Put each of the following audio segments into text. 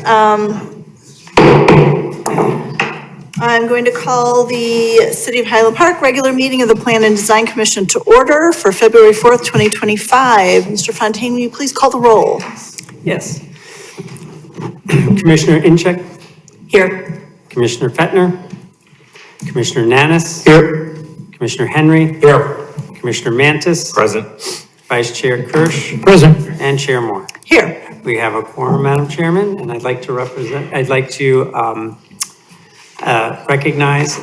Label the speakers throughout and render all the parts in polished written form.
Speaker 1: I'm going to call the City of Highland Park regular meeting of the Plan and Design Commission to order for February 4th, 2025. Mr. Fontaine, will you please call the roll?
Speaker 2: Yes. Commissioner Incheck?
Speaker 1: Here.
Speaker 2: Commissioner Fettner? Commissioner Nanis?
Speaker 3: Here.
Speaker 2: Commissioner Henry?
Speaker 3: Here.
Speaker 2: Commissioner Mantis?
Speaker 3: Present.
Speaker 2: Vice Chair Kirsch?
Speaker 3: Present.
Speaker 2: And Chair Moore.
Speaker 1: Here.
Speaker 2: We have a quorum, Madam Chairman, and I'd like to recognize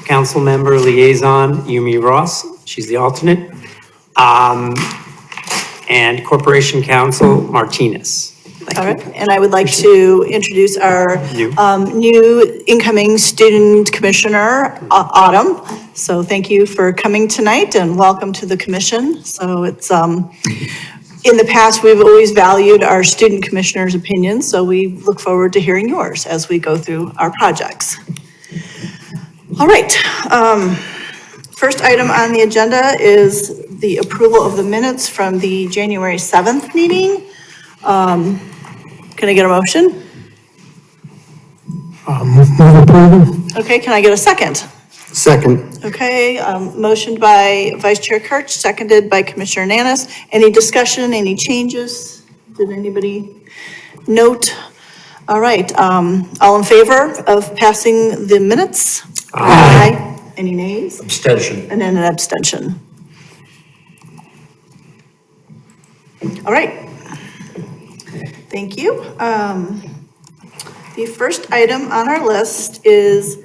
Speaker 2: Council Member Liaison Yumi Ross. She's the alternate. And Corporation Counsel Martinez.
Speaker 1: All right, and I would like to introduce our new incoming student commissioner, Autumn. So thank you for coming tonight and welcome to the commission. So it's, in the past, we've always valued our student commissioners' opinions, so we look forward to hearing yours as we go through our projects. All right, first item on the agenda is the approval of the minutes from the January 7th meeting. Can I get a motion?
Speaker 3: Move approval.
Speaker 1: Okay, can I get a second?
Speaker 3: Second.
Speaker 1: Okay, motioned by Vice Chair Kirch, seconded by Commissioner Nanis. Any discussion, any changes? Did anybody note? All right, all in favor of passing the minutes? Aye. Any nays?
Speaker 3: Abstention.
Speaker 1: And then an abstention. All right. Thank you. The first item on our list is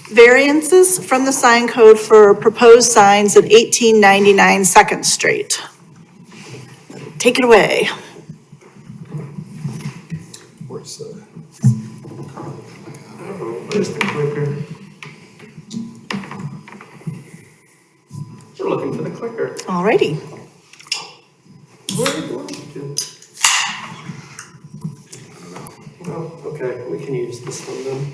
Speaker 1: variances from the sign code for proposed signs at 1899 2nd Street. Take it away.
Speaker 3: Where's the
Speaker 2: clicker? We're looking for the clicker.
Speaker 1: All righty.
Speaker 2: Oh, okay, we can use this one then.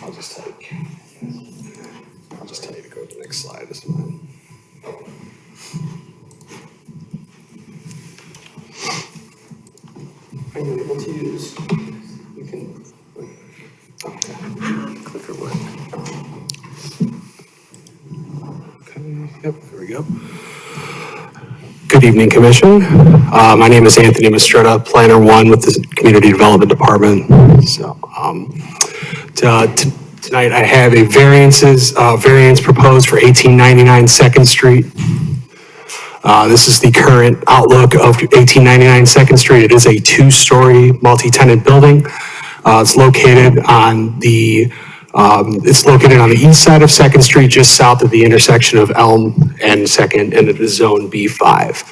Speaker 3: I'll just tell you to go to the next slide. This one.
Speaker 2: Are you able to use? You can.
Speaker 3: Okay. Clicker work. Okay. Yep. There we go. Good evening, Commission. My name is Anthony Mastretta, Planner 1 with the Community Development Department. So tonight I have a variance proposed for 1899 2nd Street. This is the current outlook of 1899 2nd Street. It is a 2-story multi-tenant building. It's located on the east side of 2nd Street, just south of the intersection of Elm and 2nd, and it is Zone B5.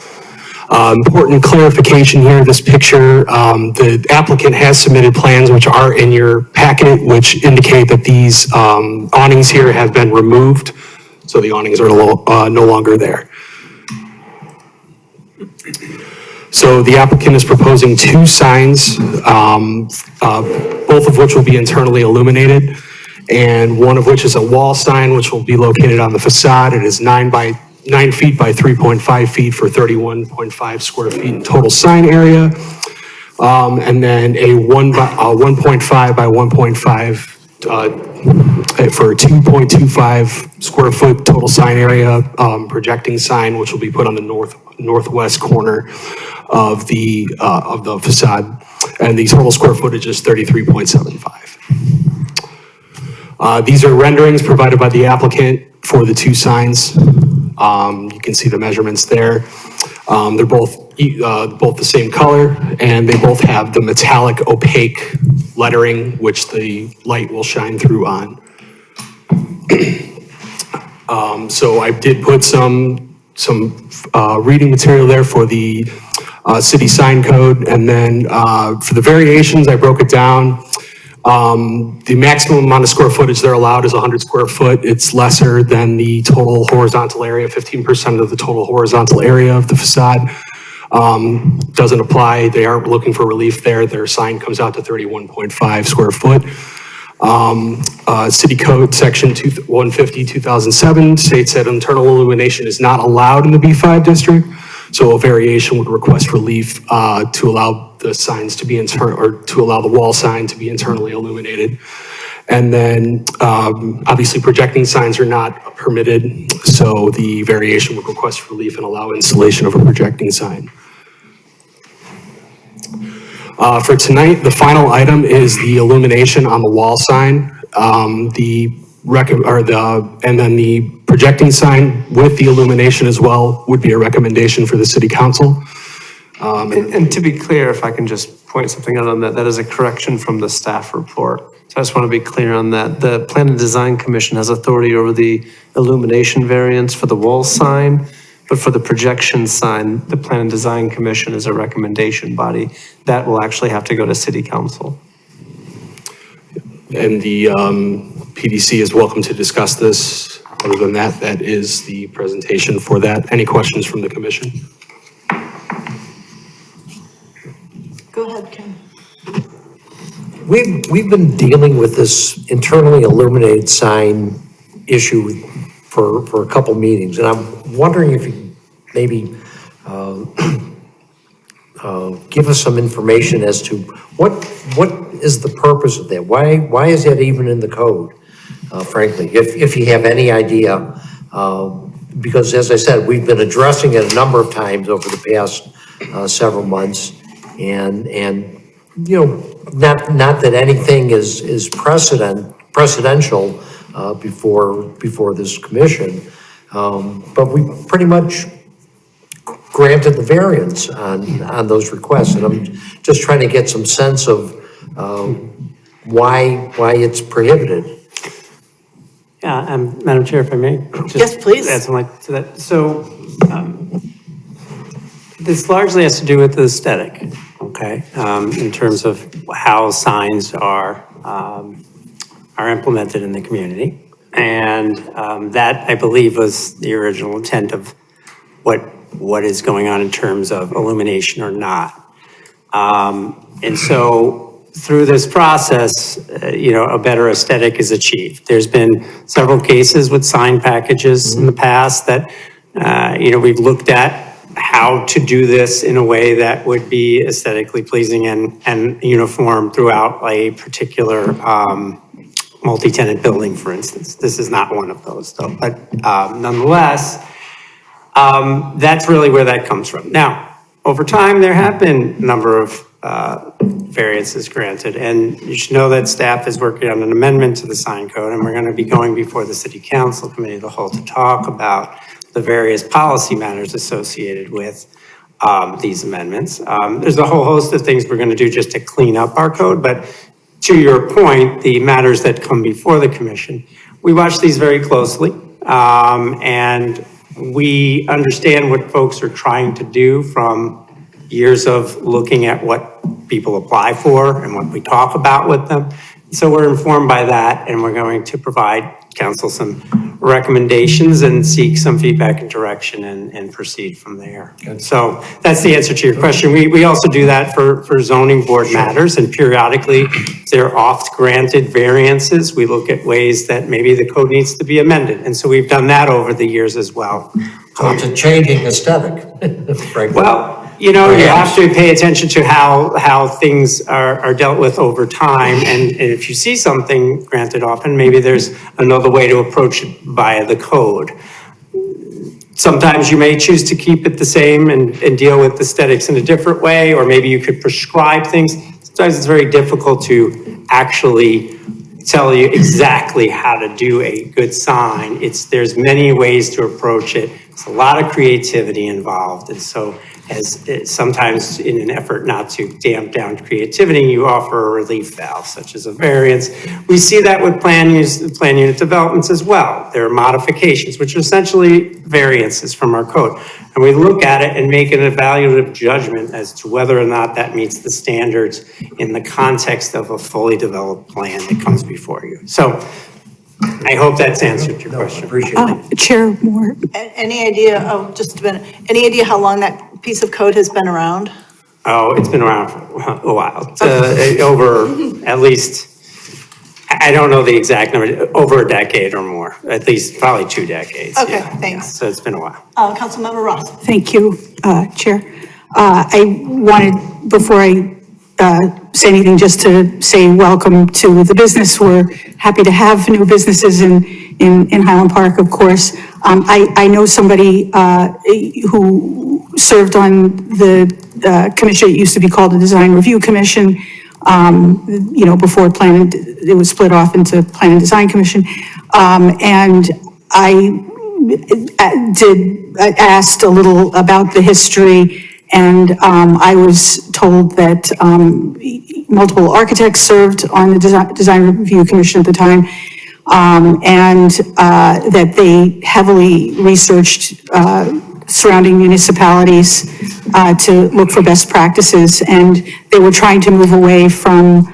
Speaker 3: Important clarification here, this picture, the applicant has submitted plans which are in your packet, which indicate that these awnings here have been removed, so the awnings are no longer there. So the applicant is proposing 2 signs, both of which will be internally illuminated, and one of which is a wall sign, which will be located on the facade. It is 9 feet by 3.5 feet for 31.5 square feet in total sign area. And then a 1.5 by 1.5 for 2.25 square foot total sign area, projecting sign, which will be put on the northwest corner of the facade. And the total square footage is 33.75. These are renderings provided by the applicant for the 2 signs. You can see the measurements there. They're both the same color, and they both have the metallic opaque lettering, which the light will shine through on. So I did put some reading material there for the city sign code, and then for the variations, I broke it down. The maximum amount of square footage they're allowed is 100 square foot. It's lesser than the total horizontal area, 15% of the total horizontal area of the facade. Doesn't apply. They aren't looking for relief there. Their sign comes out to 31.5 square foot. City Code Section 150, 2007 states that internal illumination is not allowed in the B5 district. So a variation would request relief to allow the signs to be or to allow the wall sign to be internally illuminated. And then obviously projecting signs are not permitted, so the variation would request relief and allow installation of a projecting sign. For tonight, the final item is the illumination on the wall sign. And then the projecting sign with the illumination as well would be a recommendation for the city council.
Speaker 2: And to be clear, if I can just point something out on that, that is a correction from the staff report. So I just want to be clear on that. The Plan and Design Commission has authority over the illumination variance for the wall sign, but for the projection sign, the Plan and Design Commission is a recommendation body. That will actually have to go to city council.
Speaker 3: And the PDC is welcome to discuss this. Other than that, that is the presentation for that. Any questions from the commission?
Speaker 1: Go ahead, Ken.
Speaker 4: We've been dealing with this internally illuminated sign issue for a couple meetings, and I'm wondering if you maybe give us some information as to what is the purpose of that? Why is that even in the code, frankly, if you have any idea? Because as I said, we've been addressing it a number of times over the past several months, and you know, not that anything is precedential before this commission, but we pretty much granted the variance on those requests, and I'm just trying to get some sense of why it's prohibited.
Speaker 2: Yeah, Madam Chair, if I may.
Speaker 1: Yes, please.
Speaker 2: Add something to that. So this largely has to do with the aesthetic, okay? In terms of how signs are implemented in the community. And that, I believe, was the original intent of what is going on in terms of illumination or not. And so through this process, a better aesthetic is achieved. There's been several cases with sign packages in the past that, we've looked at how to do this in a way that would be aesthetically pleasing and uniform throughout a particular multi-tenant building, for instance. This is not one of those, though. But nonetheless, that's really where that comes from. Now, over time, there have been a number of variances granted, and you should know that staff is working on an amendment to the sign code, and we're going to be going before the City Council Committee of the Whole to talk about the various policy matters associated with these amendments. There's a whole host of things we're going to do just to clean up our code, but to your point, the matters that come before the commission, we watch these very closely, and we understand what folks are trying to do from years of looking at what people apply for and what we talk about with them. So we're informed by that, and we're going to provide council some recommendations and seek some feedback and direction and proceed from there. So that's the answer to your question. We also do that for zoning board matters, and periodically there are oft granted variances. We look at ways that maybe the code needs to be amended. And so we've done that over the years as well.
Speaker 4: So it's a changing aesthetic, frankly.
Speaker 2: Well, you have to pay attention to how things are dealt with over time. And if you see something granted often, maybe there's another way to approach it via the code. Sometimes you may choose to keep it the same and deal with aesthetics in a different way, or maybe you could prescribe things. Sometimes it's very difficult to actually tell you exactly how to do a good sign. There's many ways to approach it. It's a lot of creativity involved. And so sometimes in an effort not to damp down creativity, you offer a relief valve, such as a variance. We see that with plan unit developments as well. There are modifications, which are essentially variances from our code. And we look at it and make an evaluative judgment as to whether or not that meets the standards in the context of a fully developed plan that comes before you. So I hope that's answered your question.
Speaker 4: Appreciate it.
Speaker 5: Chair Moore.
Speaker 1: Any idea, just a minute, any idea how long that piece of code has been around?
Speaker 2: Oh, it's been around for a while, over at least, I don't know the exact number, over a decade or more, at least probably 2 decades.
Speaker 1: Okay,
Speaker 2: yeah.
Speaker 1: thanks.
Speaker 2: So it's been a while.
Speaker 1: Councilmember Ross.
Speaker 5: Thank you, Chair. I wanted, before I say anything, just to say welcome to the business. We're happy to have new businesses in Highland Park, of course. I know somebody who served on the commission. It used to be called the Design Review Commission. Before it was split off into Plan and Design Commission. And I asked a little about the history, and I was told that multiple architects served on the Design Review Commission at the time, and that they heavily researched surrounding municipalities to look for best practices, and they were trying to move away from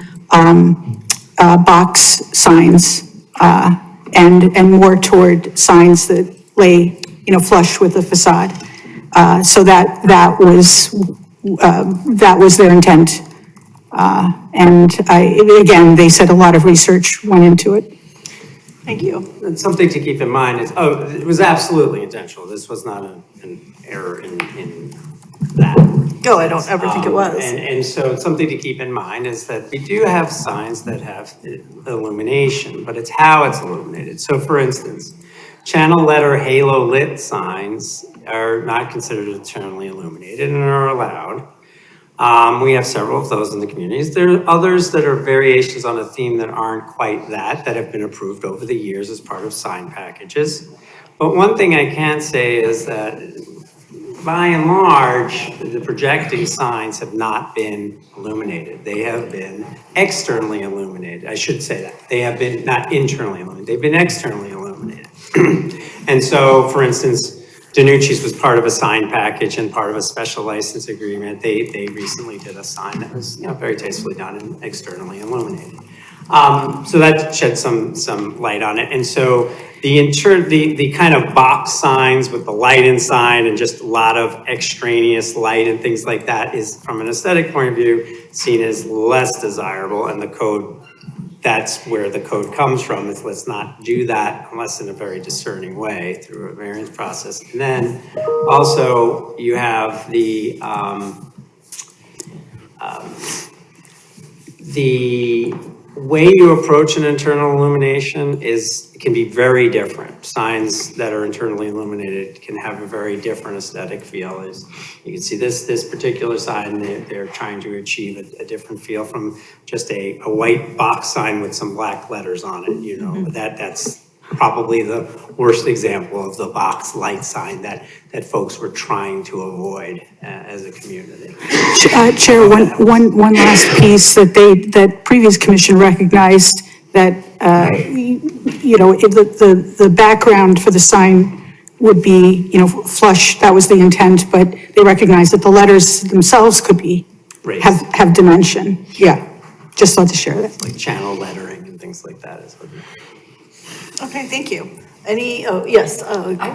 Speaker 5: box signs and more toward signs that lay, flush with the facade. So that was their intent. And again, they said a lot of research went into it.
Speaker 1: Thank you.
Speaker 2: And something to keep in mind is, it was absolutely intentional. This was not an error in that.
Speaker 1: No, I don't ever think it was.
Speaker 2: And so something to keep in mind is that we do have signs that have illumination, but it's how it's illuminated. So for instance, channel letter halo lit signs are not considered internally illuminated and are allowed. We have several of those in the communities. There are others that are variations on a theme that aren't quite that have been approved over the years as part of sign packages. But one thing I can say is that by and large, the projecting signs have not been illuminated. They have been externally illuminated. I should say that. They have been not internally illuminated. They've been externally illuminated. And so, for instance, Danucci's was part of a sign package and part of a special license agreement. They recently did a sign that was very tastefully done and externally illuminated. So that shed some light on it. And so the kind of box signs with the light inside and just a lot of extraneous light and things like that is, from an aesthetic point of view, seen as less desirable, and the code, that's where the code comes from, is let's not do that unless in a very discerning way through a variance process. And then also you have the way you approach an internal illumination can be very different. Signs that are internally illuminated can have a very different aesthetic feel. As you can see this particular sign, they're trying to achieve a different feel from just a white box sign with some black letters on it. That's probably the worst example of the box light sign that folks were trying to avoid as a community.
Speaker 5: Chair, one last piece that previous commission recognized that, the background for the sign would be, flush. That was the intent, but they recognized that the letters themselves could be, have dimension. Yeah, just thought to share that.
Speaker 2: Like channel lettering and things like that is what.
Speaker 1: Okay, thank you. Yes,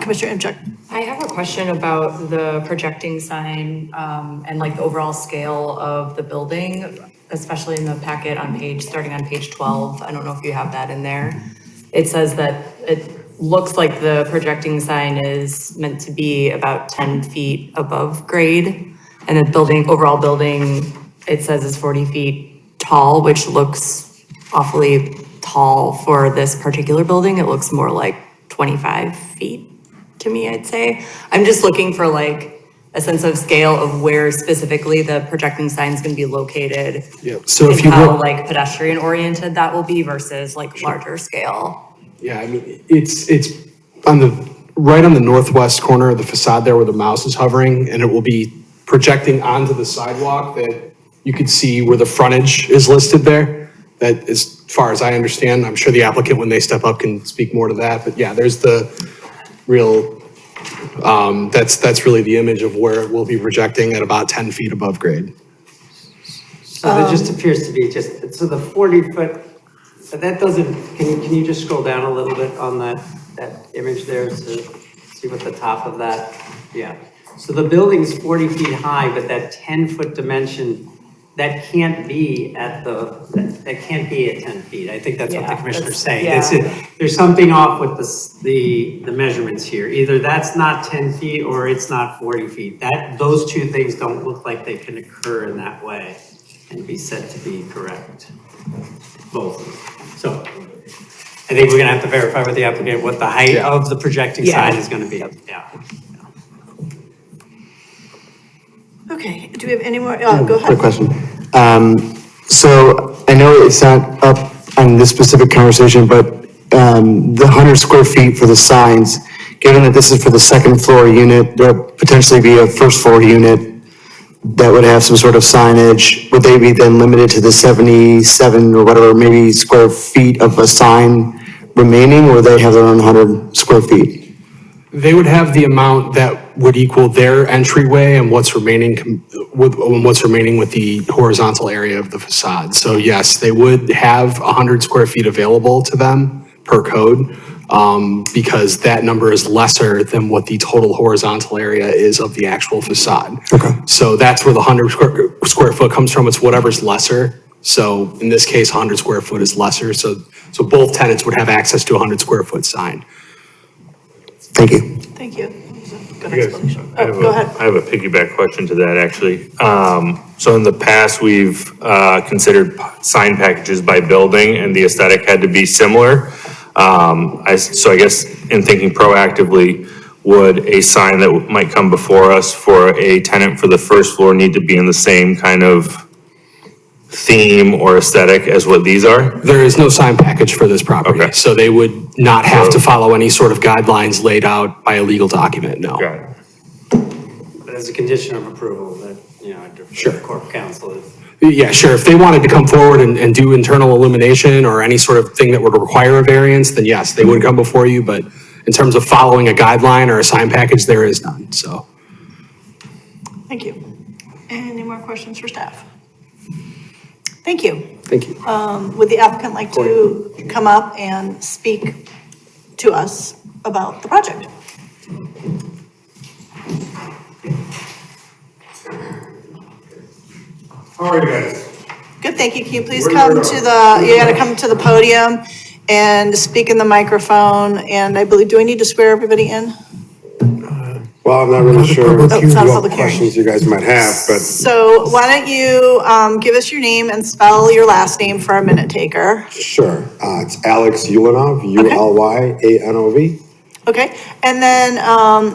Speaker 1: Commissioner Imchuk.
Speaker 6: I have a question about the projecting sign and like the overall scale of the building, especially in the packet starting on page 12. I don't know if you have that in there. It says that it looks like the projecting sign is meant to be about 10 feet above grade. And the overall building, it says is 40 feet tall, which looks awfully tall for this particular building. It looks more like 25 feet to me, I'd say. I'm just looking for like a sense of scale of where specifically the projecting sign is going to be located.
Speaker 3: Yeah. So if
Speaker 6: and
Speaker 3: you
Speaker 6: how
Speaker 3: look,
Speaker 6: like pedestrian oriented that will be versus like larger scale.
Speaker 3: yeah, I mean, it's right on the northwest corner of the facade there where the mouse is hovering, and it will be projecting onto the sidewalk that you could see where the frontage is listed there. That, as far as I understand, I'm sure the applicant, when they step up, can speak more to that. But yeah, there's the real, that's really the image of where it will be projecting at about 10 feet above grade.
Speaker 2: So there just appears to be so the 40-foot, that doesn't, can you just scroll down a little bit on that image there to see what the top of that, yeah. So the building's 40 feet high, but that 10-foot dimension, that can't be at that can't be at 10 feet. I think that's what the
Speaker 6: Yeah,
Speaker 2: commissioner's
Speaker 6: that's-
Speaker 2: saying.
Speaker 6: yeah.
Speaker 2: There's something off with the measurements here. Either that's not 10 feet or it's not 40 feet. Those two things don't look like they can occur in that way and be said to be correct. Both of them. So I think we're gonna have to verify with the applicant what the height of the projecting sign is gonna be. Yeah.
Speaker 1: Okay, do we have any more, go ahead.
Speaker 7: Quick question. So I know it's not up on this specific conversation, but the 100 square feet for the signs, given that this is for the second floor unit, there'll potentially be a first floor unit that would have some sort of signage. Would they be then limited to the 77 or whatever, maybe square feet of a sign remaining, or they have their own 100 square feet?
Speaker 3: They would have the amount that would equal their entryway and what's remaining with the horizontal area of the facade. So yes, they would have 100 square feet available to them per code, because that number is lesser than what the total horizontal area is of the actual facade.
Speaker 7: Okay.
Speaker 3: So that's where the 100 square foot comes from. It's whatever's lesser. So in this case, 100 square foot is lesser. So both tenants would have access to a 100 square foot sign.
Speaker 7: Thank you.
Speaker 1: Thank you. Good
Speaker 8: Yes,
Speaker 1: explanation.
Speaker 8: I have
Speaker 1: Oh, go ahead.
Speaker 8: I have a piggyback question to that, actually. So in the past, we've considered sign packages by building, and the aesthetic had to be similar. So I guess in thinking proactively, would a sign that might come before us for a tenant for the first floor need to be in the same kind of theme or aesthetic as what these are?
Speaker 3: There is no sign package for this property.
Speaker 8: Okay.
Speaker 3: So they would not have to follow any sort of guidelines laid out by a legal document, no.
Speaker 8: Got it.
Speaker 2: But as a condition of approval, that, you know, I defer to
Speaker 3: Sure.
Speaker 2: the corp counsel.
Speaker 3: Yeah, sure. If they wanted to come forward and do internal illumination or any sort of thing that would require a variance, then yes, they would come before you. But in terms of following a guideline or a sign package, there is none, so.
Speaker 1: Thank you. Any more questions for staff? Thank you.
Speaker 3: Thank you.
Speaker 1: Would the applicant like to come up and speak to us about the project?
Speaker 9: How are you guys?
Speaker 1: Good, thank you. Can you please come to the, you gotta come to the podium and speak in the microphone. And I believe, do I need to swear everybody in?
Speaker 9: Well, I'm not really sure
Speaker 1: Oh, it's not a
Speaker 9: what
Speaker 1: public hearing.
Speaker 9: questions you guys might have, but
Speaker 1: So why don't you give us your name and spell your last name for our minute taker?
Speaker 9: sure. It's Alex Ulanov, Ulyanov.
Speaker 1: Okay, and then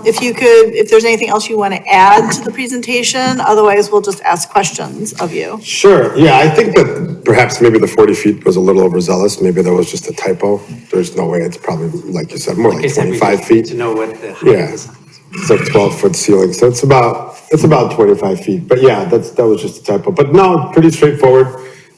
Speaker 1: if you could, if there's anything else you want to add to the presentation, otherwise we'll just ask questions of you.
Speaker 9: Sure, yeah, I think that perhaps maybe the 40 feet was a little overzealous. Maybe that was just a typo. There's no way, it's probably, like you said, more
Speaker 2: Like I
Speaker 9: like
Speaker 2: said, we
Speaker 9: 25
Speaker 2: just need
Speaker 9: feet.
Speaker 2: to know what the height
Speaker 9: Yeah.
Speaker 2: is.
Speaker 9: It's like 12-foot ceiling, so it's about 25 feet. But yeah, that was just a typo. But no, pretty straightforward.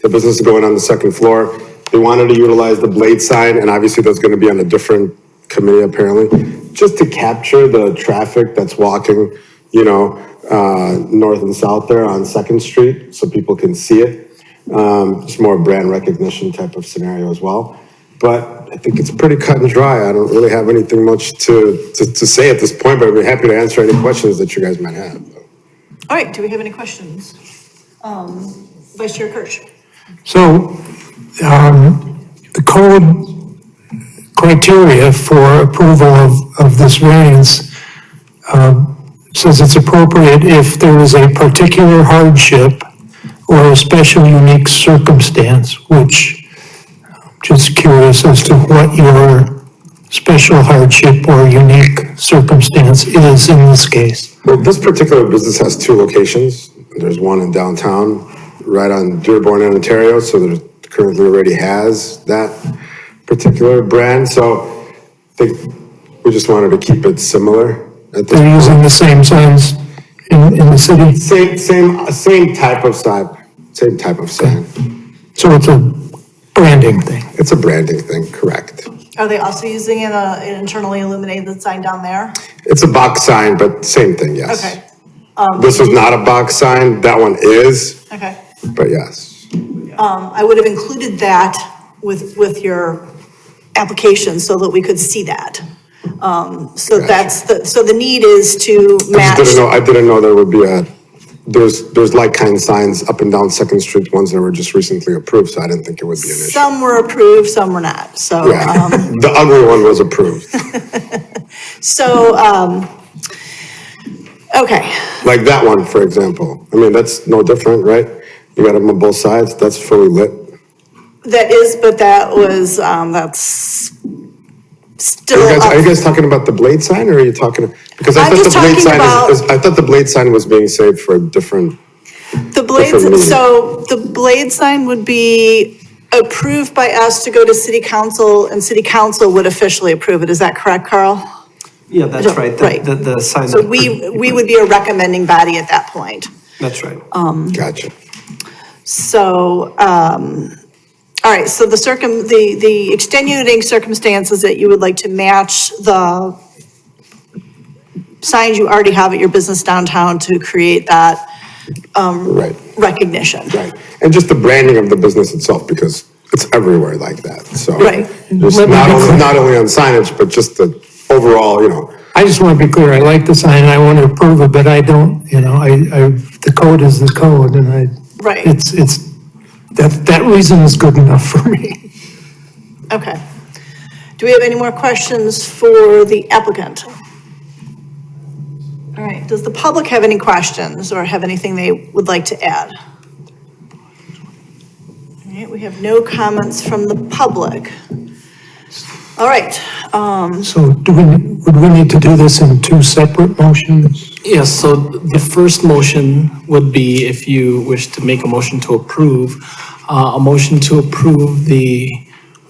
Speaker 9: The business is going on the second floor. They wanted to utilize the blade sign, and obviously that's going to be on a different committee apparently, just to capture the traffic that's walking, north and south there on Second Street, so people can see it. It's more a brand recognition type of scenario as well. But I think it's pretty cut and dry. I don't really have anything much to say at this point, but I'd be happy to answer any questions that you guys might have.
Speaker 1: All right, do we have any questions? Vice Chair Kirsch?
Speaker 10: So, the code criteria for approval of this variance says it's appropriate if there is a particular hardship or a special unique circumstance, which just curious as to what your special hardship or unique circumstance is in this case.
Speaker 9: Well, this particular business has two locations. There's one in downtown, right on Dearborn in Ontario, so there's currently already has that particular brand, so I think we just wanted to keep it similar at this
Speaker 10: They're using
Speaker 9: point.
Speaker 10: the same signs in the city,
Speaker 9: Same type of sign, same type of sign.
Speaker 10: so it's a branding thing.
Speaker 9: It's a branding thing, correct.
Speaker 1: Are they also using an internally illuminated sign down there?
Speaker 9: It's a box sign, but same thing, yes.
Speaker 1: Okay,
Speaker 9: This is not a box sign, that one is,
Speaker 1: okay.
Speaker 9: but yes.
Speaker 1: I would have included that with your application so that we could see that. So
Speaker 9: Gotcha.
Speaker 1: so the need is to match.
Speaker 9: I didn't know there would be there's like-kind signs up and down Second Street, ones that were just recently approved, so I didn't think it would be an issue.
Speaker 1: Some were approved, some were not, so,
Speaker 9: Yeah, the ugly one was approved,
Speaker 1: okay.
Speaker 9: like that one, for example. I mean, that's no different, right? You got them on both sides, that's fully lit.
Speaker 1: That is, but that was, that's still
Speaker 9: Are you
Speaker 1: up.
Speaker 9: guys talking about the blade sign, or are you talking, because I
Speaker 1: I'm
Speaker 9: thought the
Speaker 1: just
Speaker 9: blade
Speaker 1: talking
Speaker 9: sign
Speaker 1: about-
Speaker 9: I thought the blade sign was being saved for a different,
Speaker 1: The blades,
Speaker 9: different meaning.
Speaker 1: so the blade sign would be approved by us to go to city council, and city council would officially approve it. Is that correct, Carl?
Speaker 11: Yeah, that's right.
Speaker 1: Right.
Speaker 11: The sign.
Speaker 1: So we would be a recommending body at that point.
Speaker 11: That's right.
Speaker 9: gotcha.
Speaker 1: So, all right, so the extenuating circumstances that you would like to match the signs you already have at your business downtown to create that
Speaker 9: Right,
Speaker 1: recognition.
Speaker 9: right. And just the branding of the business itself, because it's everywhere like that, so.
Speaker 1: Right.
Speaker 9: Just
Speaker 10: Let me be clear.
Speaker 9: not only on signage, but just the overall,
Speaker 10: I just want to be clear, I like the sign, I want to approve it, but I don't, the code is the code, and
Speaker 1: Right.
Speaker 10: that reason is good enough for me.
Speaker 1: Okay. Do we have any more questions for the applicant? All right, does the public have any questions or have anything they would like to add? All right, we have no comments from the public. All right,
Speaker 10: So would we need to do this in two separate motions?
Speaker 12: Yes, so the first motion would be, if you wish to make a motion to approve, a motion to approve the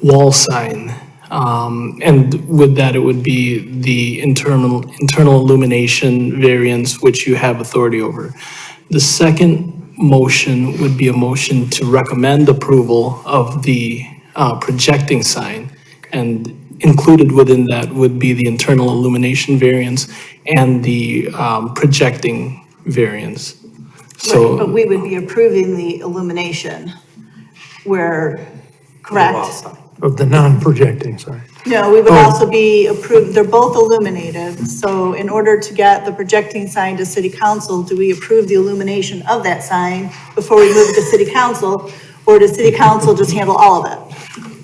Speaker 12: wall sign. And with that, it would be the internal illumination variance, which you have authority over. The second motion would be a motion to recommend approval of the projecting sign. And included within that would be the internal illumination variance and the projecting variance.
Speaker 1: right, but
Speaker 12: So,
Speaker 1: we would be approving the illumination where, correct?
Speaker 10: Of the non-projecting sign?
Speaker 1: No, we would also be approved, they're both illuminated, so in order to get the projecting sign to city council, do we approve the illumination of that sign before we move it to city council, or does city council just handle all of it?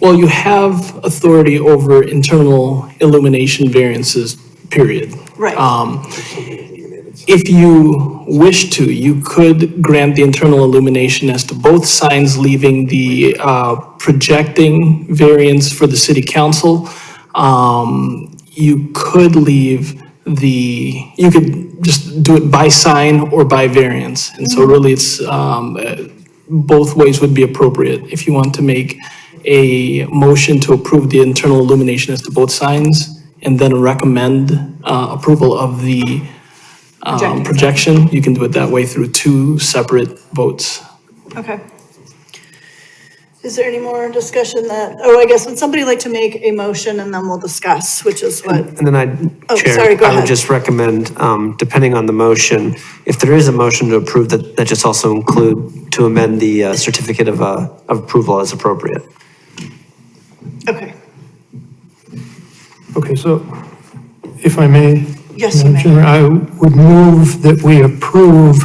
Speaker 12: well, you have authority over internal illumination variances, period.
Speaker 1: Right.
Speaker 12: If you wish to, you could grant the internal illumination as to both signs, leaving the projecting variance for the city council. You could leave you could just do it by sign or by variance. And so really it's, both ways would be appropriate. If you want to make a motion to approve the internal illumination as to both signs and then recommend approval of the projection, you can do it that way through two separate votes.
Speaker 1: Okay. Is there any more discussion I guess, would somebody like to make a motion and then we'll discuss, which is what?
Speaker 11: And then
Speaker 1: Oh,
Speaker 11: Chair,
Speaker 1: sorry, go
Speaker 11: I
Speaker 1: ahead.
Speaker 11: would just recommend, depending on the motion, if there is a motion to approve, that just also include to amend the certificate of approval as appropriate.
Speaker 1: Okay,
Speaker 10: Okay, so if I may?
Speaker 1: Yes, you may.
Speaker 10: Madam Chair, I would move that we approve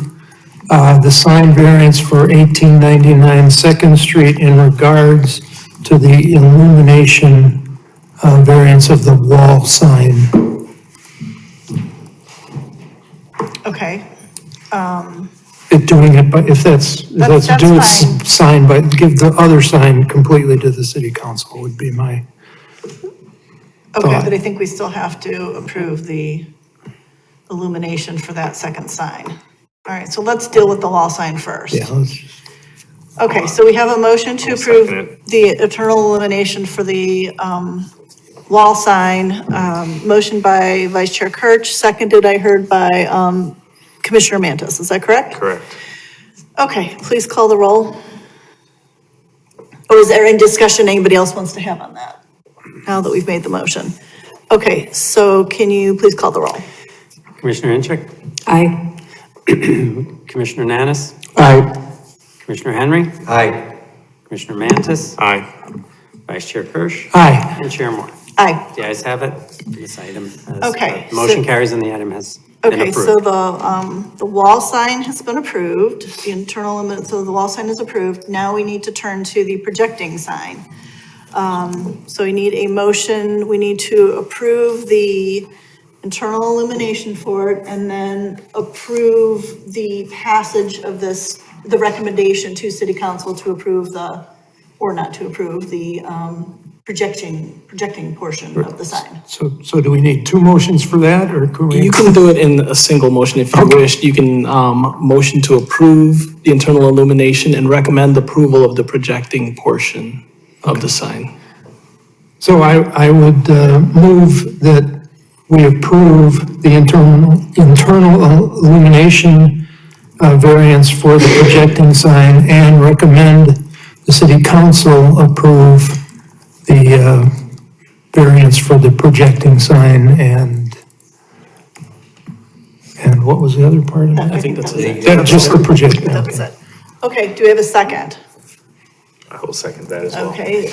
Speaker 10: the sign variance for 1899 Second Street in regards to the illumination variance of the wall sign.
Speaker 1: okay.
Speaker 10: Doing it, but if that's
Speaker 1: That's
Speaker 10: do it
Speaker 1: fine.
Speaker 10: sign, but give the other sign completely to the city council would be my,
Speaker 1: Okay, but I think we still have to approve the illumination for that second sign. All right, so let's deal with the wall sign first.
Speaker 10: yeah, let's just.
Speaker 1: Okay, so we have a motion to
Speaker 8: I'll
Speaker 1: approve
Speaker 8: second it.
Speaker 1: the eternal illumination for the wall sign. Motion by Vice Chair Kirch, seconded, I heard, by Commissioner Mantis. Is that correct?
Speaker 8: Correct.
Speaker 1: Okay, please call the roll. Or is there any discussion anybody else wants to have on that, now that we've made the motion? Okay, so can you please call the roll?
Speaker 2: Commissioner Intrick,
Speaker 5: Aye.
Speaker 2: Commissioner Nanis,
Speaker 10: Aye.
Speaker 2: Commissioner Henry,
Speaker 4: Aye.
Speaker 2: Commissioner Mantis,
Speaker 8: Aye.
Speaker 2: Vice Chair Kirsch,
Speaker 10: Aye.
Speaker 2: and Chair Moore.
Speaker 1: Aye.
Speaker 2: The ayes have it. This item has.
Speaker 1: Okay,
Speaker 2: Motion
Speaker 1: so-
Speaker 2: carries and the item has.
Speaker 1: Okay, so
Speaker 2: approved.
Speaker 1: the wall sign has been approved, the internal limit, so the wall sign is approved. Now we need to turn to the projecting sign. So we need a motion, we need to approve the internal illumination for it and then approve the passage of this, the recommendation to city council to approve or not to approve the, projecting portion of the sign.
Speaker 10: So do we need two motions for that, or could we?
Speaker 12: You can do it in a single motion if you wish. You can motion to approve the internal illumination and recommend approval of the projecting portion of the sign.
Speaker 10: So I would move that we approve the internal illumination variance for the projecting sign and recommend the city council approve the variance for the projecting sign and what was the other part of it?
Speaker 12: I think that's it.
Speaker 10: Just the projecting.
Speaker 1: That was it. Okay, do we have a second?
Speaker 8: I will second that as well.
Speaker 1: Okay,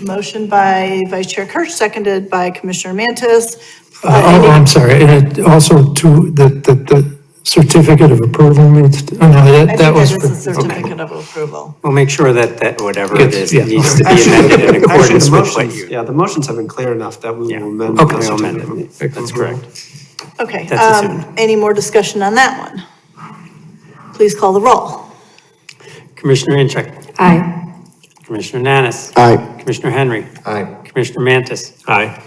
Speaker 1: motion by Vice Chair Kirsch, seconded by Commissioner Mantis.
Speaker 10: I'm sorry, and it also to the certificate of approval needs,
Speaker 1: I
Speaker 10: that
Speaker 1: think
Speaker 10: was.
Speaker 1: that is a certificate of approval.
Speaker 2: We'll make sure that whatever it is,
Speaker 10: Yeah.
Speaker 2: it needs to be amended in
Speaker 11: Actually,
Speaker 2: accordance
Speaker 11: the
Speaker 2: with what
Speaker 11: motions,
Speaker 2: you.
Speaker 11: yeah, the motions have been clear enough that we
Speaker 2: Yeah.
Speaker 11: will amend.
Speaker 2: Okay,
Speaker 11: the
Speaker 2: we'll
Speaker 11: certificate
Speaker 2: amend
Speaker 11: of
Speaker 2: it. That's correct.
Speaker 1: Okay,
Speaker 2: That's assumed.
Speaker 1: any more discussion on that one? Please call the roll.
Speaker 2: Commissioner Incheck.
Speaker 5: Aye.
Speaker 2: Commissioner Nanis.
Speaker 7: Aye.
Speaker 2: Commissioner Henry.
Speaker 4: Aye.
Speaker 2: Commissioner Mantis.
Speaker 8: Aye.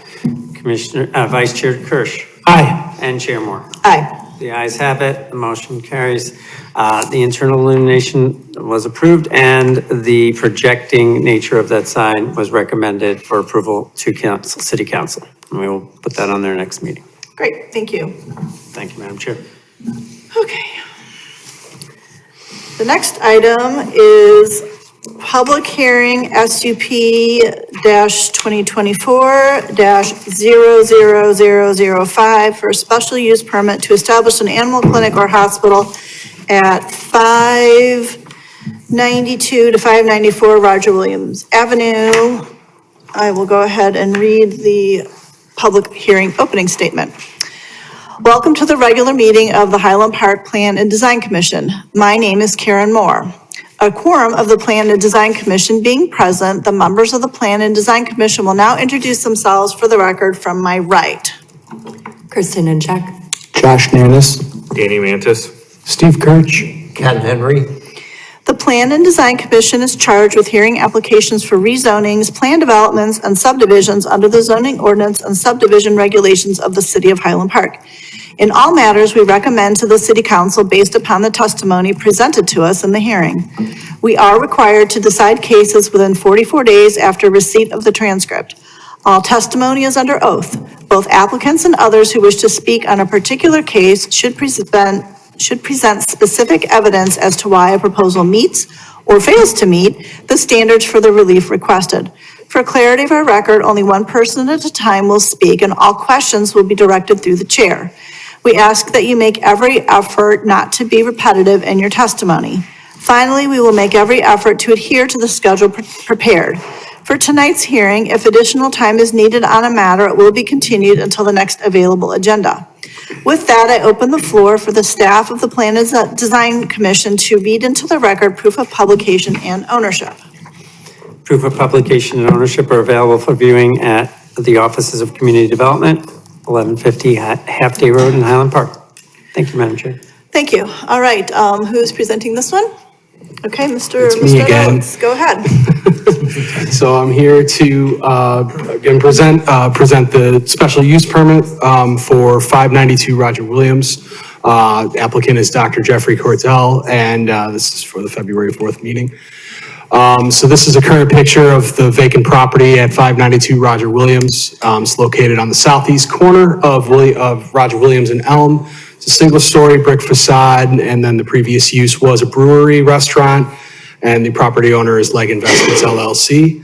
Speaker 2: Vice Chair Kirsch.
Speaker 10: Aye.
Speaker 2: And Chair Moore.
Speaker 1: Aye.
Speaker 2: The ayes have it, the motion carries. The internal illumination was approved and the projecting nature of that sign was recommended for approval to council, city council. And we will put that on their next meeting.
Speaker 1: Great, thank you.
Speaker 2: Thank you, Madam Chair.
Speaker 1: Okay. The next item is public hearing SUP-2024-00005 for a special use permit to establish an animal clinic or hospital at 592 to 594 Roger Williams Avenue. I will go ahead and read the public hearing opening statement. Welcome to the regular meeting of the Highland Park Plan and Design Commission. My name is Karen Moore. A quorum of the Plan and Design Commission being present, the members of the Plan and Design Commission will now introduce themselves for the record from my right.
Speaker 6: Kristen Incheck.
Speaker 7: Josh Nanis.
Speaker 8: Danny Mantis.
Speaker 10: Steve Kirch.
Speaker 4: Ken Henry.
Speaker 1: The Plan and Design Commission is charged with hearing applications for rezonings, plan developments, and subdivisions under the zoning ordinance and subdivision regulations of the City of Highland Park. In all matters, we recommend to the City Council based upon the testimony presented to us in the hearing. We are required to decide cases within 44 days after receipt of the transcript. All testimony is under oath. Both applicants and others who wish to speak on a particular case should present specific evidence as to why a proposal meets or fails to meet the standards for the relief requested. For clarity of our record, only one person at a time will speak and all questions will be directed through the chair. We ask that you make every effort not to be repetitive in your testimony. Finally, we will make every effort to adhere to the schedule prepared. For tonight's hearing, if additional time is needed on a matter, it will be continued until the next available agenda. With that, I open the floor for the staff of the Plan and Design Commission to read into the record proof of publication and ownership.
Speaker 2: Proof of publication and ownership are available for viewing at the Offices of Community Development, 1150 Half Day Road in Highland Park. Thank you, Madam Chair.
Speaker 1: Thank you. All right, who's presenting this one? Okay, Mr.
Speaker 3: It's me again.
Speaker 1: Oates, go ahead.
Speaker 3: So I'm here to, again, present the special use permit for 592 Roger Williams. Applicant is Dr. Jeffrey Cortell, and this is for the February 4th meeting. So this is a current picture of the vacant property at 592 Roger Williams. It's located on the southeast corner of Roger Williams and Elm. It's a single-story brick facade, and then the previous use was a brewery restaurant, and the property owner is Leg Investments LLC.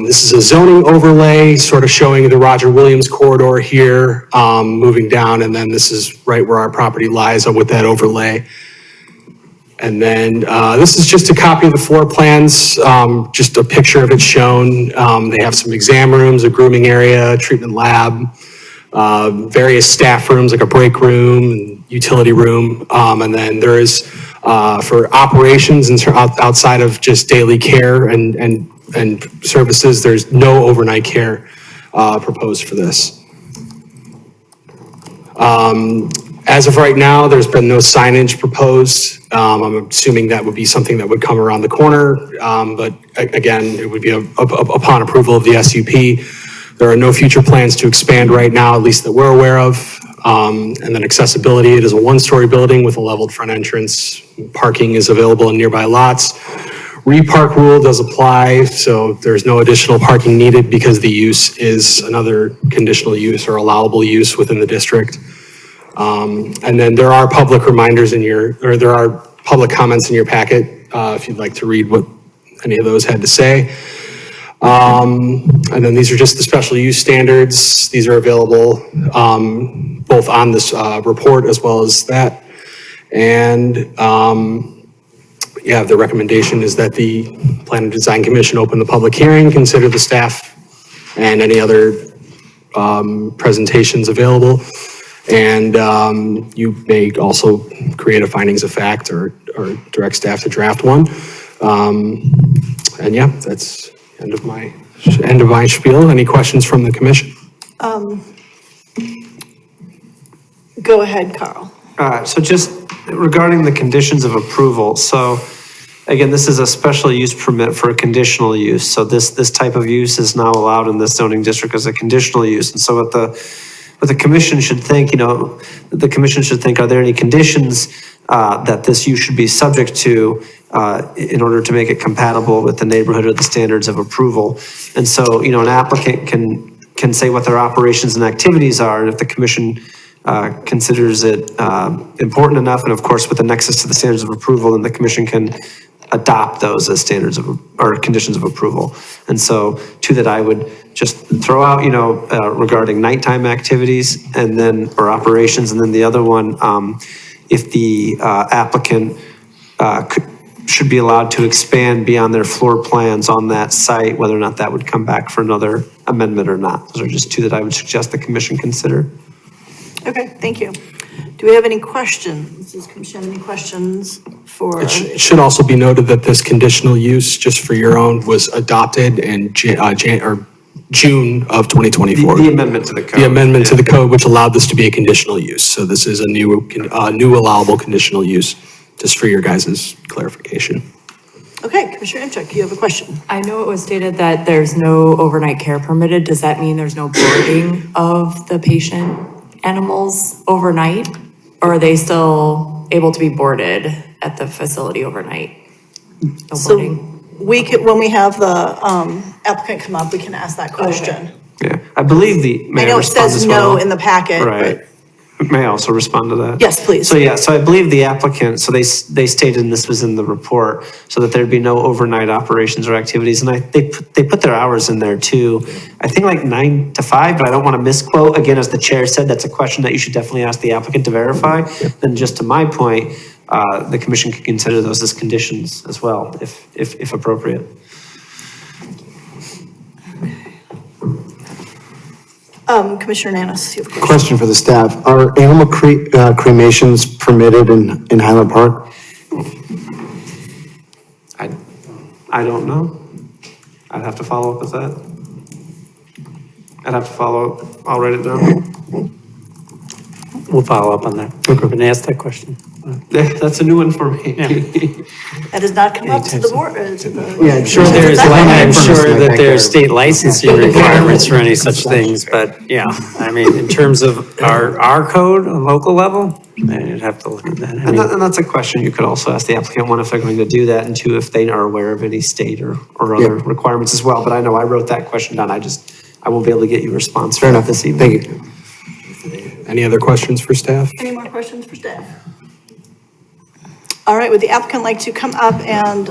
Speaker 3: This is a zoning overlay, sort of showing the Roger Williams corridor here, moving down, and then this is right where our property lies with that overlay. And then this is just a copy of the floor plans, just a picture of it shown. They have some exam rooms, a grooming area, a treatment lab. various staff rooms, like a break room and utility room. And then there is, for operations and outside of just daily care and services, there's no overnight care proposed for this. As of right now, there's been no signage proposed. I'm assuming that would be something that would come around the corner. But again, it would be upon approval of the SUP. There are no future plans to expand right now, at least that we're aware of. And then accessibility, it is a one-story building with a leveled front entrance. Parking is available in nearby lots. Repark rule does apply, so there's no additional parking needed because the use is another conditional use or allowable use within the district. And then there are public reminders there are public comments in your packet, if you'd like to read what any of those had to say. And then these are just the special use standards. These are available, both on this, report as well as that. And, yeah, the recommendation is that the Plan and Design Commission open the public hearing, consider the staff and any other, presentations available. And you may also create a findings of fact or direct staff to draft one. And yeah, that's end of my spiel. Any questions from the commission?
Speaker 1: Go ahead, Carl.
Speaker 11: So just regarding the conditions of approval, so again, this is a special use permit for a conditional use. So this type of use is now allowed in this zoning district as a conditional use. And so what the commission should think, the commission should think, are there any conditions that this use should be subject to in order to make it compatible with the neighborhood or the standards of approval? And so, an applicant can say what their operations and activities are, and if the commission considers it important enough, and of course with the nexus to the standards of approval, then the commission can adopt those as standards of, or conditions of approval. And so two that I would just throw out, regarding nighttime activities and then, or operations. And then the other one, if the applicant should be allowed to expand beyond their floor plans on that site, whether or not that would come back for another amendment or not. Those are just two that I would suggest the commission consider.
Speaker 1: Okay, thank you. Do we have any questions? Does the commission have any questions for?
Speaker 3: It should also be noted that this conditional use, just for your own, was adopted in June of 2024.
Speaker 11: The amendment to the code.
Speaker 3: The amendment to the code, which allowed this to be a conditional use. So this is a new allowable conditional use, just for your guys' clarification.
Speaker 1: Okay, Commissioner Imchuk, you have a question.
Speaker 6: I know it was stated that there's no overnight care permitted. Does that mean there's no boarding of the patient animals overnight? Or are they still able to be boarded at the facility overnight? No boarding?
Speaker 1: So we could, when we have the applicant come up, we can ask that question.
Speaker 11: Yeah, I believe
Speaker 1: I know it says no in the packet,
Speaker 11: Right.
Speaker 1: but
Speaker 11: May I also respond to that?
Speaker 1: yes, please.
Speaker 11: So yeah, so I believe the applicant, so they stated, and this was in the report, so that there'd be no overnight operations or activities, and they put their hours in there too. I think like 9 to 5, but I don't want to misquote. Again, as the chair said, that's a question that you should definitely ask the applicant to verify. Then just to my point, the commission could consider those as conditions as well, if appropriate.
Speaker 1: Commissioner Nanis, you have a question.
Speaker 7: Question for the staff. Are animal cremations permitted in Highland Park?
Speaker 11: I don't know. I'd have to follow up with that. I'll write it down.
Speaker 2: We'll follow up on that. We're going to ask that question.
Speaker 11: That's a new one for me.
Speaker 1: That has not come up to the board, to the.
Speaker 7: Yeah, I'm sure
Speaker 2: I'm sure that there's state licensing requirements for any such things, but yeah, I mean, in terms of our code, on local level, you'd have to look at that. I mean,
Speaker 11: And that's a question you could also ask the applicant, one, if they're going to do that, and two, if they are aware of any state or other requirements as well. But I know I wrote that question down. I won't be able to get you a response for that this evening.
Speaker 7: Thank you.
Speaker 3: Any other questions for staff?
Speaker 1: Any more questions for staff? All right, would the applicant like to come up and,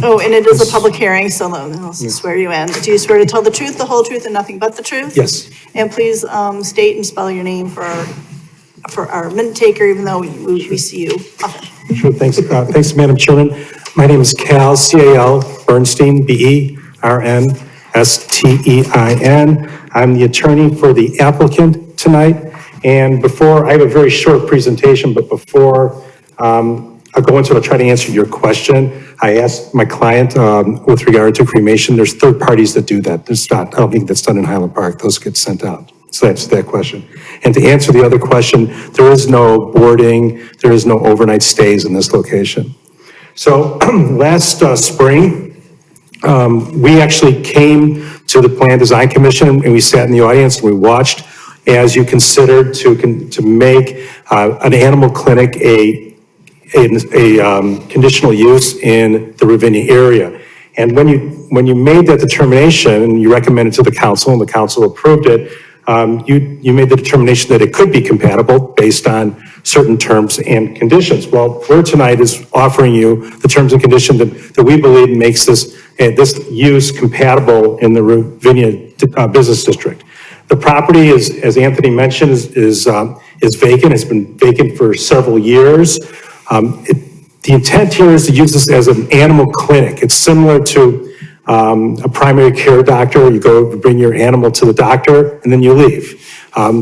Speaker 1: oh, and it is a public hearing, so I'll swear you in. Do you swear to tell the truth, the whole truth, and nothing but the truth?
Speaker 3: Yes.
Speaker 1: And please state and spell your name for our minute taker, even though we see you often.
Speaker 13: Sure, thanks, Madam Chairman. My name is Cal, C-A-L, Bernstein, B-E-R-N-S-T-E-I-N. I'm the attorney for the applicant tonight. And before, I have a very short presentation, but before I'll go into it, I'll try to answer your question. I asked my client with regard to cremation, there's third parties that do that. There's not, I don't think that's done in Highland Park. Those get sent out. So that's that question. And to answer the other question, there is no boarding, there is no overnight stays in this location. So last spring, we actually came to the Plan Design Commission and we sat in the audience and we watched as you considered to make an animal clinic a conditional use in the Ravinia area. And when you made that determination and you recommended to the council and the council approved it, you made the determination that it could be compatible based on certain terms and conditions. Well, we're tonight is offering you the terms and conditions that we believe makes this use compatible in the Ravinia Business District. The property is, as Anthony mentioned, is vacant. It's been vacant for several years. The intent here is to use this as an animal clinic. It's similar to a primary care doctor. You go bring your animal to the doctor and then you leave.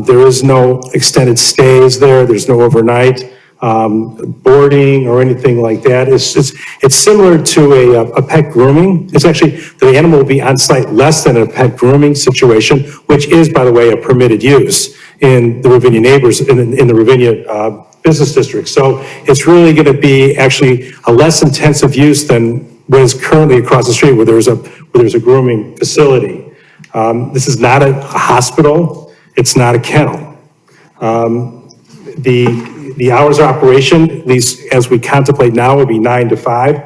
Speaker 13: There is no extended stays there. There's no overnight boarding or anything like that. It's similar to a pet grooming. It's actually, the animal will be on site less than a pet grooming situation, which is, by the way, a permitted use in the Ravinia in the Ravinia Business District. So it's really going to be actually a less intensive use than what is currently across the street where there's a grooming facility. This is not a hospital. It's not a kennel. The hours of operation, at least as we contemplate now, would be 9 to 5.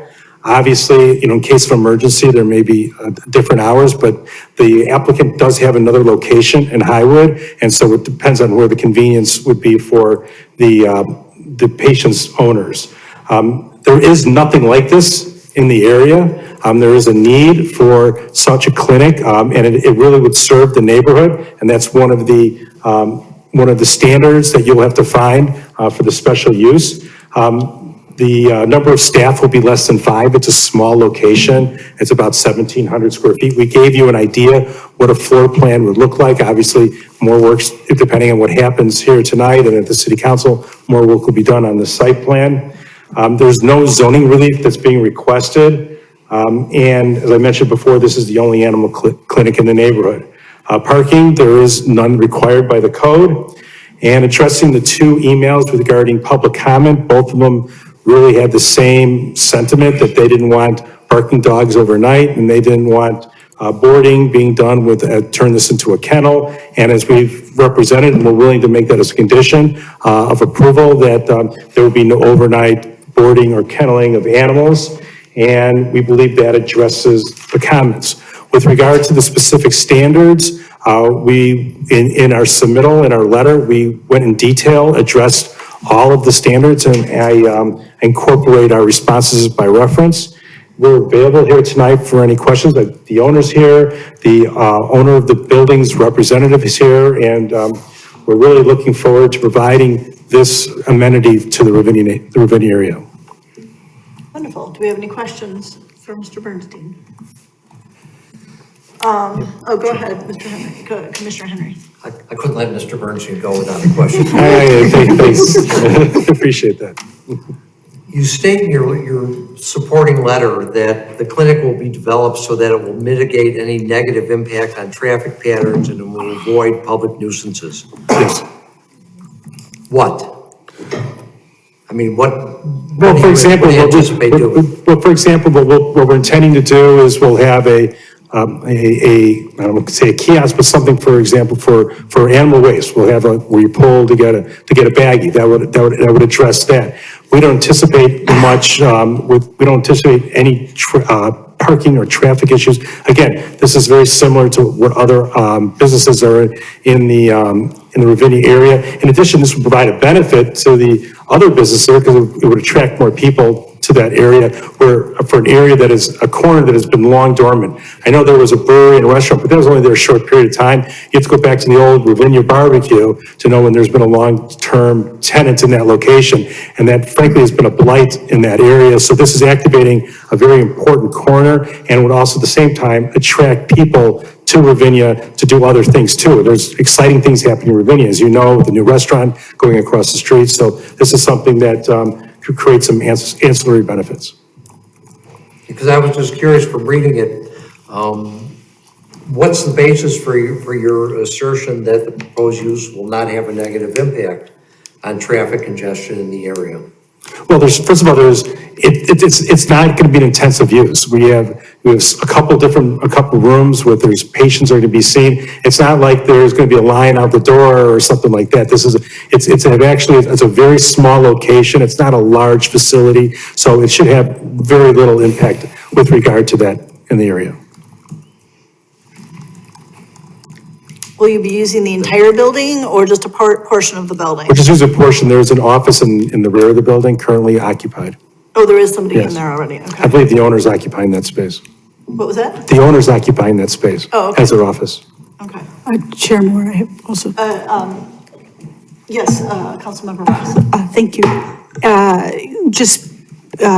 Speaker 13: Obviously, in case of emergency, there may be different hours, but the applicant does have another location in Highwood, and so it depends on where the convenience would be for the patient's owners. There is nothing like this in the area. There is a need for such a clinic, and it really would serve the neighborhood, and that's one of the standards that you'll have to find for the special use. The number of staff will be less than 5. It's a small location. It's about 1,700 square feet. We gave you an idea what a floor plan would look like. Obviously, more work, depending on what happens here tonight and at the city council, more work will be done on the site plan. There's no zoning relief that's being requested. And as I mentioned before, this is the only animal clinic in the neighborhood. Parking, there is none required by the code. And addressing the 2 emails regarding public comment, both of them really had the same sentiment that they didn't want barking dogs overnight and they didn't want boarding being done with, turn this into a kennel. And as we've represented, and we're willing to make that as a condition of approval, that there will be no overnight boarding or kenneling of animals. And we believe that addresses the comments. With regard to the specific standards, in our submittal, in our letter, we went in detail, addressed all of the standards, and I incorporate our responses by reference. We're available here tonight for any questions. The owner's here, the owner of the building's representative is here, and we're really looking forward to providing this amenity to the Ravinia area.
Speaker 1: Wonderful. Do we have any questions for Mr. Bernstein? Go ahead, Mr. Henry, Commissioner Henry.
Speaker 4: I couldn't let Mr. Bernstein go without a question.
Speaker 13: Thanks. Appreciate that.
Speaker 4: You state in your supporting letter that the clinic will be developed so that it will mitigate any negative impact on traffic patterns and it will avoid public nuisances.
Speaker 13: Yes.
Speaker 4: What? I mean, what?
Speaker 13: Well, for example,
Speaker 4: what do you anticipate doing?
Speaker 13: What we're intending to do is we'll have I don't want to say a kiosk, but something, for example, for animal waste. We'll have where you pull to get a baggie. That would address that. We don't anticipate much. We don't anticipate any parking or traffic issues. Again, this is very similar to what other businesses are in the Ravinia area. In addition, this would provide a benefit to the other businesses because it would attract more people to that area, where, for an area that is a corner that has been long dormant. I know there was a brewery and a restaurant, but that was only there a short period of time. You have to go back to the old Ravinia barbecue to know when there's been a long-term tenant in that location. And that frankly has been a blight in that area. So this is activating a very important corner and would also at the same time attract people to Ravinia to do other things too. There's exciting things happening in Ravinia, as you know, with the new restaurant going across the street. So this is something that could create some ancillary benefits.
Speaker 4: Because I was just curious from reading it, what's the basis for your assertion that the proposed use will not have a negative impact on traffic congestion in the area?
Speaker 13: Well, first of all, it's not going to be an intensive use. We have a couple rooms where there's patients are going to be seen. It's not like there's going to be a line out the door or something like that. It's a very small location. It's not a large facility, so it should have very little impact with regard to that in the area.
Speaker 1: Will you be using the entire building or just a portion of the building?
Speaker 13: Which is just a portion. There's an office in the rear of the building currently occupied.
Speaker 1: Oh, there is somebody in
Speaker 13: Yes.
Speaker 1: there already,
Speaker 13: I
Speaker 1: okay.
Speaker 13: believe the owner's occupying that space.
Speaker 1: What was that?
Speaker 13: The owner's occupying that space
Speaker 1: Oh, okay.
Speaker 13: as their office.
Speaker 1: Okay.
Speaker 5: Chair Moore, I have also.
Speaker 1: Yes, Councilmember Ross.
Speaker 5: Thank you. Just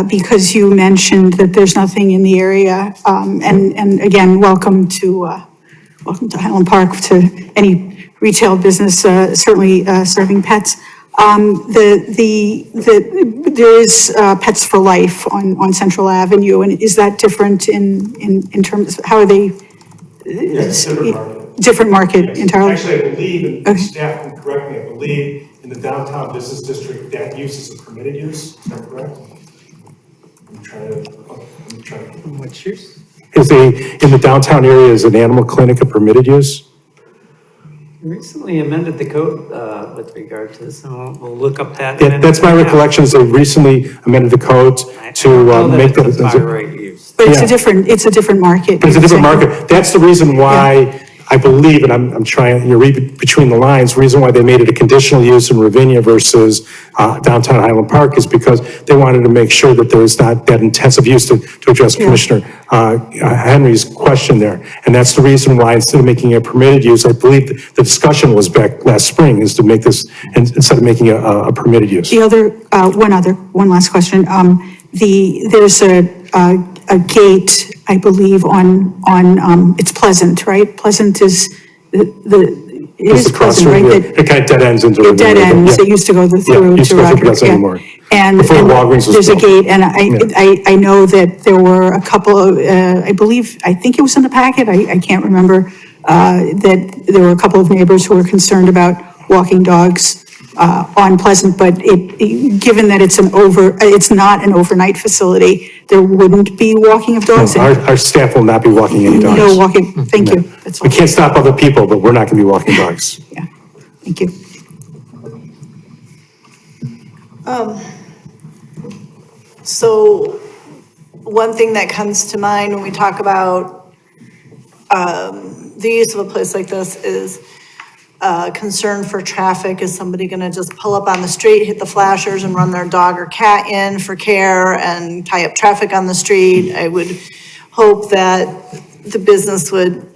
Speaker 5: because you mentioned that there's nothing in the area, and again, welcome to Highland Park, to any retail business, certainly serving pets. There is Pets for Life on Central Avenue, and is that different in terms, how are they?
Speaker 13: Yes, different market.
Speaker 5: Different market entirely?
Speaker 13: Actually, I believe,
Speaker 5: Okay.
Speaker 13: staff can correct me, I believe in the downtown business district, that use is a permitted use, is that correct? I'm trying to.
Speaker 2: What's yours?
Speaker 13: In the downtown area, is an animal clinic a permitted use?
Speaker 2: Recently amended the code with regard to this, and we'll look up that.
Speaker 13: That's my recollection, is they recently amended the code to make that.
Speaker 2: It's by right use.
Speaker 5: But it's
Speaker 13: Yeah.
Speaker 5: it's a different market.
Speaker 13: But it's a different market. That's the reason why I believe, and I'm trying, read between the lines, reason why they made it a conditional use in Ravinia versus downtown Highland Park is because they wanted to make sure that there was not that intensive use to address Commissioner Henry's question there. And that's the reason why instead of making it a permitted use, I believe the discussion was back last spring, is to make this, instead of making a permitted use.
Speaker 5: The other, one last question. There's a gate, I believe, on, it's Pleasant, right? Pleasant is, it is Pleasant, right? That-
Speaker 13: It kind of dead ends into.
Speaker 5: It dead ends,
Speaker 13: Yeah.
Speaker 5: it used to go
Speaker 13: Yeah,
Speaker 5: through
Speaker 13: used
Speaker 5: to
Speaker 13: to go through
Speaker 5: Roderick,
Speaker 13: Pleasant
Speaker 5: yeah.
Speaker 13: anymore.
Speaker 5: And
Speaker 13: Before
Speaker 5: and
Speaker 13: Walgreens was
Speaker 5: there's a
Speaker 13: built.
Speaker 5: gate, and I know that there were a couple of, I think it was in the packet, I can't remember, that there were a couple of neighbors who were concerned about walking dogs on Pleasant, but given that it's not an overnight facility, there wouldn't be walking of dogs.
Speaker 13: Our staff will not be walking any dogs.
Speaker 5: No walking, thank you. That's all.
Speaker 13: We can't stop other people, but we're not going to be walking dogs.
Speaker 5: Yeah, thank you.
Speaker 1: So one thing that comes to mind when we talk about the use of a place like this is concern for traffic. Is somebody gonna just pull up on the street, hit the flashers and run their dog or cat in for care and tie up traffic on the street? I would hope that the business would,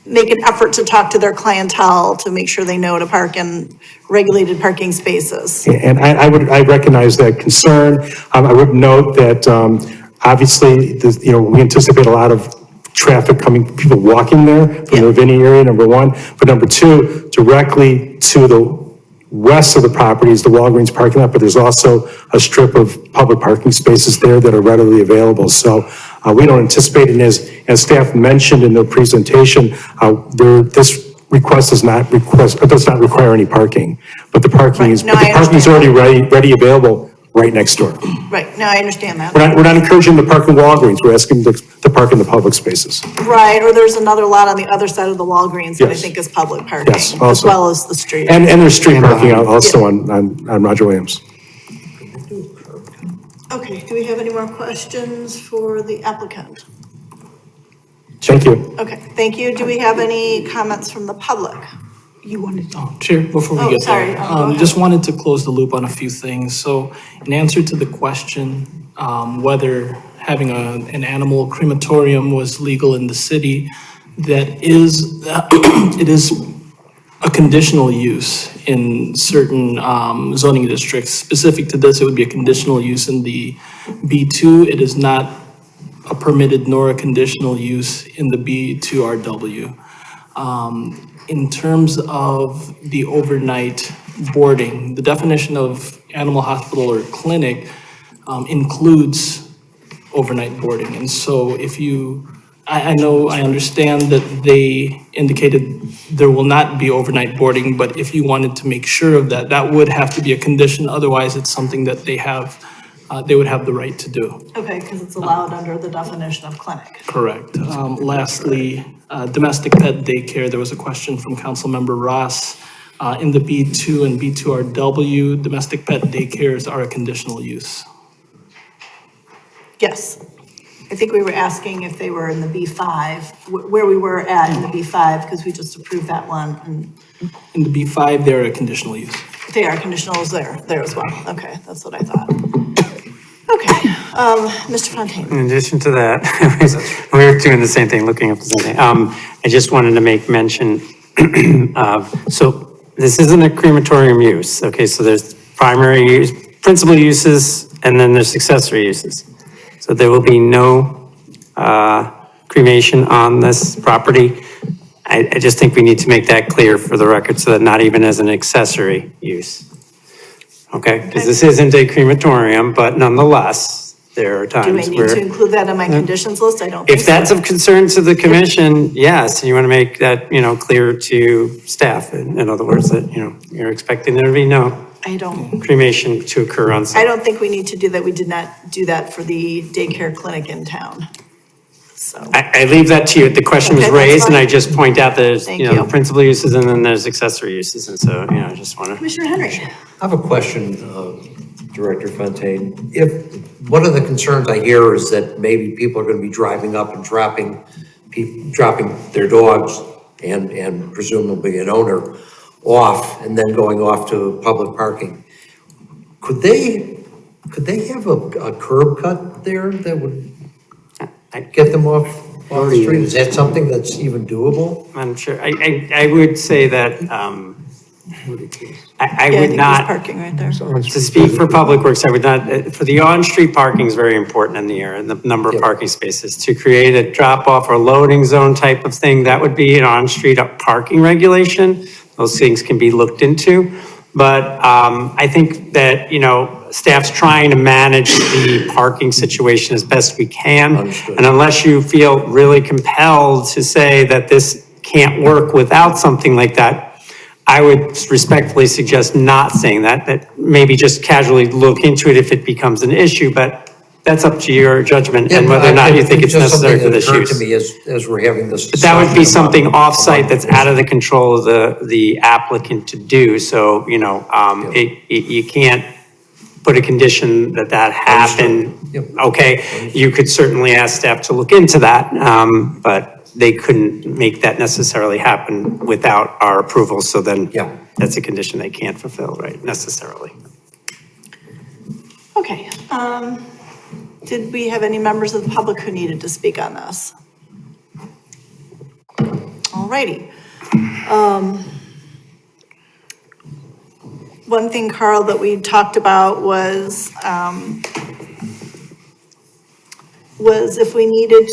Speaker 1: make an effort to talk to their clientele to make sure they know to park in regulated parking spaces.
Speaker 13: And I recognize that concern. I would note that, obviously, we anticipate a lot of traffic coming, people walking there from the Ravinia area, number one. But number two, directly to the west of the property is the Walgreens parking lot, but there's also a strip of public parking spaces there that are readily available. So we don't anticipate, and as staff mentioned in their presentation, this request does not require any parking, but the parking is,
Speaker 1: Right. No, I
Speaker 13: parking is already ready available right next door.
Speaker 1: Right, no, I understand that.
Speaker 13: We're not encouraging them to park in Walgreens, we're asking them to park in the public spaces.
Speaker 1: Right, or there's another lot on the other side of the Walgreens that I
Speaker 13: Yes.
Speaker 1: think is public parking,
Speaker 13: Yes,
Speaker 1: as
Speaker 13: also.
Speaker 1: well as the street.
Speaker 13: And there's street parking also on Roger Williams.
Speaker 1: Okay, do we have any more questions for the applicant?
Speaker 13: Thank you.
Speaker 1: Okay, thank you. Do we have any comments from the public?
Speaker 5: You wanted to.
Speaker 12: Chair, before we
Speaker 1: Oh,
Speaker 12: get
Speaker 1: sorry.
Speaker 12: there,
Speaker 1: Go ahead.
Speaker 12: just wanted to close the loop on a few things. So in answer to the question, whether having an animal crematorium was legal in the city, that is, it is a conditional use in certain zoning districts. Specific to this, it would be a conditional use in the B2. It is not a permitted nor a conditional use in the B2RW. In terms of the overnight boarding, the definition of animal hospital or clinic includes overnight boarding. And so if you, I know, I understand that they indicated there will not be overnight boarding, but if you wanted to make sure of that, that would have to be a condition. Otherwise, it's something that they would have the right to do.
Speaker 1: Okay, because it's allowed under the definition of clinic.
Speaker 12: Correct. Lastly, domestic pet daycare, there was a question from Councilmember Ross. In the B2 and B2RW, domestic pet daycares are a conditional use.
Speaker 1: Yes. I think we were asking if they were in the B5, where we were at in the B5, because we just approved that one, and
Speaker 12: In the B5, they're a conditional use.
Speaker 1: they are conditionals there as well. Okay, that's what I thought. Okay, Mr. Fontaine.
Speaker 2: In addition to that, we were doing the same thing, looking up the same thing. I just wanted to make mention of, so this isn't a crematorium use, okay? So there's primary use, principal uses, and then there's accessory uses. So there will be no cremation on this property. I just think we need to make that clear for the record so that not even as an accessory use. Okay, because this isn't a crematorium, but nonetheless, there are
Speaker 1: Do I
Speaker 2: times
Speaker 1: need
Speaker 2: where.
Speaker 1: to include that in my conditions list? I don't think
Speaker 2: If that's
Speaker 1: so.
Speaker 2: of concern to the commission, yes, and you want to make that, clear to staff. In other words, that, you're expecting there to be no
Speaker 1: I don't,
Speaker 2: cremation to occur on
Speaker 1: I
Speaker 2: site.
Speaker 1: don't think we need to do that. We did not do that for the daycare clinic in town. So,
Speaker 2: I leave that to you. The question was
Speaker 1: Okay, that's
Speaker 2: raised, and I
Speaker 1: fine.
Speaker 2: just point out there's,
Speaker 1: Thank you.
Speaker 2: principal uses and then there's accessory uses. And so, I just want to.
Speaker 1: Commissioner Henry.
Speaker 4: I have a question, Director Fontaine. One of the concerns I hear is that maybe people are going to be driving up and dropping their dogs and presumably an owner off and then going off to public parking. Could they have a curb cut there that would get them off the street? Is that something that's even doable?
Speaker 2: I'm sure, I would say that, I
Speaker 1: Yeah, I
Speaker 2: would
Speaker 1: think
Speaker 2: not.
Speaker 1: there's parking right there.
Speaker 2: To speak for Public Works, I would not, for the on-street parking is very important in the area, and the number of
Speaker 4: Yeah.
Speaker 2: parking spaces. To create a drop-off or loading zone type of thing, that would be an on-street parking regulation. Those things can be looked into. But I think that, staff's trying to manage the parking situation as best we can.
Speaker 4: Understood.
Speaker 2: And unless you feel really compelled to say that this can't work without something like that, I would respectfully suggest not saying that maybe just casually look into it if it becomes an issue, but that's up to your judgment and whether or not you think it's necessary for this
Speaker 4: Just something that
Speaker 2: use.
Speaker 4: occurred to me as we're having this.
Speaker 2: But that would be
Speaker 4: discussion
Speaker 2: something
Speaker 4: about-
Speaker 2: off-site that's out of the control of the applicant to do. So, you can't put a condition that happen.
Speaker 4: Yep.
Speaker 2: Okay, you could certainly ask staff to look into that, but they couldn't make that necessarily happen without our approval. So then
Speaker 4: Yeah.
Speaker 2: that's a condition they can't fulfill, right, necessarily.
Speaker 1: Okay, did we have any members of the public who needed to speak on this? All righty. One thing, Carl, that we talked about was if we needed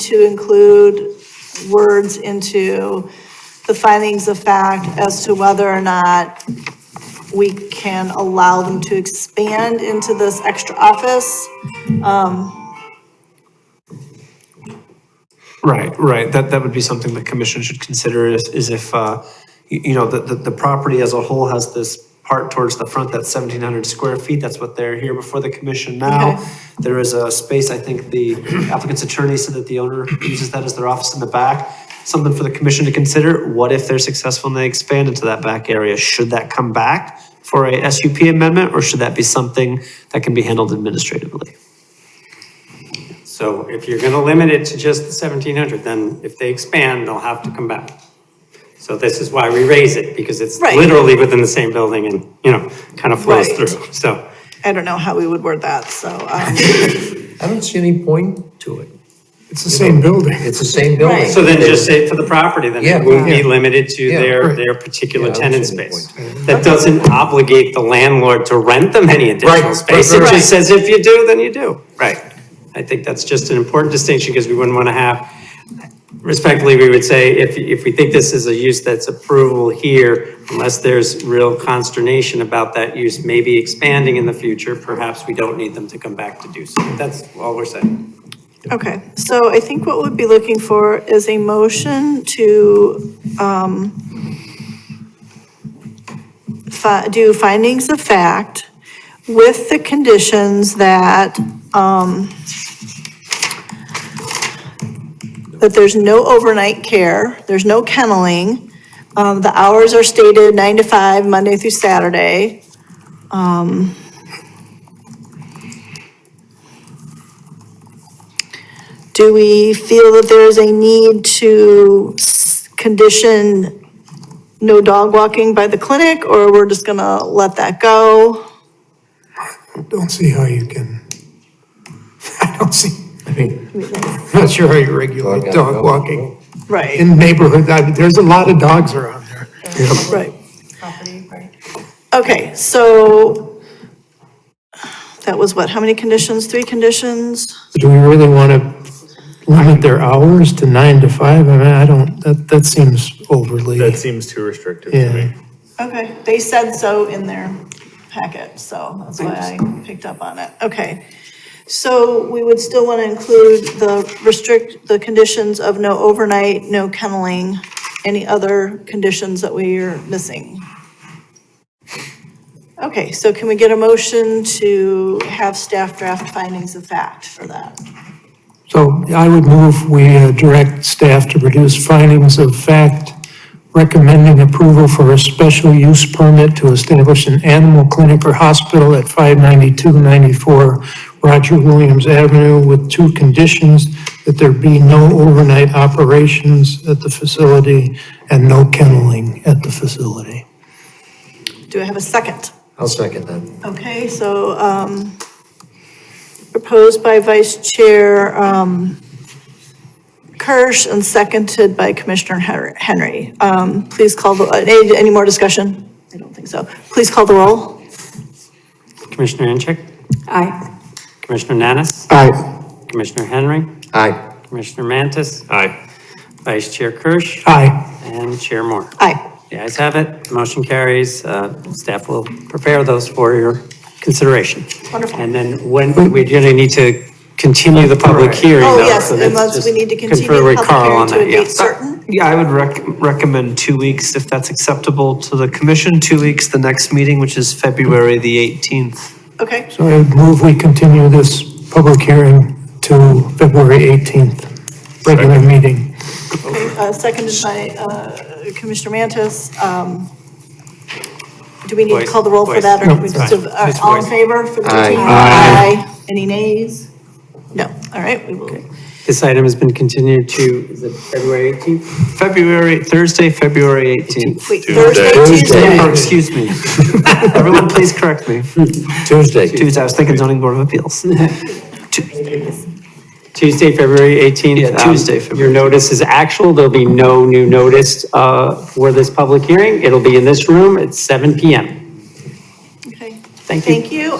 Speaker 1: to include words into the findings of fact as to whether or not we can allow them to expand into this extra office.
Speaker 11: Right. That would be something the commission should consider is if, the property as a whole has this part towards the front, that's 1,700 square feet. That's what they're here before the commission now.
Speaker 1: Okay.
Speaker 11: There is a space, I think the applicant's attorney said that the owner uses that as their office in the back. Something for the commission to consider. What if they're successful and they expand into that back area? Should that come back for a SUP amendment, or should that be something that can be handled administratively?
Speaker 2: So if you're going to limit it to just the 1,700, then if they expand, they'll have to come back. So this is why we raise it, because it's
Speaker 1: Right.
Speaker 2: literally within the same building and, kind of flows
Speaker 1: Right.
Speaker 2: through, so.
Speaker 1: I don't know how we would word that, so,
Speaker 4: I don't see any point to it.
Speaker 10: It's the same building.
Speaker 4: It's the same building.
Speaker 1: Right.
Speaker 2: So then just say for the property, then
Speaker 4: Yeah.
Speaker 2: it wouldn't be
Speaker 4: Yeah.
Speaker 2: limited to
Speaker 4: Yeah.
Speaker 2: their particular
Speaker 4: Yeah, I don't
Speaker 2: tenant
Speaker 4: see any
Speaker 2: space.
Speaker 4: point.
Speaker 2: That doesn't obligate the landlord to rent them any additional
Speaker 4: Right,
Speaker 2: space.
Speaker 4: right,
Speaker 2: It
Speaker 4: right.
Speaker 2: just says if you do, then you do. Right. I think that's just an important distinction because we wouldn't want to have, respectfully, we would say if we think this is a use that's approvable here, unless there's real consternation about that use maybe expanding in the future, perhaps we don't need them to come back to do so. That's all we're saying.
Speaker 1: okay. So I think what we'd be looking for is a motion to, do findings of fact with the conditions that, that there's no overnight care, there's no kenneling. The hours are stated 9 to 5, Monday through Saturday. Do we feel that there's a need to condition no dog walking by the clinic, or we're just gonna let that go?
Speaker 10: Don't see how you can, I don't see,
Speaker 4: I mean,
Speaker 10: I'm not sure how you regulate
Speaker 4: Dog
Speaker 10: dog
Speaker 4: gotta go.
Speaker 10: walking
Speaker 1: Right,
Speaker 10: in neighborhood. There's a lot of dogs around there.
Speaker 1: right.
Speaker 6: Property, right?
Speaker 1: Okay, so that was what, how many conditions? 3 conditions?
Speaker 10: Do we really want to limit their hours to 9 to 5? I mean, I don't, that seems overly.
Speaker 8: That seems too restrictive to
Speaker 10: Yeah.
Speaker 8: me.
Speaker 1: Okay, they said so in their packet, so that's why I picked up on it. Okay. So we would still want to include the conditions of no overnight, no kenneling, any other conditions that we are missing? Okay, so can we get a motion to have staff draft findings of fact for that?
Speaker 10: So I would move we direct staff to produce findings of fact recommending approval for a special use permit to establish an animal clinic or hospital at 59294 Roger Williams Avenue with 2 conditions: that there be no overnight operations at the facility and no kenneling at the facility.
Speaker 1: Do I have a second?
Speaker 4: I'll second that.
Speaker 1: Okay, so, proposed by Vice Chair, Kirsch and seconded by Commissioner Henry. Please call the, any more discussion? I don't think so. Please call the roll.
Speaker 2: Commissioner Anchick,
Speaker 6: Aye.
Speaker 2: Commissioner Nanis,
Speaker 7: Aye.
Speaker 2: Commissioner Henry,
Speaker 4: Aye.
Speaker 2: Commissioner Mantis,
Speaker 8: Aye.
Speaker 2: Vice Chair Kirsch,
Speaker 10: Aye.
Speaker 2: and Chair Moore.
Speaker 1: Aye.
Speaker 2: The ayes have it, motion carries. Staff will prepare those for your consideration.
Speaker 1: Wonderful.
Speaker 2: And then when, we're going to need to continue the public hearing.
Speaker 1: Oh,
Speaker 2: though,
Speaker 1: yes,
Speaker 2: so that's
Speaker 1: unless
Speaker 2: just
Speaker 1: we need to continue
Speaker 2: confer
Speaker 1: the
Speaker 2: with
Speaker 1: public
Speaker 2: Carl
Speaker 1: hearing
Speaker 2: on
Speaker 1: to a
Speaker 2: that, yeah.
Speaker 1: date certain.
Speaker 11: Yeah, I would recommend 2 weeks if that's acceptable to the commission. 2 weeks, the next meeting, which is February the 18th.
Speaker 1: Okay,
Speaker 10: So I would move we continue this public hearing to February 18th, regular meeting.
Speaker 1: okay, seconded by Commissioner Mantis. Do we need to
Speaker 2: Voice,
Speaker 1: call the roll for
Speaker 2: voice.
Speaker 1: that, or
Speaker 10: No,
Speaker 1: we just,
Speaker 2: Just
Speaker 1: all in
Speaker 2: voice.
Speaker 1: favor for the
Speaker 4: Aye.
Speaker 1: continuing?
Speaker 7: Aye.
Speaker 1: Any nays? No, all right, we will.
Speaker 2: This item has been continued to, is it February 18th?
Speaker 11: Thursday, February 18th.
Speaker 1: Wait,
Speaker 8: Tuesday.
Speaker 1: Thursday,
Speaker 11: Or,
Speaker 1: Tuesday?
Speaker 11: excuse me. Everyone, please correct me.
Speaker 4: Tuesday.
Speaker 11: Tuesday, I was thinking zoning board of appeals.
Speaker 2: Tuesday, February 18th.
Speaker 11: Yeah, Tuesday, February
Speaker 2: Your notice is actual. There'll be no new notice for this public hearing. It'll be in this room at 7 PM.
Speaker 1: Okay.
Speaker 2: Thank you.
Speaker 1: Thank you.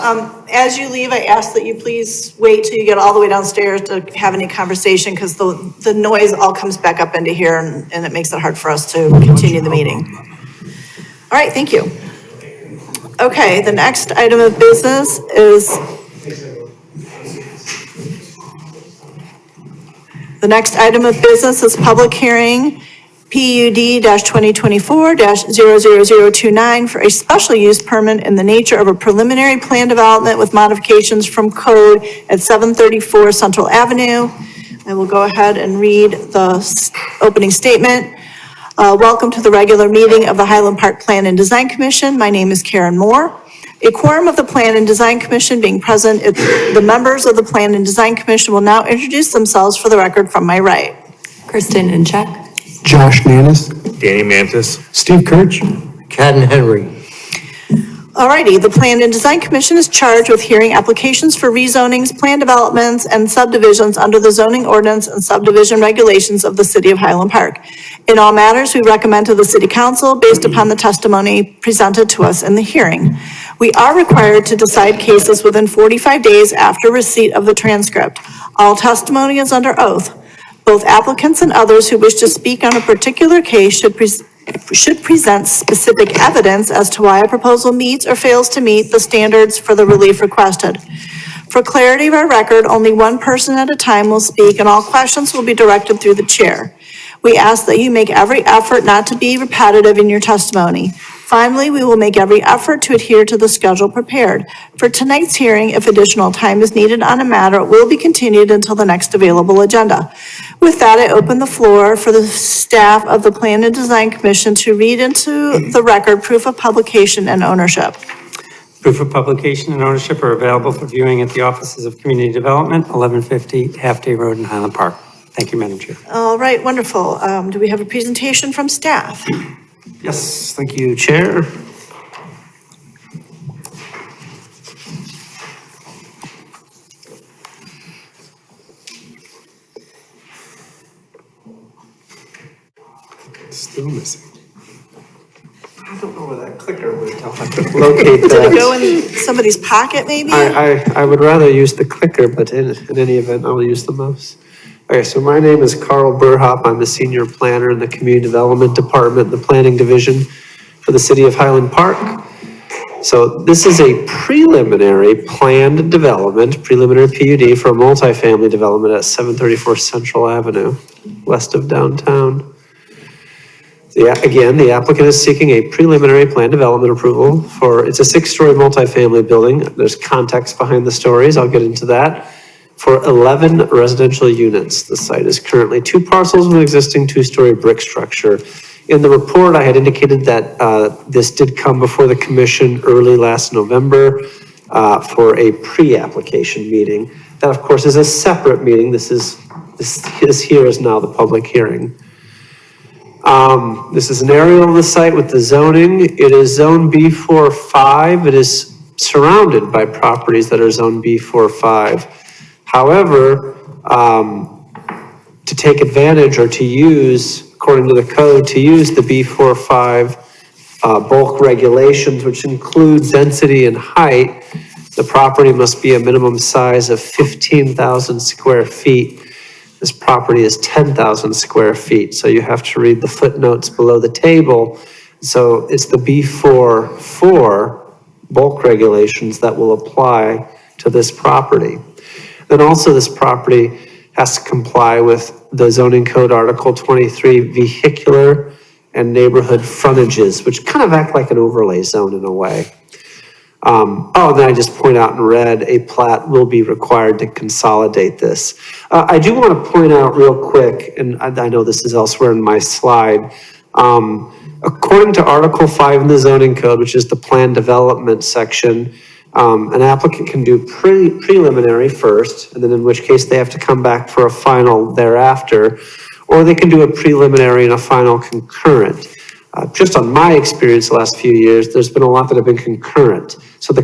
Speaker 1: As you leave, I ask that you please wait till you get all the way downstairs to have any conversation, because the noise all comes back up into here, and it makes it hard for us to continue the meeting. All right, thank you. Okay, the next item of business is, public hearing, PUD-2024-00029 for a special use permit in the nature of a preliminary plan development with modifications from code at 734 Central Avenue. I will go ahead and read the opening statement. Welcome to the regular meeting of the Highland Park Plan and Design Commission. My name is Karen Moore. A quorum of the Plan and Design Commission being present, the members of the Plan and Design Commission will now introduce themselves for the record from my right.
Speaker 6: Kristen Incheck.
Speaker 10: Josh Nanis,
Speaker 8: Danny Mantis.
Speaker 10: Steve Kirch.
Speaker 4: Ken Henry.
Speaker 1: Alrighty, the Plan and Design Commission is charged with hearing applications for rezonings, plan developments, and subdivisions under the zoning ordinance and subdivision regulations of the City of Highland Park. In all matters, we recommend to the City Council based upon the testimony presented to us in the hearing. We are required to decide cases within 45 days after receipt of the transcript. All testimony is under oath. Both applicants and others who wish to speak on a particular case should present specific evidence as to why a proposal meets or fails to meet the standards for the relief requested. For clarity of our record, only one person at a time will speak and all questions will be directed through the chair. We ask that you make every effort not to be repetitive in your testimony. Finally, we will make every effort to adhere to the schedule prepared. For tonight's hearing, if additional time is needed on a matter, it will be continued until the next available agenda. With that, I open the floor for the staff of the Plan and Design Commission to read into the record proof of publication and ownership.
Speaker 2: Proof of publication and ownership are available for viewing at the Offices of Community Development, 1150 Half Day Road in Highland Park. Thank you, Madam Chair.
Speaker 1: All right, wonderful. Do we have a presentation from staff?
Speaker 11: Yes, thank you, Chair.
Speaker 9: Still missing.
Speaker 11: I don't know where that clicker was. I'll have to locate
Speaker 1: Did it go
Speaker 11: that.
Speaker 1: in somebody's pocket, maybe?
Speaker 11: I would rather use the clicker, but in any event, I will use the mouse. Okay, so my name is Carl Burhop. I'm the Senior Planner in the Community Development Department, the Planning Division for the City of Highland Park. So this is a preliminary planned development, preliminary PUD for a multifamily development at 734 Central Avenue, west of downtown. Again, the applicant is seeking a preliminary plan development approval for, it's a 6-story multifamily building. There's context behind the stories. I'll get into that. For 11 residential units. The site is currently 2 parcels with an existing 2-story brick structure. In the report, I had indicated that this did come before the commission early last November for a pre-application meeting. That, of course, is a separate meeting. This here is now the public hearing. This is an aerial of the site with the zoning. It is zone B45. It is surrounded by properties that are zone B45. However, to take advantage or to use, according to the code, to use the B45 bulk regulations, which include density and height, the property must be a minimum size of 15,000 square feet. This property is 10,000 square feet, so you have to read the footnotes below the table. So it's the B44 bulk regulations that will apply to this property. Then also this property has to comply with the zoning code article 23 vehicular and neighborhood frontages, which kind of act like an overlay zone in a way. And then I just point out in red, a plat will be required to consolidate this. I do want to point out real quick, and I know this is elsewhere in my slide, according to Article 5 in the zoning code, which is the plan development section, an applicant can do preliminary first, and then in which case they have to come back for a final thereafter, or they can do a preliminary and a final concurrent. Just on my experience the last few years, there's been a lot that have been concurrent. So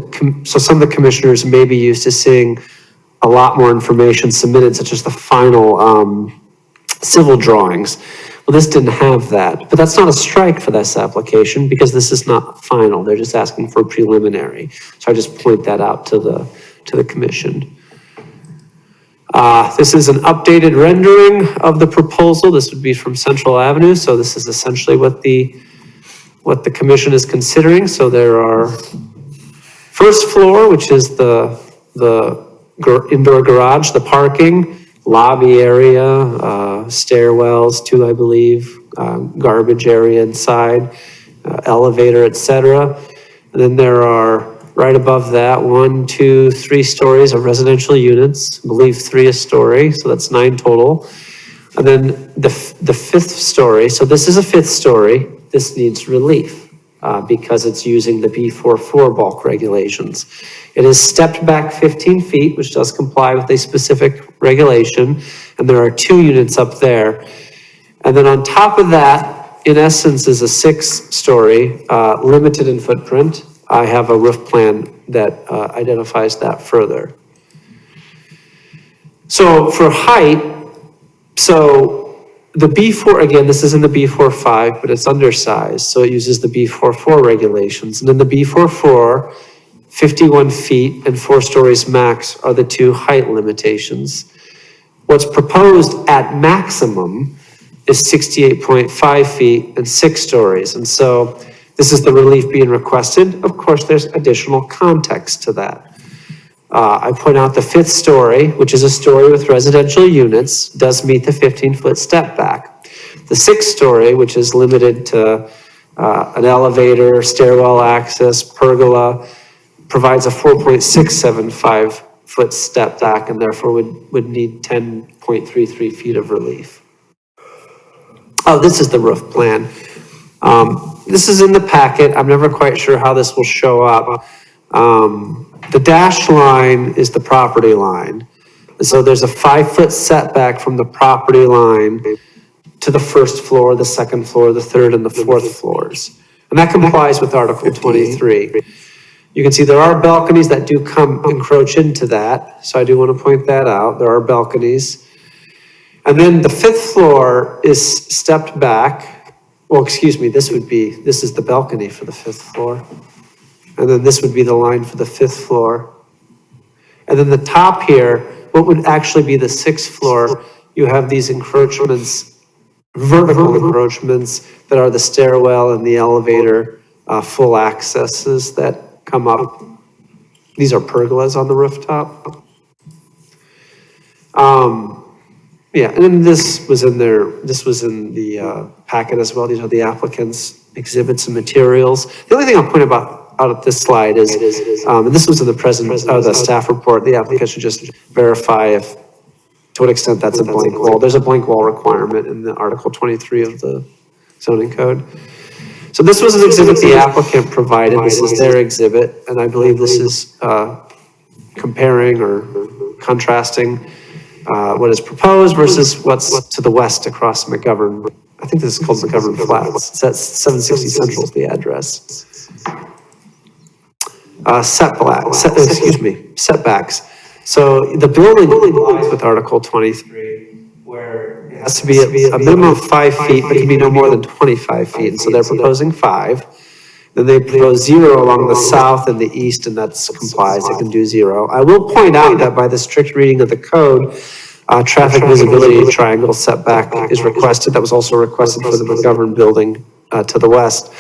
Speaker 11: some of the commissioners may be used to seeing a lot more information submitted, such as the final civil drawings. Well, this didn't have that, but that's not a strike for this application because this is not final. They're just asking for a preliminary. So I just point that out to the commission. This is an updated rendering of the proposal. This would be from Central Avenue. So this is essentially what the commission is considering. So there are first floor, which is the indoor garage, the parking, lobby area, stairwells too, I believe, garbage area inside, elevator, etc. And then there are right above that 1, 2, 3 stories of residential units. I believe 3 a story, so that's 9 total. And then the 5th story. So this is a 5th story. This needs relief because it's using the B44 bulk regulations. It is stepped back 15 feet, which does comply with a specific regulation, and there are 2 units up there. And then on top of that, in essence, is a 6-story, limited in footprint. I have a roof plan that identifies that further. So for height, so the B4, again, this is in the B45, but it's undersized, so it uses the B44 regulations. And then the B44, 51 feet and 4 stories max are the 2 height limitations. What's proposed at maximum is 68.5 feet and 6 stories. And so this is the relief being requested. Of course, there's additional context to that. I point out the 5th story, which is a story with residential units, does meet the 15-foot step back. The 6th story, which is limited to an elevator, stairwell access, pergola, provides a 4.675-foot step back and therefore would need 10.33 feet of relief. Oh, this is the roof plan. This is in the packet. I'm never quite sure how this will show up. The dashed line is the property line. So there's a 5-foot setback from the property line to the 1st floor, the 2nd floor, the 3rd, and the 4th floors. And that complies with Article 23. You can see there are balconies that do encroach into that. So I do want to point that out. There are balconies. And then the 5th floor is stepped back. Well, excuse me, this is the balcony for the 5th floor. And then this would be the line for the 5th floor. And then the top here, what would actually be the 6th floor, you have these encroachments, vertical encroachments that are the stairwell and the elevator, full accesses that come up. These are pergolas on the rooftop. Yeah, and then this was in the packet as well. These are the applicant's exhibits and materials. The only thing I'll point out at this slide is, and this was in the staff report, the applicant should just verify to what extent that's a blank wall. There's a blank wall requirement in the Article 23 of the zoning code. So this was an exhibit the applicant provided. This is their exhibit, and I believe this is comparing or contrasting what is proposed versus what's to the west across McGovern. I think this is called McGovern Flats. It's at 760 Central is the address. Setbacks. So the building complies with Article 23, where it has to be a minimum of 5 feet, but it can be no more than 25 feet. And so they're proposing 5. Then they propose 0 along the south and the east, and that complies. They can do 0. I will point out that by the strict reading of the code, traffic visibility triangle setback is requested. That was also requested for the McGovern building to the west.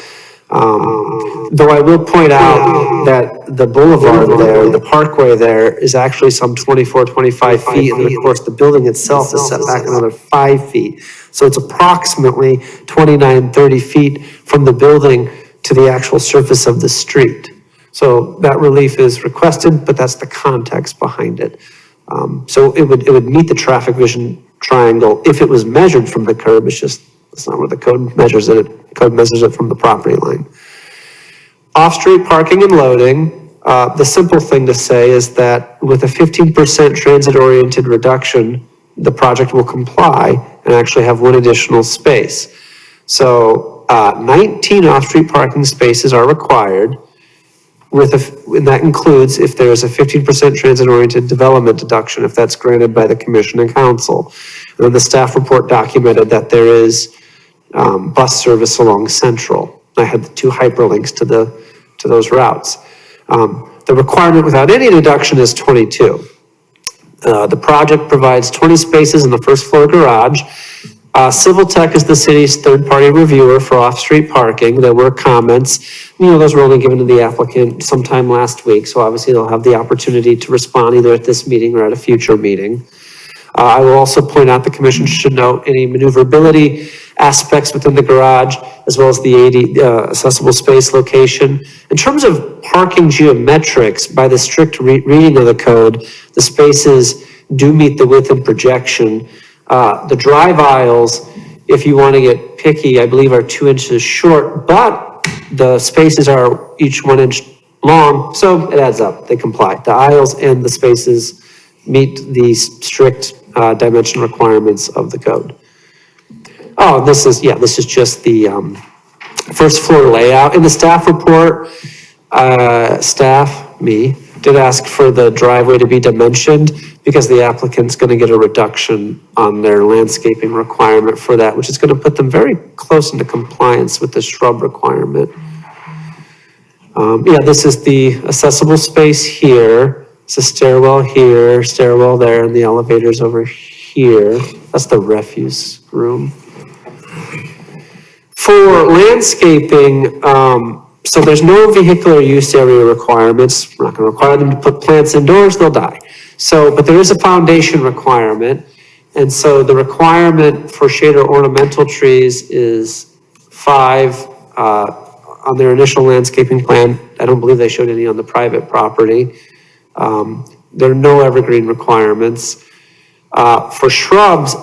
Speaker 11: Though I will point out that the boulevard there, the parkway there, is actually some 24, 25 feet, and then of course the building itself is set back another 5 feet. So it's approximately 29, 30 feet from the building to the actual surface of the street. So that relief is requested, but that's the context behind it. So it would meet the traffic vision triangle if it was measured from the curb. It's not where the code measures it. The code measures it from the property line. Off-street parking and loading, the simple thing to say is that with a 15% transit-oriented reduction, the project will comply and actually have 1 additional space. So 19 off-street parking spaces are required, and that includes if there is a 15% transit-oriented development deduction, if that's granted by the commission and council. And then the staff report documented that there is bus service along Central. I had the 2 hyperlinks to those routes. The requirement without any deduction is 22. The project provides 20 spaces in the 1st floor garage. Civil Tech is the city's third-party reviewer for off-street parking. There were comments. Those were only given to the applicant sometime last week, so obviously they'll have the opportunity to respond either at this meeting or at a future meeting. I will also point out the commission should note any maneuverability aspects within the garage, as well as the accessible space location. In terms of parking geometrics, by the strict reading of the code, the spaces do meet the width and projection. The drive aisles, if you want to get picky, I believe are 2 inches short, but the spaces are each 1 inch long, so it adds up. They comply. The aisles and the spaces meet the strict dimension requirements of the code. Oh, this is just the first floor layout. In the staff report, me, did ask for the driveway to be dimensioned because the applicant's going to get a reduction on their landscaping requirement for that, which is going to put them very close into compliance with the shrub requirement. This is the accessible space here. It's a stairwell here, stairwell there, and the elevators over here. That's the refuse room. For landscaping, so there's no vehicular use area requirements. We're not going to require them to put plants indoors, they'll die. So, but there is a foundation requirement. And so the requirement for shade or ornamental trees is 5 on their initial landscaping plan. I don't believe they showed any on the private property. There are no evergreen requirements. For shrubs,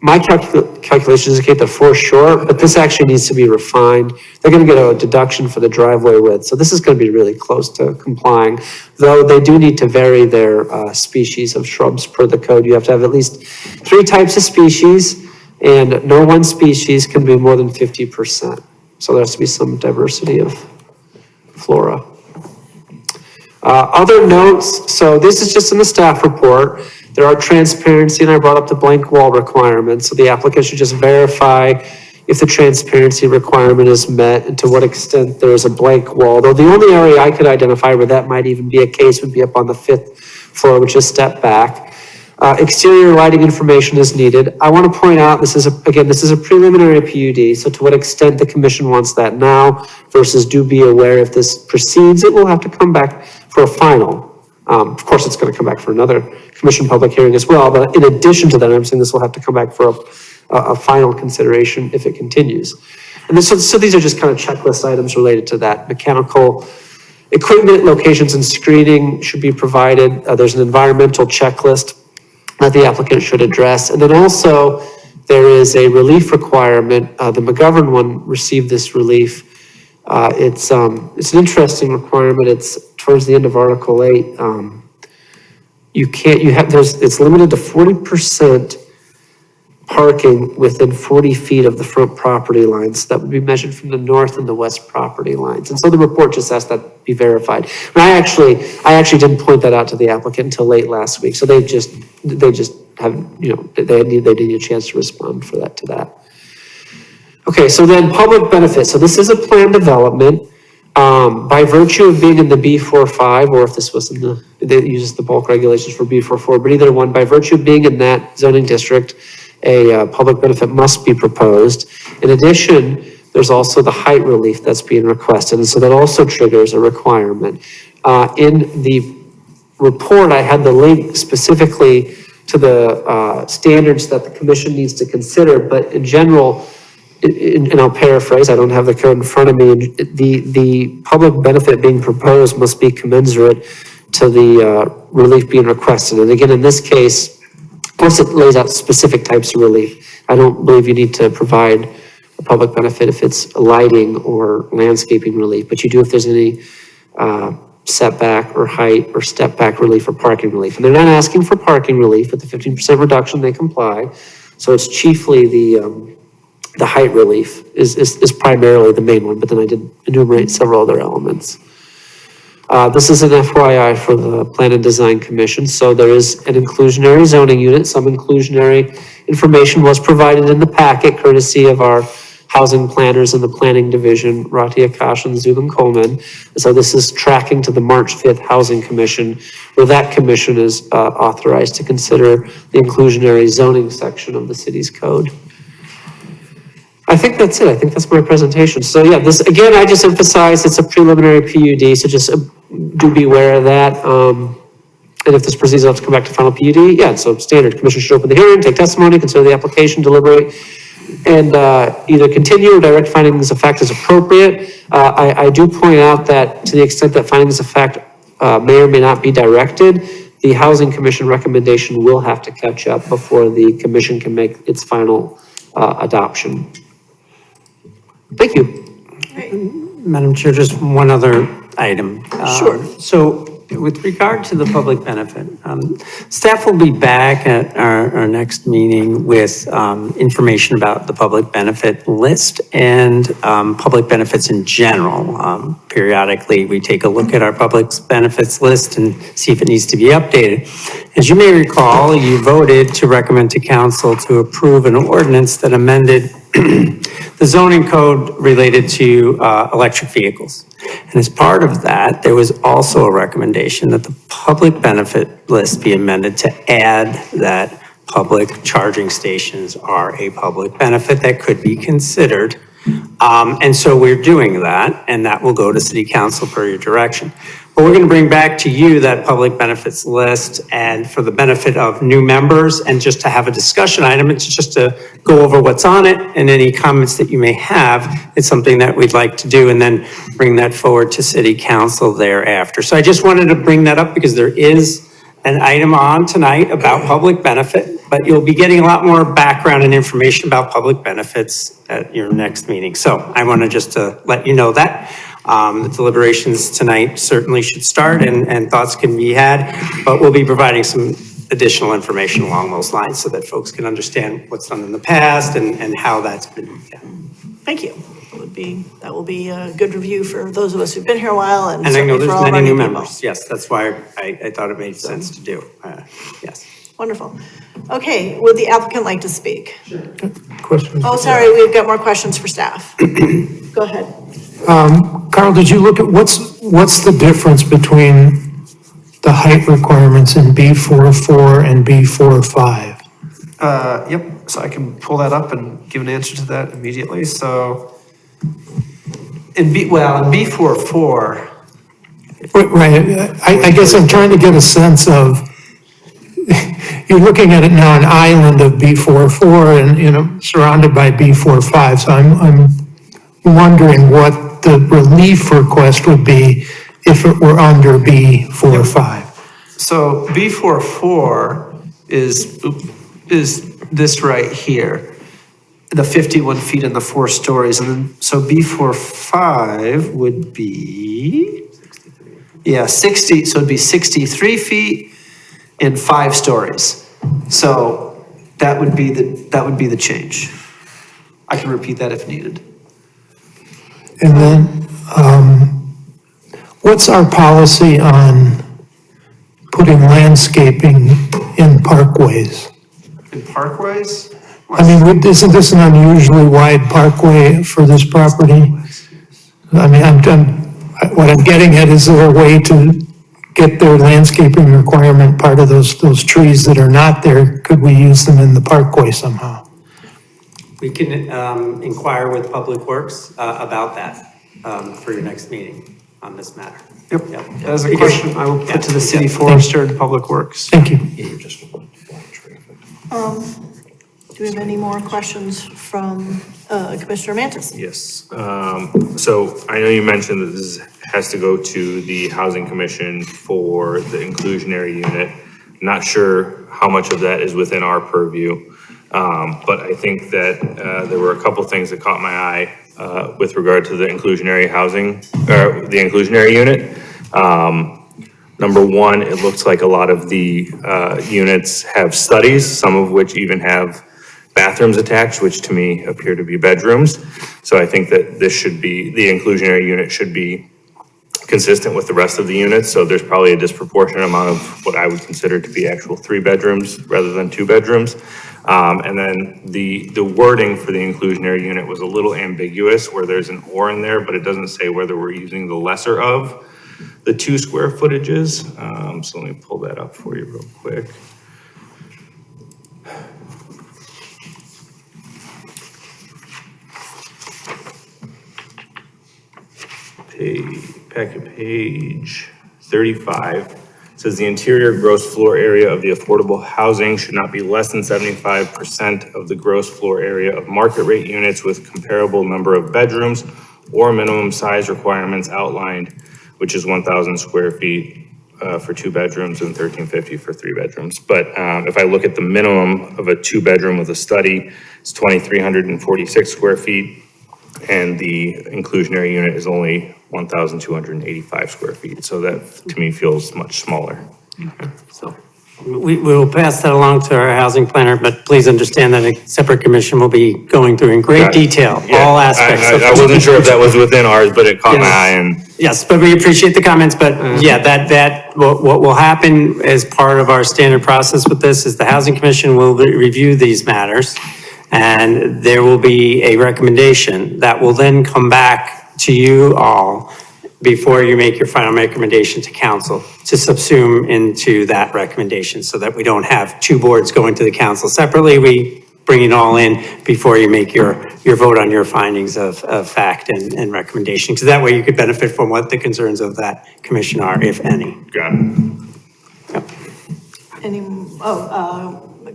Speaker 11: my calculations indicate that 4 is short, but this actually needs to be refined. They're going to get a deduction for the driveway width, so this is going to be really close to complying. Though they do need to vary their species of shrubs per the code. You have to have at least 3 types of species, and no one species can be more than 50%. So there has to be some diversity of flora. Other notes, so this is just in the staff report. There are transparency, and I brought up the blank wall requirement. So the applicant should just verify if the transparency requirement is met and to what extent there is a blank wall. Though the only area I could identify where that might even be a case would be up on the 5th floor, which is step back. Exterior lighting information is needed. I want to point out, this is a preliminary PUD, so to what extent the commission wants that now versus do be aware if this proceeds, it will have to come back for a final. Of course, it's going to come back for another commission public hearing as well, but in addition to that, I'm saying this will have to come back for a final consideration if it continues. And this, so these are just kind of checklist items related to that. Mechanical equipment, locations, and screening should be provided. There's an environmental checklist that the applicant should address. And then also, there is a relief requirement. The McGovern one received this relief. It's an interesting requirement. It's towards the end of Article 8. It's limited to 40% parking within 40 feet of the front property lines. That would be measured from the north and the west property lines. And so the report just asked that be verified. And I actually didn't point that out to the applicant until late last week. So they just haven't, they need a chance to respond to that. Okay, so then public benefit. So this is a planned development. By virtue of being in the B45, or if this was it uses the bulk regulations for B44, but either one, by virtue of being in that zoning district, a public benefit must be proposed. In addition, there's also the height relief that's being requested, and so that also triggers a requirement. In the report, I had the link specifically to the standards that the commission needs to consider, but in general, and I'll paraphrase, I don't have the code in front of me, the public benefit being proposed must be commensurate to the relief being requested. And again, in this case, of course, it lays out specific types of relief. I don't believe you need to provide a public benefit if it's lighting or landscaping relief, but you do if there's any setback or height or step back relief or parking relief. And they're not asking for parking relief. With the 15% reduction, they comply. So it's chiefly the height relief is primarily the main one, but then I did enumerate several other elements. This is an FYI for the Plan and Design Commission. So there is an inclusionary zoning unit. Some inclusionary information was provided in the packet courtesy of our housing planners in the planning division, Rati Akash and Zubin Coleman. So this is tracking to the March 5th Housing Commission, where that commission is authorized to consider the inclusionary zoning section of the city's code. I think that's it. I think that's my presentation. So yeah, this, again, I just emphasize it's a preliminary PUD, so just do be aware of that. And if this proceeds, I'll have to come back to final PUD. Yeah, so standard. Commission should open the hearing, take testimony, consider the application, deliberate, and either continue or direct findings of fact as appropriate. I do point out that to the extent that findings of fact may or may not be directed, the Housing Commission recommendation will have to catch up before the commission can make its final adoption. Thank you.
Speaker 2: Madam Chair, just one other item.
Speaker 1: Sure.
Speaker 2: So With regard to the public benefit, staff will be back at our next meeting with information about the public benefit list and public benefits in general. Periodically, we take a look at our public benefits list and see if it needs to be updated. As you may recall, you voted to recommend to council to approve an ordinance that amended the zoning code related to electric vehicles. And as part of that, there was also a recommendation that the public benefit list be amended to add that public charging stations are a public benefit that could be considered. And so we're doing that, and that will go to city council per your direction. But we're going to bring back to you that public benefits list, and for the benefit of new members, and just to have a discussion item, it's just to go over what's on it and any comments that you may have. It's something that we'd like to do, and then bring that forward to city council thereafter. So I just wanted to bring that up because there is an item on tonight about public benefit, but you'll be getting a lot more background and information about public benefits at your next meeting. So I wanted just to let you know that. The deliberations tonight certainly should start and thoughts can be had, but we'll be providing some additional information along those lines so that folks can understand what's done in the past and how that's been done.
Speaker 1: Thank you. That will be a good review for those of us who've been here a while and
Speaker 2: And I know
Speaker 1: certainly
Speaker 2: there's
Speaker 1: for all of
Speaker 2: many
Speaker 1: our
Speaker 2: new
Speaker 1: new people.
Speaker 2: members. Yes, that's why I thought it made sense to do. Yes.
Speaker 1: Wonderful. Okay, would the applicant like to speak?
Speaker 10: Questions?
Speaker 1: Oh, sorry, we've got more questions for staff. Go ahead.
Speaker 10: Carl, did you look at, what's the difference between the height requirements in B44 and B45?
Speaker 11: Yep, so I can pull that up and give an answer to that immediately. So in B44,
Speaker 10: Right, I guess I'm trying to get a sense of, you're looking at it now, an island of B44 and, you know, surrounded by B45. So I'm wondering what the relief request would be if it were under B45.
Speaker 11: so B44 is this right here, the 51 feet and the 4 stories. And then, so B45 would be, 60, so it'd be 63 feet and 5 stories. So that would be the change. I can repeat that if needed.
Speaker 10: And then, what's our policy on putting landscaping in parkways?
Speaker 11: In parkways?
Speaker 10: I mean, isn't this an unusually wide parkway for this property? I mean, what I'm getting at, is there a way to get their landscaping requirement, part of those trees that are not there, could we use them in the parkway somehow?
Speaker 2: We can inquire with Public Works about that for your next meeting on this matter.
Speaker 11: Yep, that is a question I will put to the city
Speaker 2: Yeah.
Speaker 11: forester and Public Works.
Speaker 10: Thank you.
Speaker 1: Do we have any more questions from Commissioner Mantis?
Speaker 8: Yes. So I know you mentioned that this has to go to the Housing Commission for the inclusionary unit. Not sure how much of that is within our purview. But I think that there were a couple things that caught my eye with regard to the inclusionary housing, or the inclusionary unit. Number one, it looks like a lot of the units have studies, some of which even have bathrooms attached, which to me appear to be bedrooms. So I think that this should be, the inclusionary unit should be consistent with the rest of the units. So there's probably a disproportionate amount of what I would consider to be actual 3 bedrooms rather than 2 bedrooms. And then the wording for the inclusionary unit was a little ambiguous, where there's an or in there, but it doesn't say whether we're using the lesser of the 2 square footages. So let me pull that up for you real quick. Packet page 35 says the interior gross floor area of the affordable housing should not be less than 75% of the gross floor area of market rate units with comparable number of bedrooms or minimum size requirements outlined, which is 1,000 square feet for 2 bedrooms and 1,350 for 3 bedrooms. But if I look at the minimum of a 2 bedroom with a study, it's 2,346 square feet. And the inclusionary unit is only 1,285 square feet. So that, to me, feels much smaller.
Speaker 2: So we will pass that along to our housing planner, but please understand that a separate commission will be going through in great detail,
Speaker 8: Yeah,
Speaker 2: all aspects.
Speaker 8: I wasn't sure if that was within ours, but it caught my eye and.
Speaker 2: Yes, but we appreciate the comments, but yeah, what will happen as part of our standard process with this is the Housing Commission will review these matters, and there will be a recommendation that will then come back to you all before you make your final recommendation to council to subsume into that recommendation, so that we don't have two boards going to the council separately. We bring it all in before you make your vote on your findings of fact and recommendation. Because that way you could benefit from what the concerns of that commission are, if any.
Speaker 8: Got it.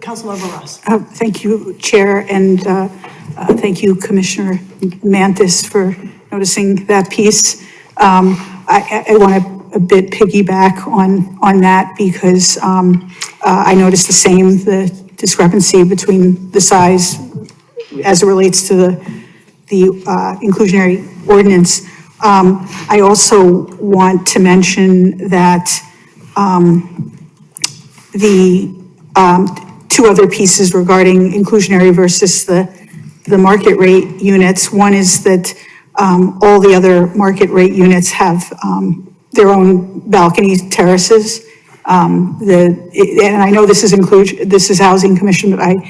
Speaker 1: Councilmember Ross.
Speaker 5: Thank you, Chair, and thank you, Commissioner Mantis, for noticing that piece. I want to a bit piggyback on that because I noticed the same, the discrepancy between the size as it relates to the inclusionary ordinance. I also want to mention that the two other pieces regarding inclusionary versus the market rate units. One is that all the other market rate units have their own balcony terraces. And I know this is Housing Commission, but I'm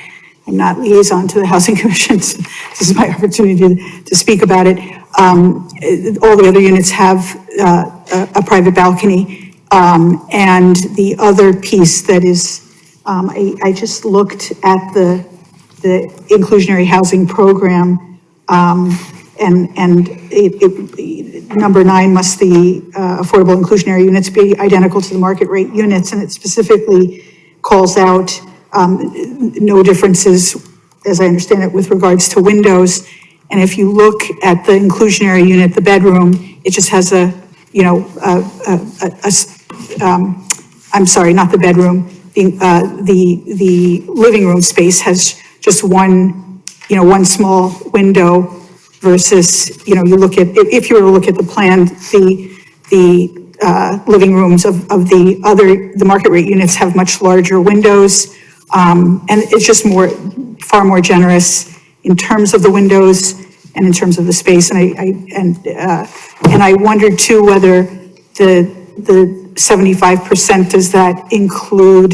Speaker 5: not liaison to the Housing Commission. This is my opportunity to speak about it. All the other units have a private balcony. And the other piece that is, I just looked at the inclusionary housing program, and number 9 must the affordable inclusionary units be identical to the market rate units, and it specifically calls out no differences, as I understand it, with regards to windows. And if you look at the inclusionary unit, the bedroom, it just has I'm sorry, not the bedroom. The living room space has just one small window versus, you look at, if you were to look at the plan, the living rooms of the market rate units have much larger windows. And it's just far more generous in terms of the windows and in terms of the space. And I wondered too, whether the 75%, does that include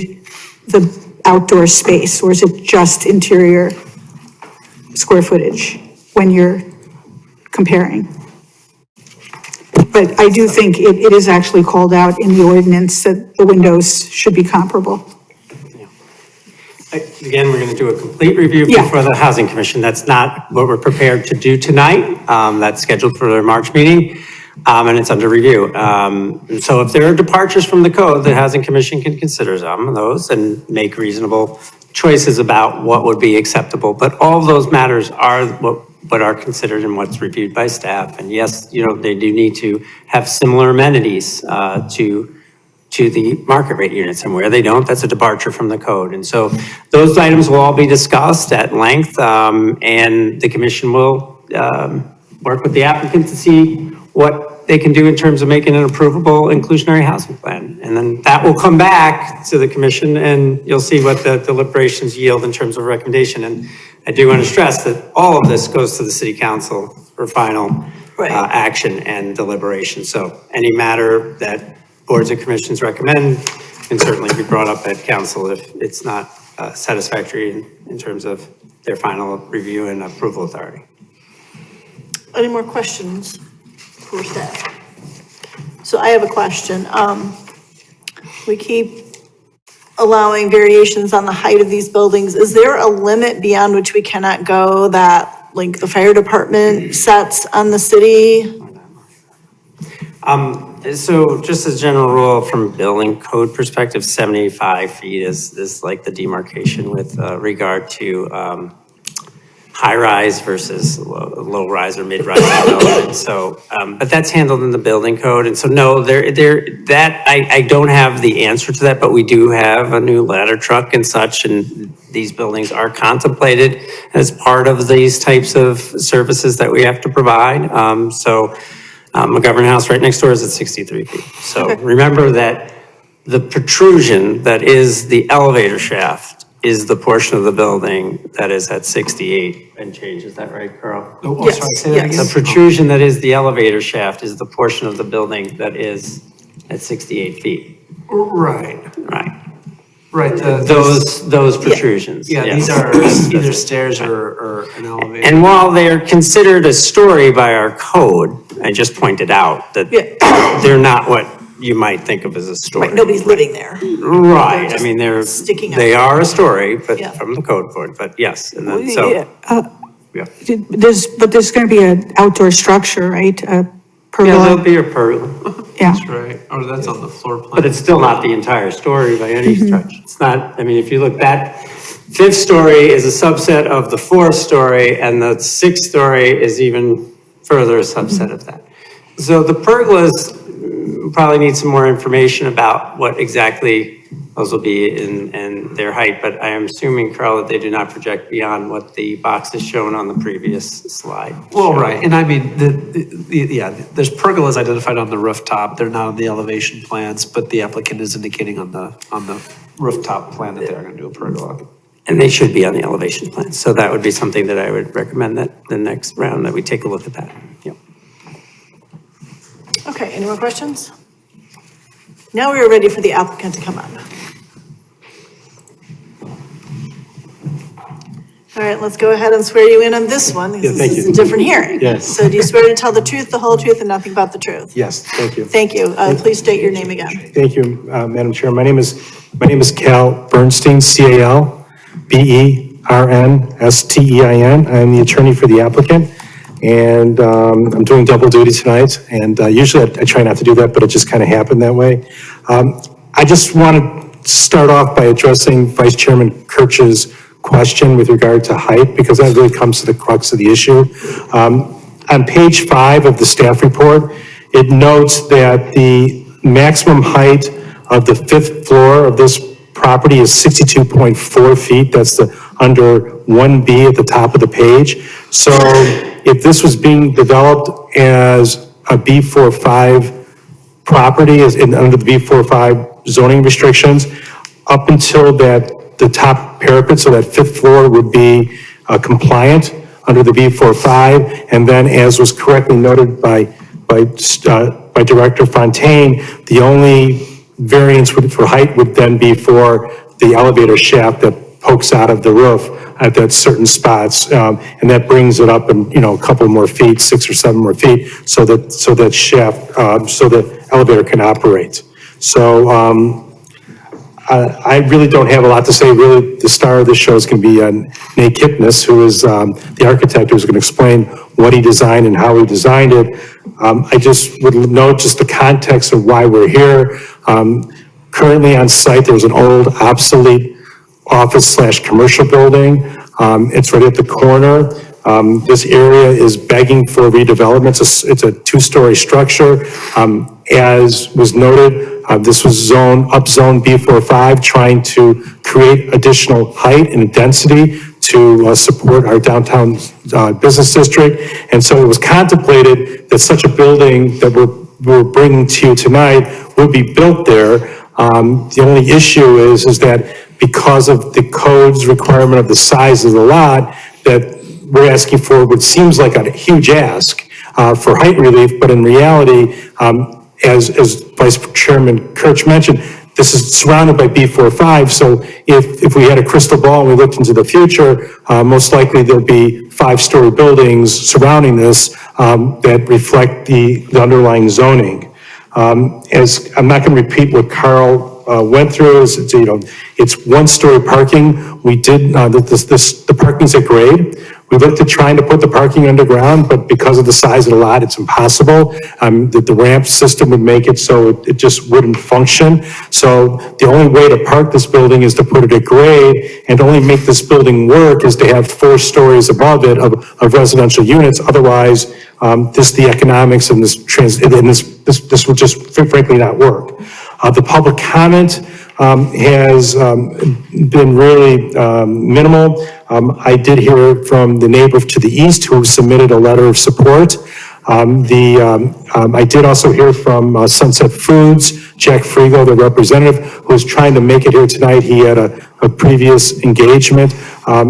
Speaker 5: the outdoor space, or is it just interior square footage when you're comparing? But I do think it is actually called out in the ordinance that the windows should be comparable.
Speaker 2: Again, we're going to do a complete review before the Housing Commission. That's not what we're prepared to do tonight. That's scheduled for their March meeting, and it's under review. So if there are departures from the code, the Housing Commission can consider some of those and make reasonable choices about what would be acceptable. But all of those matters are what are considered and what's reviewed by staff. And yes, they do need to have similar amenities to the market rate units, and where they don't, that's a departure from the code. And so those items will all be discussed at length, and the commission will work with the applicant to see what they can do in terms of making an approvable inclusionary housing plan. And then that will come back to the commission, and you'll see what the deliberations yield in terms of recommendation. And I do want to stress that all of this goes to the city council for final action and deliberation. So any matter that boards and commissions recommend can certainly be brought up at council if it's not satisfactory in terms of their final review and approval authority.
Speaker 1: Any more questions for staff? So I have a question. We keep allowing variations on the height of these buildings. Is there a limit beyond which we cannot go that, like, the fire department sets on the city?
Speaker 2: So just as a general rule from building code perspective, 75 feet is like the demarcation with regard to high rise versus low rise or mid rise development. So, but that's handled in the building code. And so no, I don't have the answer to that, but we do have a new ladder truck and such, and these buildings are contemplated as part of these types of services that we have to provide. A government house right next door is at 63 feet. So remember that the protrusion that is the elevator shaft is the portion of the building that is at 68 and change. Is that right, Carl?
Speaker 11: Oh, sorry, say that again?
Speaker 2: The protrusion that is the elevator shaft is the portion of the building that is at 68 feet.
Speaker 11: Right,
Speaker 2: Right.
Speaker 11: right.
Speaker 2: Those protrusions.
Speaker 11: Yeah,
Speaker 2: yes.
Speaker 11: these are either stairs or an elevator.
Speaker 2: And while they're considered a story by our code, I just pointed out that they're not what you might think of as a story.
Speaker 1: Right, nobody's living there.
Speaker 2: Right, I mean, they're,
Speaker 1: sticking out.
Speaker 2: they are a story, but
Speaker 1: Yeah.
Speaker 2: from the code board, but yes, and then, so, yeah.
Speaker 5: But there's going to be an outdoor structure, right? A
Speaker 2: Yeah,
Speaker 5: pergola?
Speaker 2: there'll be a pergola,
Speaker 5: Yeah.
Speaker 11: That's right, or that's on the floor plan.
Speaker 2: but it's still not the entire story by any stretch. It's not, I mean, if you look, that fifth story is a subset of the fourth story, and the sixth story is even further a subset of that. So the pergolas probably need some more information about what exactly those will be and their height, but I am assuming, Carl, that they do not project beyond what the box is shown on the previous slide.
Speaker 11: Well, right, and I mean, yeah, there's pergolas identified on the rooftop, they're not on the elevation plans, but the applicant is indicating on the rooftop plan that they're gonna do a pergola.
Speaker 2: And they should be on the elevation plan, so that would be something that I would recommend that the next round that we take a look at that. Yep.
Speaker 1: Okay, any more questions? Now we are ready for the applicant to come up. All right, let's go ahead and swear you in on this one, because
Speaker 13: thank
Speaker 1: this is
Speaker 13: you.
Speaker 1: a different hearing.
Speaker 13: Yes.
Speaker 1: So do you swear to tell the truth, the whole truth, and nothing but the truth?
Speaker 13: Yes, thank you.
Speaker 1: Thank you. Please state your name again.
Speaker 13: Thank you, Madam Chair. My name is Cal Bernstein, CALBERNSTEIN. I'm the attorney for the applicant, and I'm doing double duty tonight. And usually I try not to do that, but it just kind of happened that way. I just want to start off by addressing Vice Chairman Kirch's question with regard to height, because that really comes to the crux of the issue. On page 5 of the staff report, it notes that the maximum height of the 5th floor of this property is 62.4 feet. That's the under 1B at the top of the page. So if this was being developed as a B45 property, under the B45 zoning restrictions, up until the top parapet, so that 5th floor would be compliant under the B45, and then, as was correctly noted by Director Fontaine, the only variance for height would then be for the elevator shaft that pokes out of the roof at that certain spots, and that brings it up a couple more feet, 6 or 7 more feet, so that shaft, so the elevator can operate. So I really don't have a lot to say. Really, the star of this show is going to be Nate Kipnis, who is the architect who's going to explain what he designed and how he designed it. I just would note just the context of why we're here. Currently on site, there's an old obsolete office/commercial building. It's right at the corner. This area is begging for redevelopment. It's a 2-story structure. As was noted, this was upzone B45, trying to create additional height and density to support our downtown business district. And so it was contemplated that such a building that we're bringing to you tonight would be built there. The only issue is that because of the code's requirement of the size of the lot, that we're asking for what seems like a huge ask for height relief, but in reality, as Vice Chairman Kirch mentioned, this is surrounded by B45, so if we had a crystal ball and we looked into the future, most likely there'll be 5-story buildings surrounding this that reflect the underlying zoning. As I'm not going to repeat what Carl went through, it's 1-story parking. We did the parking's at grade. We looked at trying to put the parking underground, but because of the size of the lot, it's impossible. The ramp system would make it so it just wouldn't function. So the only way to park this building is to put it at grade, and to only make this building work is to have 4 stories above it of residential units. Otherwise, the economics and this would just frankly not work. The public comment has been really minimal. I did hear from the neighbor to the east who submitted a letter of support. I did also hear from Sunset Foods, Jack Frigo, the representative, who was trying to make it here tonight. He had a previous engagement.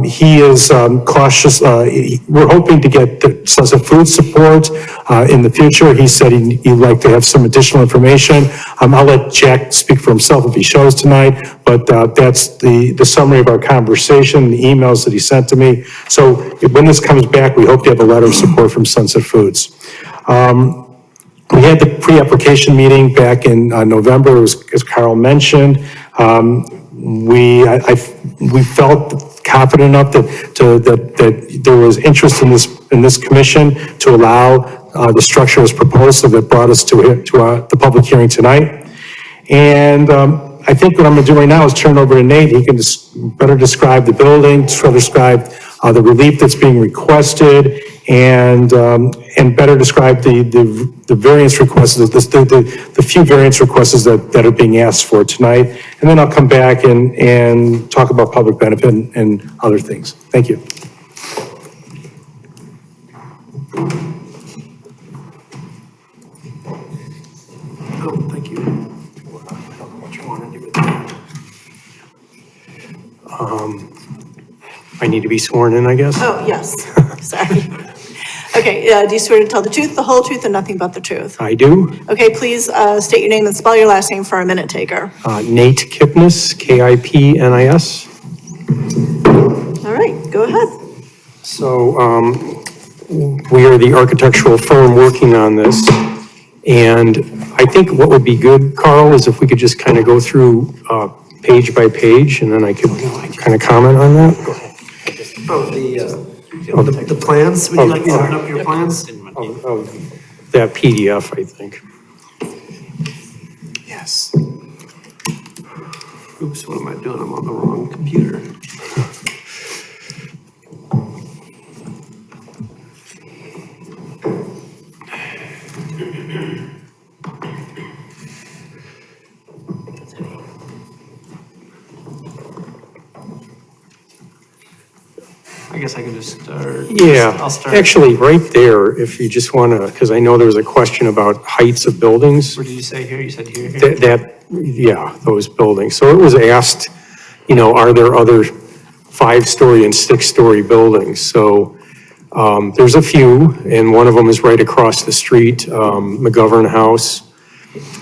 Speaker 13: He is cautious. We're hoping to get the Sunset Foods support in the future. He said he'd like to have some additional information. I'll let Jack speak for himself if he shows tonight, but that's the summary of our conversation, the emails that he sent to me. So when this comes back, we hope to have a letter of support from Sunset Foods. We had the pre-application meeting back in November, as Carl mentioned. We felt confident enough that there was interest in this commission to allow the structure as proposed, so that brought us to the public hearing tonight. And I think what I'm going to do right now is turn over to Nate. He can better describe the building, describe the relief that's being requested, and better describe the variance requests, the few variance requests that are being asked for tonight. And then I'll come back and talk about public benefit and other things. Thank you.
Speaker 3: Oh, thank you. What you want to do with that? I need to be sworn in, I guess?
Speaker 1: Oh, yes, sorry. Okay, do you swear to tell the truth, the whole truth, and nothing but the truth?
Speaker 3: I do.
Speaker 1: Okay, please state your name and spell your last name for our minute taker.
Speaker 3: Nate Kipnis, Kipnis.
Speaker 1: All right, go ahead.
Speaker 3: So we are the architectural firm working on this. And I think what would be good, Carl, is if we could just kind of go through page by page, and then I could kind of comment on that. Go ahead.
Speaker 11: The plans, would you like me to open up your plans?
Speaker 3: Of that PDF, I think.
Speaker 11: Yes. Oops, what am I doing? I'm on the wrong computer. I guess I can just start.
Speaker 3: Yeah,
Speaker 11: I'll start.
Speaker 3: actually, right there, if you just want to, because I know there was a question about heights of buildings.
Speaker 11: Where did you say here? You said here?
Speaker 3: Yeah, those buildings. So it was asked, are there other 5-story and 6-story buildings? So there's a few, and one of them is right across the street, McGovern House.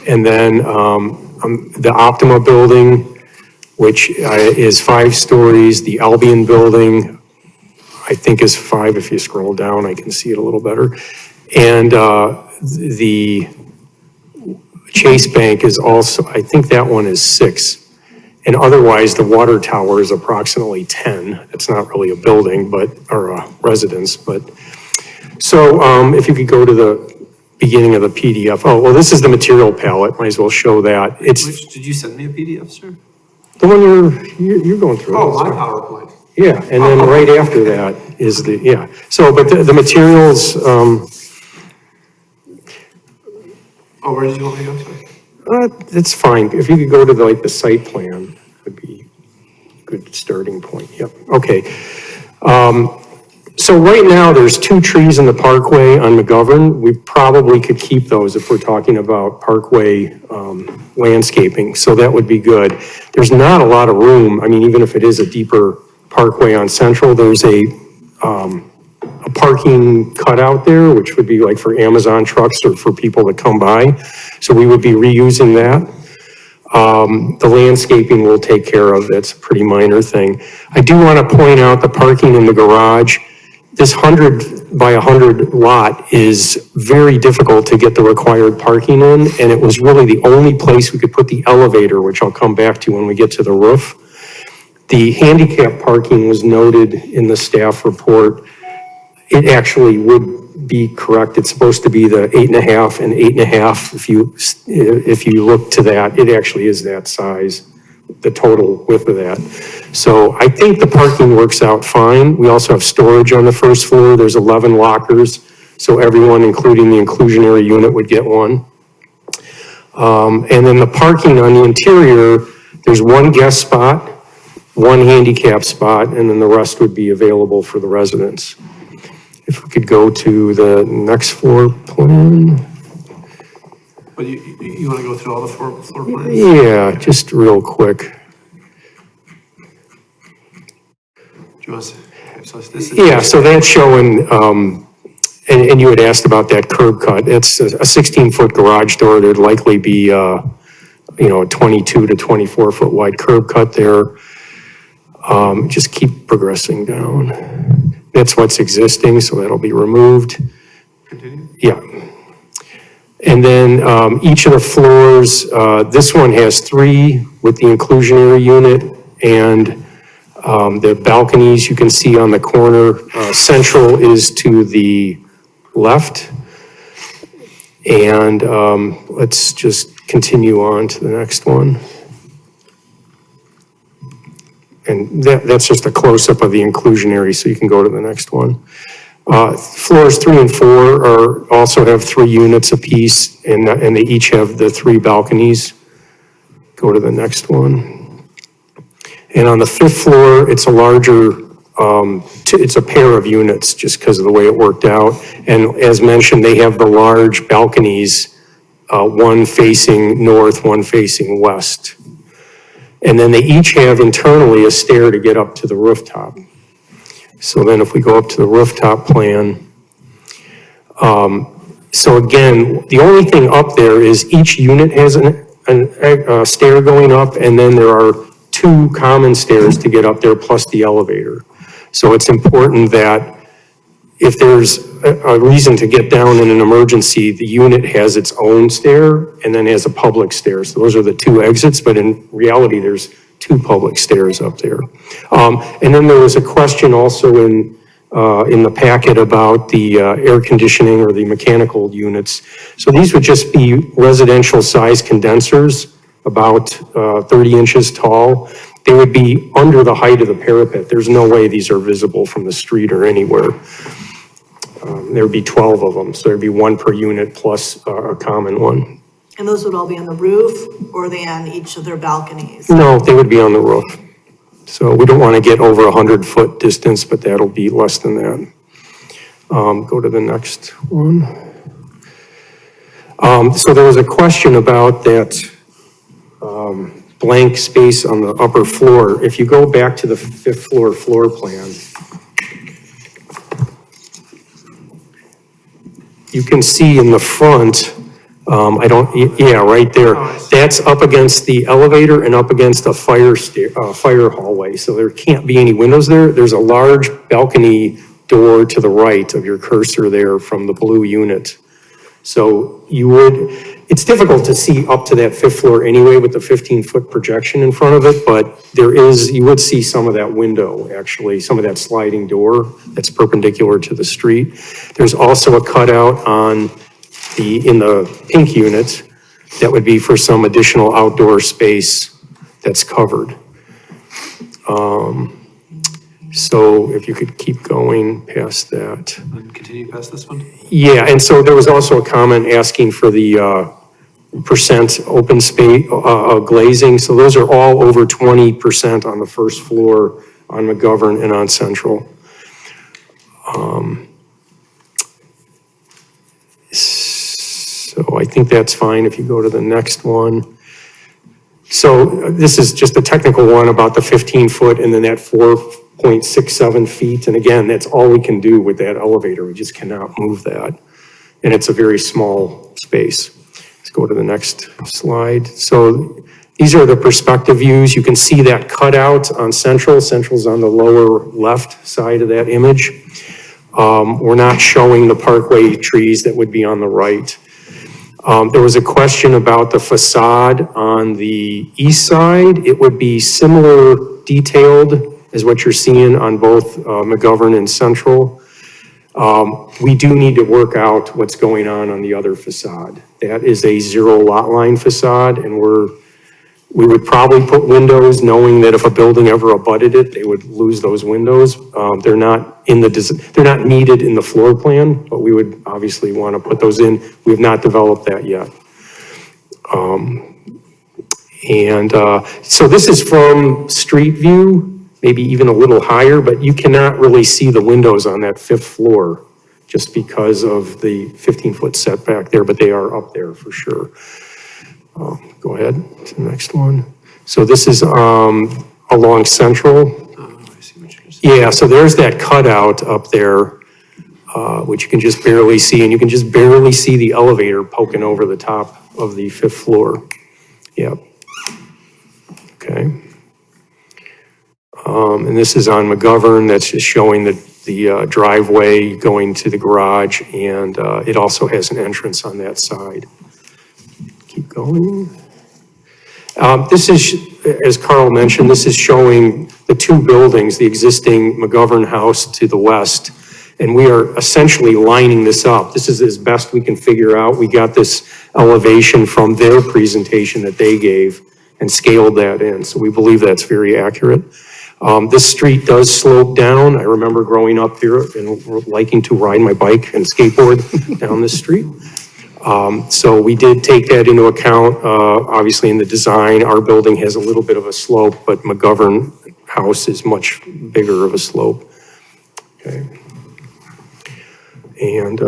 Speaker 3: And then the Optima building, which is 5 stories. The Albion building, I think, is 5. If you scroll down, I can see it a little better. And the Chase Bank is also, I think that one is 6. And otherwise, the water tower is approximately 10. It's not really a building, or a residence, but. So if you could go to the beginning of the PDF. Oh, well, this is the material palette. Might as well show that.
Speaker 11: Did you send me a PDF, sir?
Speaker 3: The one you're going through.
Speaker 11: Oh, my PowerPoint.
Speaker 3: Yeah, and then right after that is so, but the materials,
Speaker 11: Oh, where did you want me to go to?
Speaker 3: it's fine. If you could go to the site plan, would be a good starting point. Yep, okay. So right now, there's 2 trees in the parkway on McGovern. We probably could keep those if we're talking about parkway landscaping, so that would be good. There's not a lot of room. I mean, even if it is a deeper parkway on Central, there's a parking cutout there, which would be like for Amazon trucks or for people that come by. So we would be reusing that. The landscaping we'll take care of. That's a pretty minor thing. I do want to point out the parking in the garage. This 100 by 100 lot is very difficult to get the required parking in, and it was really the only place we could put the elevator, which I'll come back to when we get to the roof. The handicap parking was noted in the staff report. It actually would be correct. It's supposed to be the 8.5 and 8.5. If you look to that, it actually is that size, the total width of that. So I think the parking works out fine. We also have storage on the first floor. There's 11 lockers, so everyone, including the inclusionary unit, would get one. And then the parking on the interior, there's one guest spot, one handicap spot, and then the rest would be available for the residents. If we could go to the next floor plan.
Speaker 11: But you want to go through all the floor plans?
Speaker 3: Yeah, just real quick.
Speaker 11: Do you want to, so this is.
Speaker 3: Yeah, so that's showing, and you had asked about that curb cut. It's a 16-foot garage door. There'd likely be, a 22 to 24-foot wide curb cut there. Just keep progressing down. That's what's existing, so that'll be removed.
Speaker 11: Continue.
Speaker 3: Yeah. And then each of the floors, this one has 3 with the inclusionary unit, and the balconies you can see on the corner. Central is to the left. And let's just continue on to the next one. And that's just a close-up of the inclusionary, so you can go to the next one. Floors 3 and 4 also have 3 units apiece, and they each have the 3 balconies. Go to the next one. And on the 5th floor, it's a larger, it's a pair of units just because of the way it worked out. And as mentioned, they have the large balconies, one facing north, one facing west. And then they each have internally a stair to get up to the rooftop. So then if we go up to the rooftop plan, so again, the only thing up there is each unit has a stair going up, and then there are 2 common stairs to get up there plus the elevator. So it's important that if there's a reason to get down in an emergency, the unit has its own stair and then has a public stair. So those are the 2 exits, but in reality, there's 2 public stairs up there. And then there was a question also in the packet about the air conditioning or the mechanical units. So these would just be residential size condensers, about 30 inches tall. They would be under the height of the parapet. There's no way these are visible from the street or anywhere. There would be 12 of them, so there'd be 1 per unit plus a common one.
Speaker 1: And those would all be on the roof, or are they on each of their balconies?
Speaker 3: No, they would be on the roof. So we don't want to get over 100-foot distance, but that'll be less than that. Go to the next one. So there was a question about that blank space on the upper floor. If you go back to the 5th floor floor plan, you can see in the front, right there. That's up against the elevator and up against a fire hallway. So there can't be any windows there. There's a large balcony door to the right of your cursor there from the blue unit. So it's difficult to see up to that 5th floor anyway with the 15-foot projection in front of it, but you would see some of that window, actually, some of that sliding door that's perpendicular to the street. There's also a cutout in the pink unit that would be for some additional outdoor space that's covered. So if you could keep going past that.
Speaker 11: And continue past this one?
Speaker 3: Yeah, and so there was also a comment asking for the percent open space glazing. So those are all over 20% on the 1st floor on McGovern and on Central. So I think that's fine if you go to the next one. So this is just a technical one about the 15-foot and then that 4.67 feet. And again, that's all we can do with that elevator. We just cannot move that. And it's a very small space. Let's go to the next slide. So these are the perspective views. You can see that cutout on Central. Central's on the lower left side of that image. We're not showing the parkway trees that would be on the right. There was a question about the facade on the east side. It would be similar detailed as what you're seeing on both McGovern and Central. We do need to work out what's going on the other facade. That is a 0 lot line facade, and we would probably put windows knowing that if a building ever abutted it, they would lose those windows. They're not needed in the floor plan, but we would obviously want to put those in. We have not developed that yet. So this is from street view, maybe even a little higher, but you cannot really see the windows on that 5th floor just because of the 15-foot setback there, but they are up there for sure. Go ahead to the next one. So this is along Central. Yeah, so there's that cutout up there, which you can just barely see, and you can just barely see the elevator poking over the top of the 5th floor. Yep. Okay. And this is on McGovern. That's just showing the driveway going to the garage, and it also has an entrance on that side. Keep going. This is, as Carl mentioned, this is showing the 2 buildings, the existing McGovern house to the west, and we are essentially lining this up. This is as best we can figure out. We got this elevation from their presentation that they gave and scaled that in, so we believe that's very accurate. This street does slope down. I remember growing up here and liking to ride my bike and skateboard down this street. So we did take that into account, obviously in the design. Our building has a little bit of a slope, but McGovern house is much bigger of a slope. Okay. And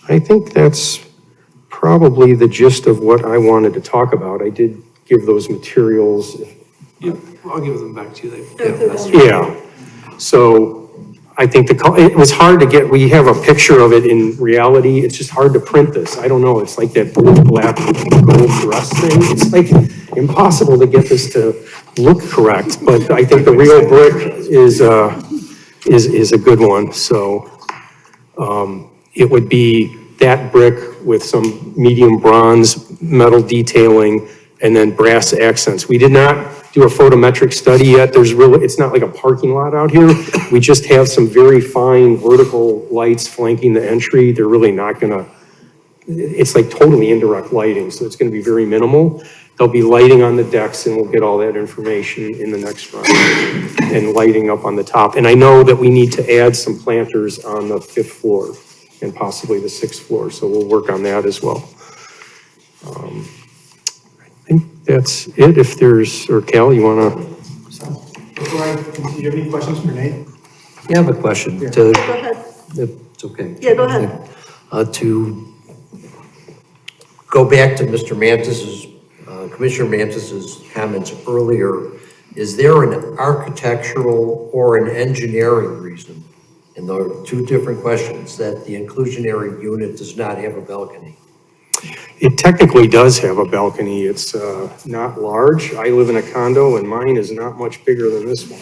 Speaker 3: I think that's probably the gist of what I wanted to talk about. I did give those materials.
Speaker 11: Yep, I'll give them back to you later.
Speaker 3: Yeah, so I think it was hard to get, we have a picture of it in reality, it's just hard to print this. I don't know, it's like that blue, black, gold dress thing. It's like impossible to get this to look correct, but I think the real brick is a good one, so it would be that brick with some medium bronze metal detailing and then brass accents. We did not do a photometric study yet. It's not like a parking lot out here. We just have some very fine vertical lights flanking the entry. They're really not gonna, it's like totally indirect lighting, so it's gonna be very minimal. There'll be lighting on the decks, and we'll get all that information in the next round, and lighting up on the top. And I know that we need to add some planters on the 5th floor and possibly the 6th floor, so we'll work on that as well. I think that's it. If there's, or Cal, you wanna?
Speaker 7: Before I continue, do you have any questions for Nate?
Speaker 4: Yeah, I have a question.
Speaker 1: Go ahead.
Speaker 4: It's okay.
Speaker 1: Yeah, go ahead.
Speaker 4: To go back to Mr. Mantis's, Commissioner Mantis's comments earlier, is there an architectural or an engineering reason, and there are 2 different questions, that the inclusionary unit does not have a balcony?
Speaker 3: It technically does have a balcony. It's not large. I live in a condo and mine is not much bigger than this one.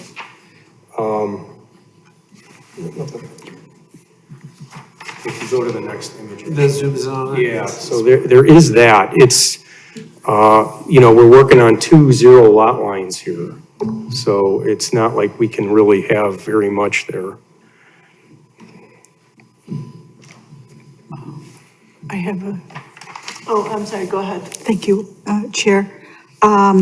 Speaker 3: If you go to the next image.
Speaker 11: That zooms in on it?
Speaker 3: Yeah, so there is that. It's, we're working on 2 0 lot lines here. So it's not like we can really have very much there.
Speaker 5: I have a,
Speaker 1: Oh, I'm sorry, go ahead.
Speaker 5: thank you, Chair. I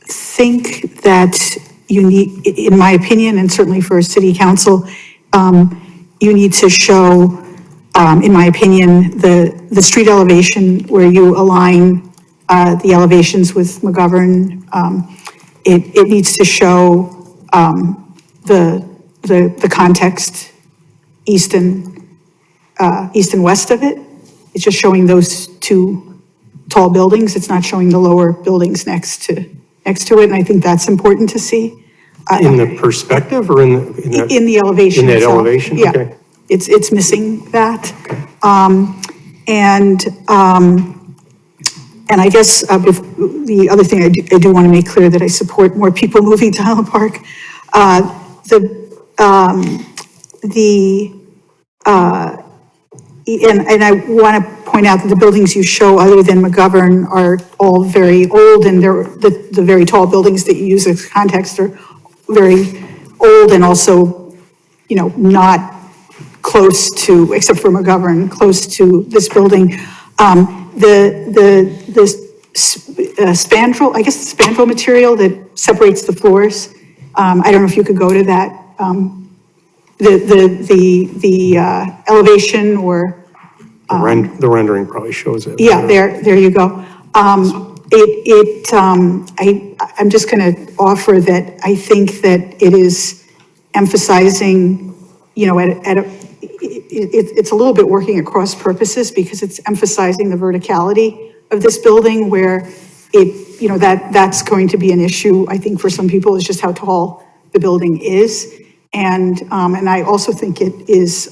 Speaker 5: think that you need, in my opinion, and certainly for city council, you need to show, in my opinion, the street elevation where you align the elevations with McGovern. It needs to show the context east and west of it. It's just showing those 2 tall buildings. It's not showing the lower buildings next to it, and I think that's important to see.
Speaker 3: In the perspective or in the?
Speaker 5: In the elevation
Speaker 3: In that
Speaker 5: itself.
Speaker 3: elevation?
Speaker 5: Yeah.
Speaker 3: Okay.
Speaker 5: It's missing that. And I guess the other thing I do want to make clear that I support more people moving to Highland Park. And I want to point out that the buildings you show other than McGovern are all very old, and they're the very tall buildings that you use as context are very old and also, not close to, except for McGovern, close to this building. The spandrel, I guess the spandrel material that separates the floors, I don't know if you could go to that the elevation or,
Speaker 3: The rendering probably shows it.
Speaker 5: yeah, there you go. I'm just going to offer that I think that it is emphasizing, you know, it's a little bit working at cross purposes because it's emphasizing the verticality of this building where it, you know, that's going to be an issue, I think, for some people, is just how tall the building is. And I also think it is,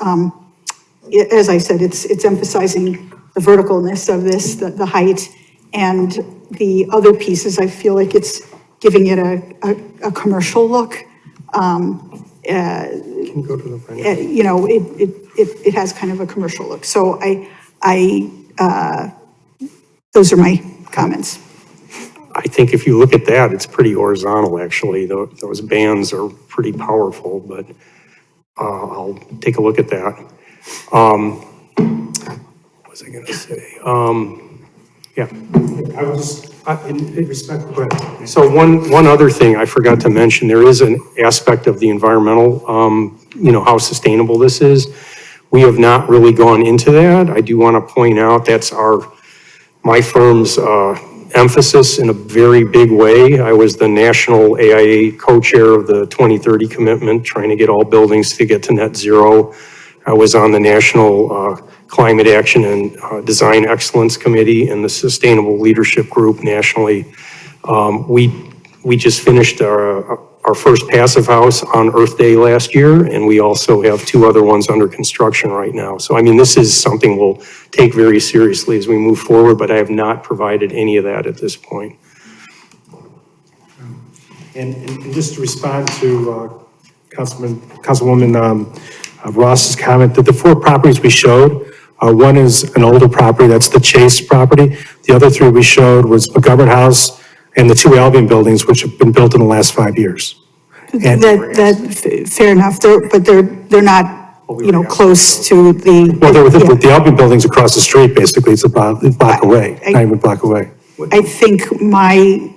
Speaker 5: as I said, it's emphasizing the verticalness of this, the height, and the other pieces, I feel like it's giving it a commercial look.
Speaker 3: Can you go to the rendering?
Speaker 5: You know, it has kind of a commercial look. So those are my comments.
Speaker 3: I think if you look at that, it's pretty horizontal, actually. Those bands are pretty powerful, but I'll take a look at that. What was I going to say? Yeah. I was just, in respect, so one other thing I forgot to mention, there is an aspect of the environmental, you know, how sustainable this is. We have not really gone into that. I do want to point out that's my firm's emphasis in a very big way. I was the national AIA co-chair of the 2030 commitment, trying to get all buildings to get to net zero. I was on the National Climate Action and Design Excellence Committee and the Sustainable Leadership Group nationally. We just finished our first passive house on Earth Day last year, and we also have 2 other ones under construction right now. So, I mean, this is something we'll take very seriously as we move forward, but I have not provided any of that at this point.
Speaker 13: And just to respond to Councilwoman Ross's comment, that the 4 properties we showed, one is an older property, that's the Chase property. The other 3 we showed was McGovern House and the 2 Albion buildings, which have been built in the last 5 years. And
Speaker 5: Fair enough, but they're not, you know, close to the.
Speaker 13: well, the Albion building's across the street, basically, it's a block away, not even a block away.
Speaker 5: I think my,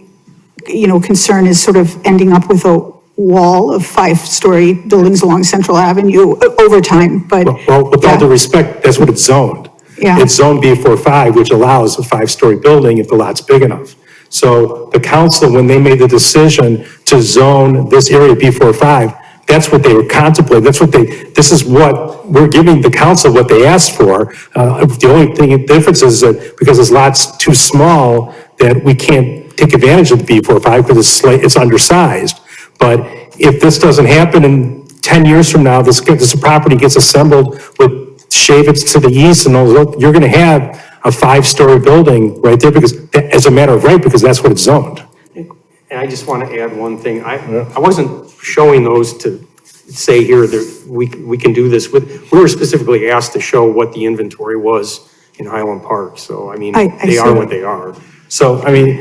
Speaker 5: you know, concern is sort of ending up with a wall of 5-story buildings along Central Avenue over time, but.
Speaker 13: Well, with all due respect, that's what it's zoned.
Speaker 5: Yeah.
Speaker 13: It's zoned B45, which allows a 5-story building if the lot's big enough. So the council, when they made the decision to zone this area B45, that's what they were contemplating. This is what, we're giving the council what they asked for. The only thing, difference is that because this lot's too small, that we can't take advantage of the B45 because it's undersized. But if this doesn't happen in 10 years from now, this property gets assembled with Shavitz to the east and all, you're gonna have a 5-story building right there because, as a matter of right, because that's what it's zoned.
Speaker 3: And I just want to add one thing. I wasn't showing those to say here that we can do this with. We were specifically asked to show what the inventory was in Highland Park. So, I mean, they are what they are.
Speaker 13: So, I mean,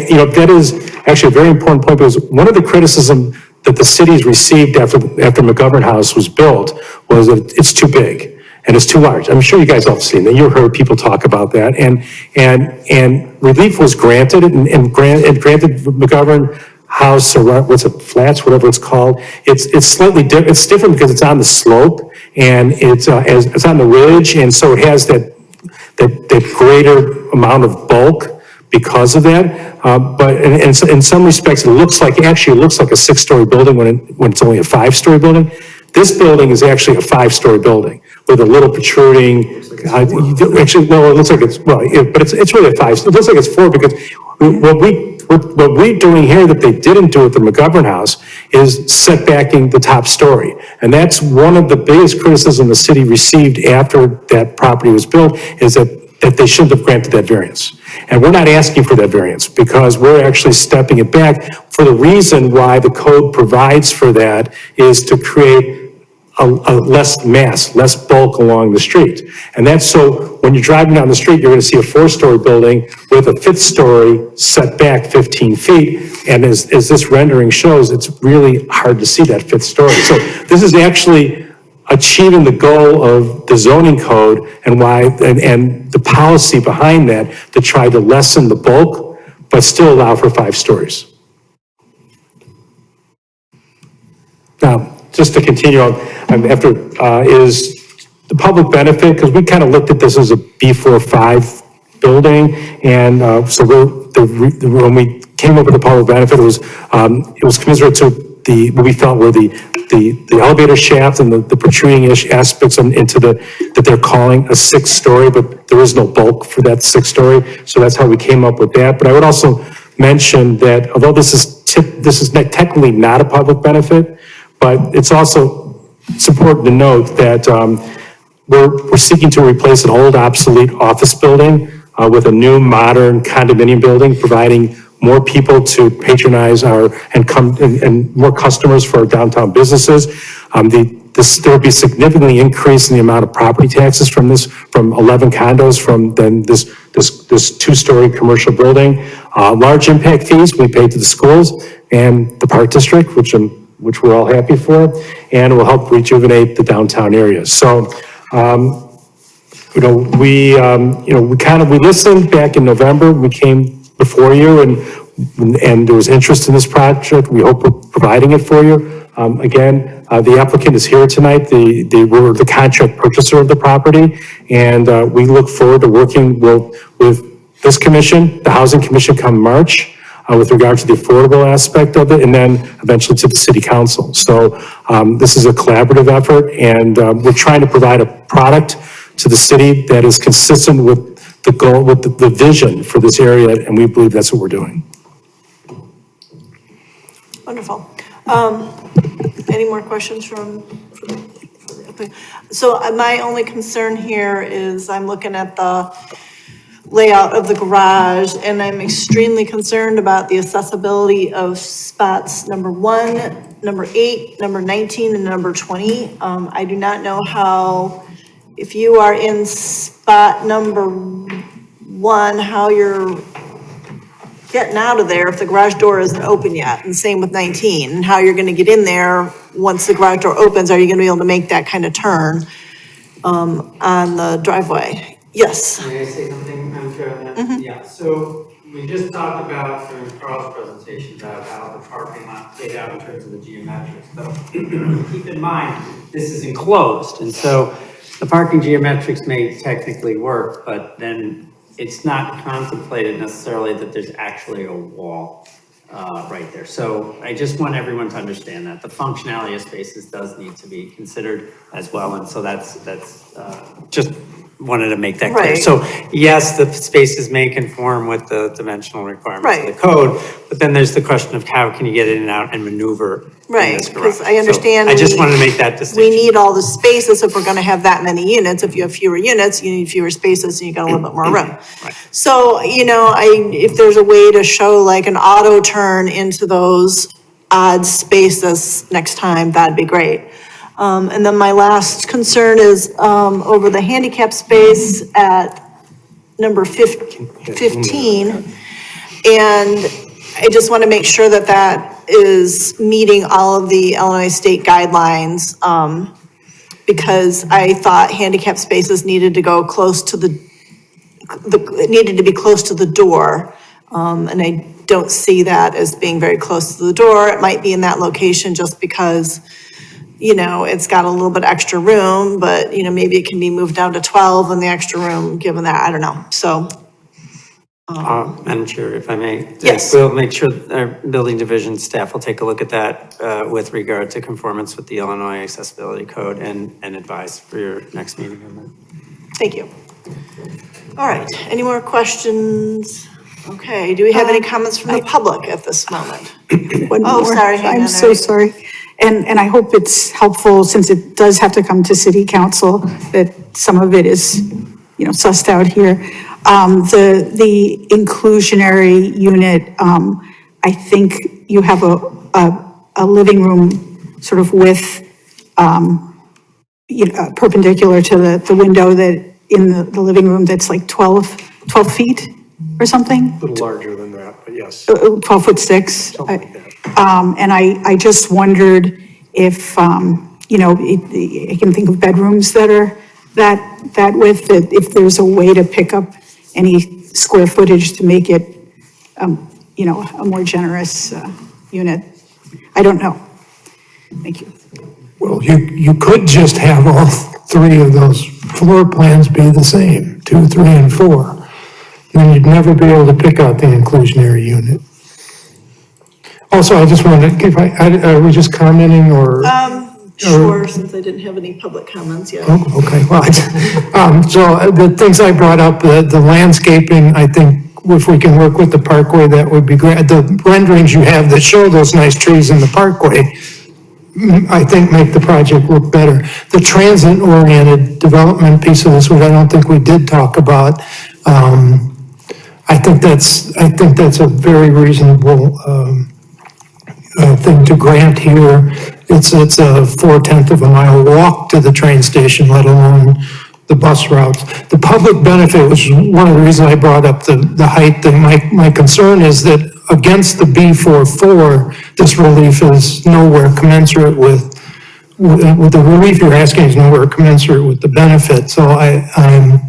Speaker 13: you know, that is actually a very important point because one of the criticism that the cities received after McGovern House was built was that it's too big. And it's too large. I'm sure you guys all have seen that. You heard people talk about that. And relief was granted and granted McGovern House, or what's it, flats, whatever it's called. It's slightly different. It's different because it's on the slope and it's on the ridge. And so it has that greater amount of bulk because of that. But in some respects, it looks like a 6-story building when it's only a 5-story building. This building is actually a 5-story building with a little protruding, actually, no, it looks like it's, well, but it's really a 5, it looks like it's 4 because what we're doing here that they didn't do at the McGovern House is setbacking the top story. And that's one of the biggest criticisms the city received after that property was built is that they shouldn't have granted that variance. And we're not asking for that variance because we're actually stepping it back for the reason why the code provides for that is to create a less mass, less bulk along the street. And that's so when you're driving down the street, you're gonna see a 4-story building with a 5th story set back 15 feet. And as this rendering shows, it's really hard to see that 5th story. So this is actually achieving the goal of the zoning code and and the policy behind that to try to lessen the bulk, but still allow for 5 stories. Now, just to continue on, is the public benefit, because we kind of looked at this as a B45 building, and so when we came up with the public benefit, it was commensurate to what we felt were the elevator shaft and the protruding-ish aspects into that they're calling a 6-story, but there is no bulk for that 6-story, so that's how we came up with that. But I would also mention that although this is technically not a public benefit, but it's important to note that we're seeking to replace an old obsolete office building with a new modern condominium building, providing more people to patronize and more customers for our downtown businesses. There will be significantly increase in the amount of property taxes from 11 condos from this 2-story commercial building. Large impact fees we pay to the schools and the park district, which we're all happy for, and will help rejuvenate the downtown area. So, we listened back in November. We came before you, and there was interest in this project. We hope we're providing it for you. Again, the applicant is here tonight. We're the contract purchaser of the property, and we look forward to working with this commission, the Housing Commission, come March, with regard to the affordable aspect of it, and then eventually to the city council. So this is a collaborative effort, and we're trying to provide a product to the city that is consistent with the goal, with the vision for this area, and we believe that's what we're doing.
Speaker 1: Wonderful. Any more questions from so my only concern here is I'm looking at the layout of the garage, and I'm extremely concerned about the accessibility of spots number 1, number 8, number 19, and number 20. I do not know how, if you are in spot number 1, how you're getting out of there if the garage door isn't open yet, and same with 19, and how you're gonna get in there once the garage door opens. Are you gonna be able to make that kind of turn on the driveway? Yes.
Speaker 2: May I say something, Madam Chair, on that? Yeah, so we just talked about during Carl's presentation about how the parking lot laid out in terms of the geometrics. But keep in mind, this is enclosed, and so the parking geometrics may technically work, but then it's not contemplated necessarily that there's actually a wall right there. So I just want everyone to understand that the functionality of spaces does need to be considered as well, and so that's just wanted to make that clear.
Speaker 1: Right.
Speaker 2: So yes, the spaces may conform with the dimensional requirements of
Speaker 1: Right.
Speaker 2: the code, but then there's the question of how can you get in and out and maneuver in
Speaker 1: Right,
Speaker 2: this garage.
Speaker 1: because I understand.
Speaker 2: So I just wanted to make that distinction.
Speaker 1: We need all the spaces if we're gonna have that many units. If you have fewer units, you need fewer spaces, and you got a little bit more room. So, if there's a way to show like an auto turn into those odd spaces next time, that'd be great. And then my last concern is, over the handicap space at number 15. And I just want to make sure that that is meeting all of the Illinois state guidelines, because I thought handicap spaces needed to go close to needed to be close to the door. And I don't see that as being very close to the door. It might be in that location just because, it's got a little bit extra room, but, maybe it can be moved down to 12 in the extra room, given that, I don't know, so.
Speaker 2: Madam Chair, if I may.
Speaker 1: Yes.
Speaker 2: We'll make sure our building division staff will take a look at that with regard to conformance with the Illinois Accessibility Code and advise for your next meeting on that.
Speaker 1: Thank you. All right, any more questions? Okay, do we have any comments from the public at this moment?
Speaker 5: One
Speaker 1: Oh,
Speaker 5: more.
Speaker 1: sorry, hang on,
Speaker 5: I'm so
Speaker 1: Mary.
Speaker 5: sorry. And I hope it's helpful, since it does have to come to city council, that some of it is, sussed out here. The inclusionary unit, I think you have a living room sort of with, perpendicular to the window that in the living room that's like 12 feet or something?
Speaker 13: A little larger than that, but yes.
Speaker 5: 12'6".
Speaker 13: Something like that.
Speaker 5: And I just wondered if, I can think of bedrooms that are that width, that if there's a way to pick up any square footage to make it, a more generous unit. I don't know. Thank you.
Speaker 10: Well, you could just have all three of those floor plans be the same, 2, 3, and 4. Then you'd never be able to pick out the inclusionary unit. Also, I just wanted to, are we just commenting or?
Speaker 1: Sure, since I didn't have any public comments yet.
Speaker 10: Oh, okay, well, so the things I brought up, the landscaping, I think if we can work with the parkway, that would be great. The renderings you have that show those nice trees in the parkway, I think make the project look better. The transit-oriented development piece of this, which I don't think we did talk about, I think that's a very reasonable thing to grant here. It's a 4/10 of a mile walk to the train station, let alone the bus routes. The public benefit was one of the reasons I brought up the height. My concern is that against the B44, this relief is nowhere commensurate with the relief you're asking is nowhere commensurate with the benefit. So I'm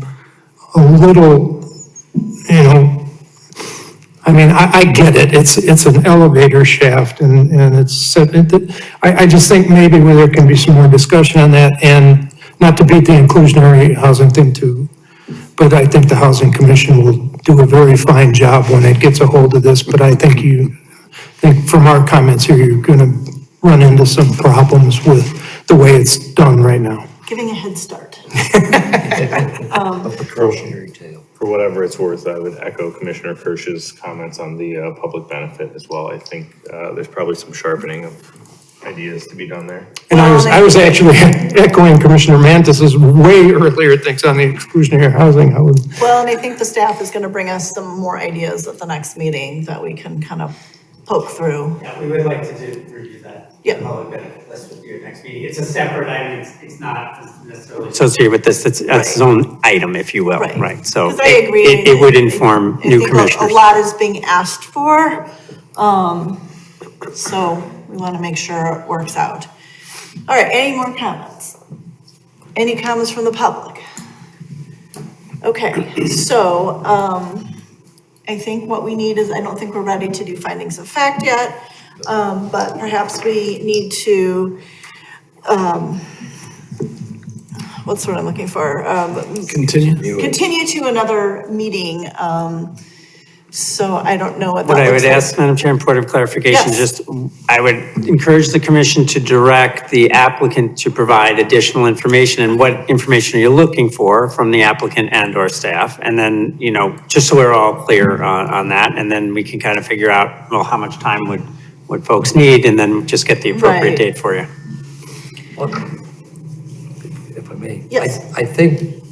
Speaker 10: a little, I get it. It's an elevator shaft and I just think maybe there can be some more discussion on that, and not to beat the inclusionary housing thing too, but I think the Housing Commission will do a very fine job when it gets a hold of this, but I think from our comments here, you're gonna run into some problems with the way it's done right now.
Speaker 1: Giving a head start.
Speaker 4: A precautionary tale.
Speaker 8: For whatever it's worth, I would echo Commissioner Kirsch's comments on the public benefit as well. I think there's probably some sharpening of ideas to be done there.
Speaker 10: And I was actually echoing Commissioner Mantis's way earlier things on the exclusionary housing.
Speaker 1: Well, and I think the staff is going to bring us some more ideas at the next meeting that we can kind of poke through.
Speaker 2: Yeah, we would like to review that.
Speaker 1: Yeah.
Speaker 2: Public benefit list with your next meeting. It's a separate item. It's not necessarily associated with this. It's its own item, if you will. Right. So
Speaker 1: 'Cause I agree.
Speaker 2: it would inform
Speaker 1: I
Speaker 2: new
Speaker 1: think
Speaker 2: commissioners.
Speaker 1: a lot is being asked for, so we want to make sure it works out. All right, any more comments? Any comments from the public? Okay, so, I think what we need is, I don't think we're ready to do findings of fact yet, but perhaps we need to, what's what I'm looking for?
Speaker 12: Continue.
Speaker 1: Continue to another meeting, so I don't know what that
Speaker 2: What I
Speaker 1: looks
Speaker 2: would
Speaker 1: like.
Speaker 2: ask, Madam Chair, in point of clarification,
Speaker 1: Yes.
Speaker 2: I would encourage the commission to direct the applicant to provide additional information, and what information are you looking for from the applicant and or staff? And then, just so we're all clear on that, and then we can kind of figure out, well, how much time would folks need, and then just get the appropriate
Speaker 1: Right.
Speaker 2: date for you.
Speaker 4: If I may.
Speaker 1: Yes.
Speaker 4: I think,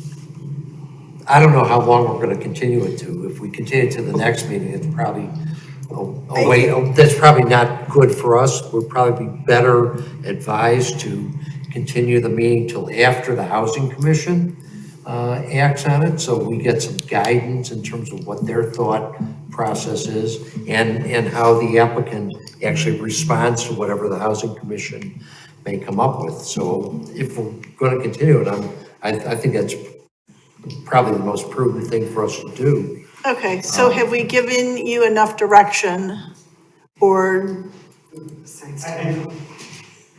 Speaker 4: I don't know how long we're gonna continue it to. If we continue to the next meeting, it's probably, that's probably not good for us. We'd probably be better advised to continue the meeting till after the Housing Commission acts on it, so we get some guidance in terms of what their thought process is and how the applicant actually responds to whatever the Housing Commission may come up with. So if we're going to continue it, I think that's probably the most prudent thing for us to do.
Speaker 1: Okay, so have we given you enough direction, or?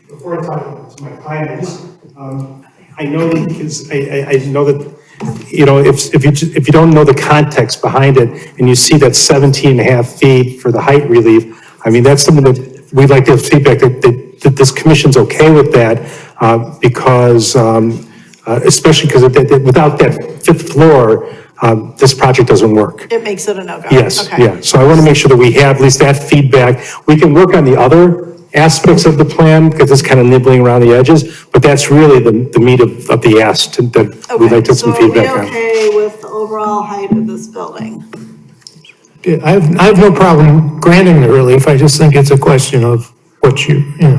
Speaker 13: Before I talk to my client, I know that, because I know that, if you don't know the context behind it, and you see that 17 and a half feet for the height relief, I mean, that's something that we'd like to have feedback that this commission's okay with that, because, especially because without that 5th floor, this project doesn't work.
Speaker 1: It makes it a no-go?
Speaker 13: Yes,
Speaker 1: Okay.
Speaker 13: yeah. So I want to make sure that we have at least that feedback. We can work on the other aspects of the plan, because it's kind of nibbling around the edges, but that's really the meat of the ask that we'd like to have some feedback
Speaker 1: So are
Speaker 13: on.
Speaker 1: we okay with the overall height of this building?
Speaker 10: Yeah, I have no problem granting the relief. I just think it's a question of what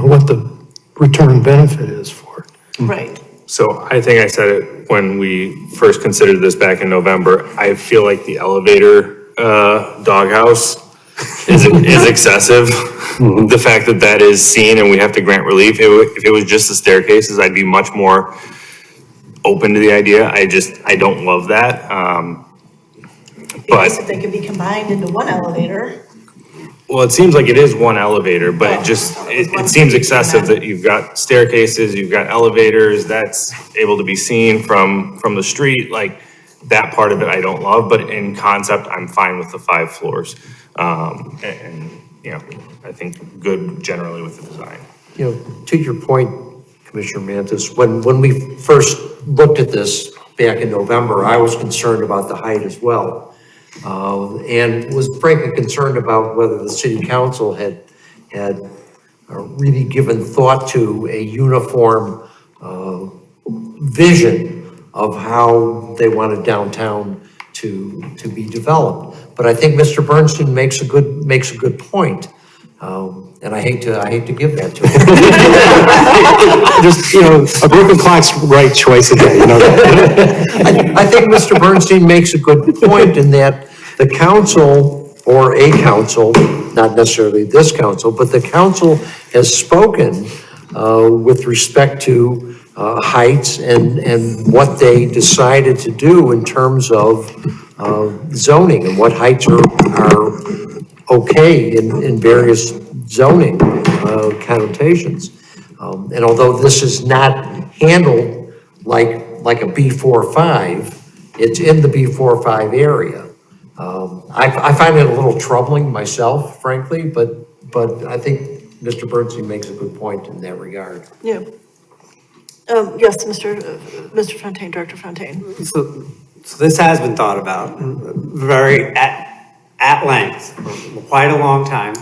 Speaker 10: what the return benefit is for it.
Speaker 1: Right.
Speaker 8: So I think I said it when we first considered this back in November. I feel like the elevator doghouse is excessive. The fact that is seen and we have to grant relief. If it was just the staircases, I'd be much more open to the idea. I don't love that.
Speaker 1: Because if they could be combined into one elevator.
Speaker 8: Well, it seems like it is one elevator, but it seems excessive that you've got staircases, you've got elevators, that's able to be seen from the street, like, that part of it I don't love, but in concept, I'm fine with the 5 floors. And, you know, I think good generally with the design.
Speaker 4: You know, to your point, Commissioner Mantis, when we first looked at this back in November, I was concerned about the height as well. And was frankly concerned about whether the city council had really given thought to a uniform vision of how they wanted downtown to be developed. But I think Mr. Bernstein makes a good point. And I hate to give that to him.
Speaker 13: Just, you know, a broken clock's right twice a day, you know that.
Speaker 4: I think Mr. Bernstein makes a good point in that the council, or a council, not necessarily this council, but the council has spoken with respect to heights and what they decided to do in terms of zoning and what heights are okay in various zoning connotations. And although this is not handled like a B45, it's in the B45 area. I find it a little troubling myself, frankly, but I think Mr. Bernstein makes a good point in that regard.
Speaker 1: Yeah. Yes, Mr. Fontaine, Director Fontaine.
Speaker 2: So this has been thought about very at length for quite a long time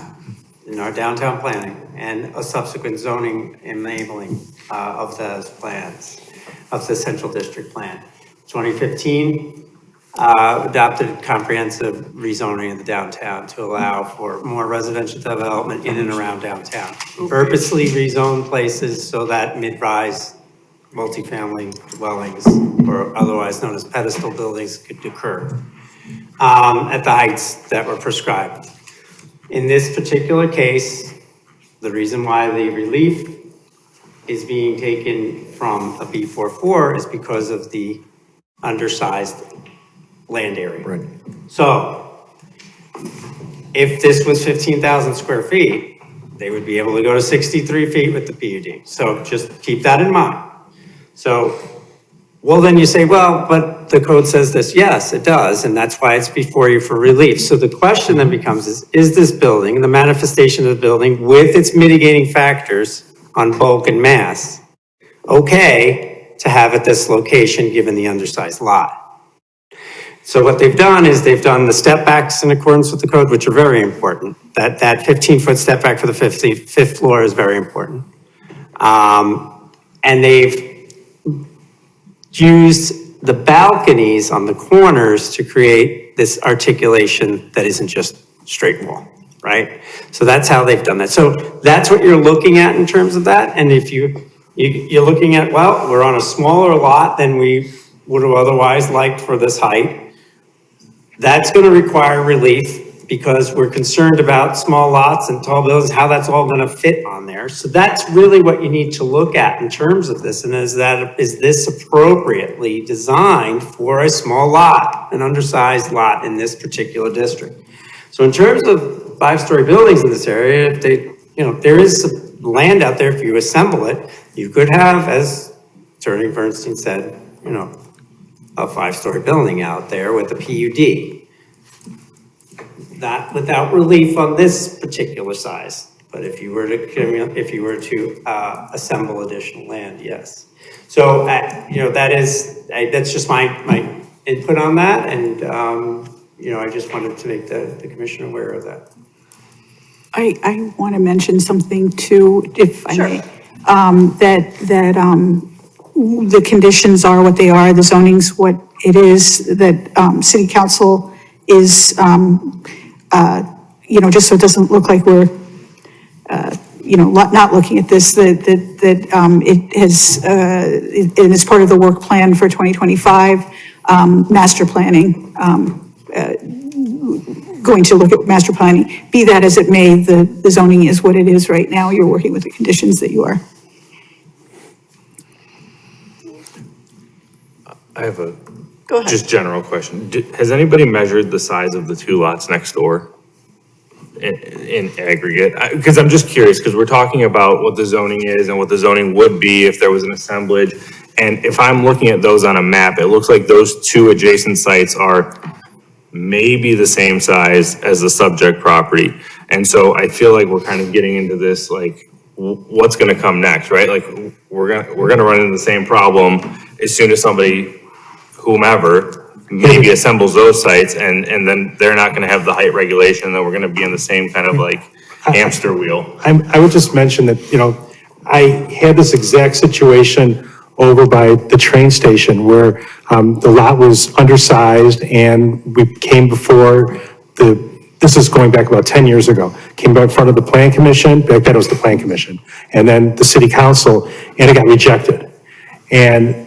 Speaker 2: in our downtown planning and a subsequent zoning enabling of those plans, of the central district plan. 2015 adopted comprehensive rezoning of the downtown to allow for more residential development in and around downtown. Purposely rezoned places so that mid-rise multifamily dwellings, or otherwise known as pedestal buildings, could occur at the heights that were prescribed. In this particular case, the reason why the relief is being taken from a B44 is because of the undersized land area.
Speaker 4: Right.
Speaker 2: So if this was 15,000 square feet, they would be able to go to 63 feet with the PUD. So just keep that in mind. So, well, then you say, well, but the code says this. Yes, it does. And that's why it's before you for relief. So the question then becomes is this building, the manifestation of the building with its mitigating factors on bulk and mass, okay to have at this location given the undersized lot? So what they've done is they've done the step backs in accordance with the code, which are very important. That 15-foot step back for the fifth floor is very important. And they've used the balconies on the corners to create this articulation that isn't just straight wall, right? So that's how they've done that. So that's what you're looking at in terms of that. And if you're looking at, well, we're on a smaller lot than we would have otherwise liked for this height. That's going to require relief because we're concerned about small lots and tall buildings, how that's all going to fit on there. So that's really what you need to look at in terms of this. And is this appropriately designed for a small lot, an undersized lot in this particular district? So in terms of 5-story buildings in this area, if they, there is land out there if you assemble it, you could have, as Attorney Bernstein said, a 5-story building out there with a PUD. Not without relief on this particular size, but if you were to assemble additional land, yes. So that's just my input on that, and I just wanted to make the commission aware of that.
Speaker 5: I want to mention something too, if I may. The conditions are what they are, the zoning's what it is, that city council is, just so it doesn't look like we're, not looking at this, that it has, it is part of the work plan for 2025, master planning, going to look at master planning. Be that as it may, the zoning is what it is right now. You're working with the conditions that you are.
Speaker 8: I have a
Speaker 1: Go ahead.
Speaker 8: just general question. Has anybody measured the size of the 2 lots next door? in aggregate? Because I'm just curious, because we're talking about what the zoning is and what the zoning would be if there was an assemblage. And if I'm looking at those on a map, it looks like those two adjacent sites are maybe the same size as the subject property. And so I feel like we're kind of getting into this, like, what's gonna come next, right? Like, we're gonna run into the same problem as soon as somebody, whomever, maybe assembles those sites, and then they're not gonna have the height regulation, and then we're gonna be in the same kind of like hamster wheel.
Speaker 13: I would just mention that, I had this exact situation over by the train station where the lot was undersized and we came before this is going back about 10 years ago, came back in front of the plan commission, back then it was the plan commission, and then the city council, and it got rejected. And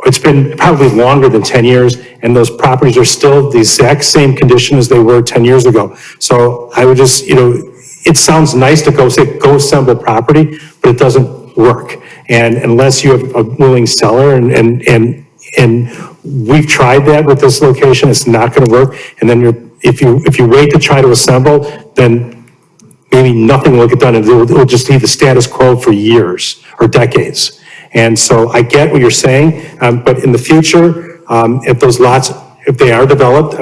Speaker 13: it's been probably longer than 10 years, and those properties are still the exact same condition as they were 10 years ago. So I would just, it sounds nice to go say, go assemble property, but it doesn't work. And unless you have a willing seller, and we've tried that with this location, it's not gonna work. And then if you wait to try to assemble, then maybe nothing will get done, and it'll just be the status quo for years or decades. And so I get what you're saying, but in the future, if those lots, if they are developed,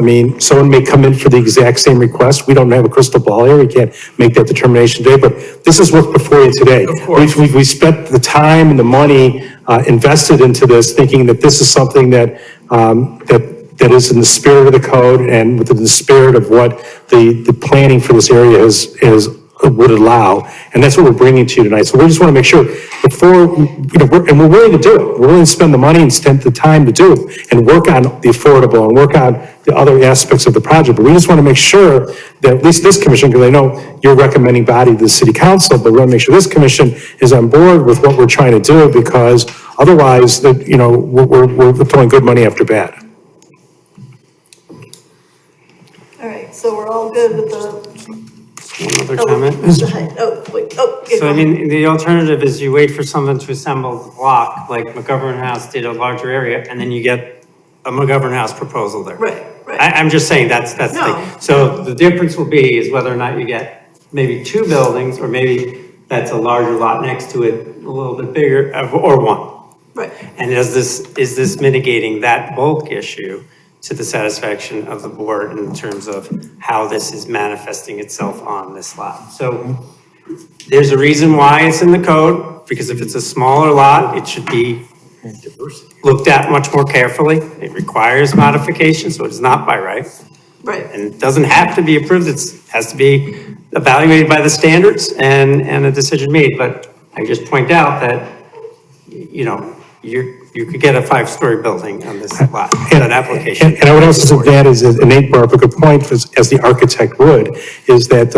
Speaker 13: someone may come in for the exact same request. We don't have a crystal ball here. We can't make that determination today, but this is what's before you today.
Speaker 2: Of course.
Speaker 13: We spent the time and the money invested into this, thinking that this is something that is in the spirit of the code and within the spirit of what the planning for this area would allow, and that's what we're bringing to you tonight. So we just want to make sure before, we're willing to do it. We're willing to spend the money and spend the time to do it and work on the affordable and work on the other aspects of the project. But we just want to make sure that at least this commission, because I know you're recommending body to the city council, but we want to make sure this commission is on board with what we're trying to do, because otherwise, we're throwing good money after bad.
Speaker 1: All right, so we're all good with the.
Speaker 2: One other comment.
Speaker 1: So
Speaker 2: the alternative is you wait for someone to assemble the block, like McGovern House did a larger area, and then you get a McGovern House proposal there.
Speaker 1: Right.
Speaker 2: I'm just saying that's the
Speaker 1: No.
Speaker 2: thing. So the difference will be is whether or not you get maybe two buildings, or maybe that's a larger lot next to it, a little bit bigger, or one.
Speaker 1: Right.
Speaker 2: And is this mitigating that bulk issue to the satisfaction of the board in terms of how this is manifesting itself on this lot? So there's a reason why it's in the code, because if it's a smaller lot, it should be looked at much more carefully. It requires modification, so it's not by right.
Speaker 1: Right.
Speaker 2: And it doesn't have to be approved, it has to be evaluated by the standards and a decision made. But I just point out that, you could get a 5-story building on this lot, that application.
Speaker 13: And I would also say that is, Nate brought up a good point, as the architect would, is that,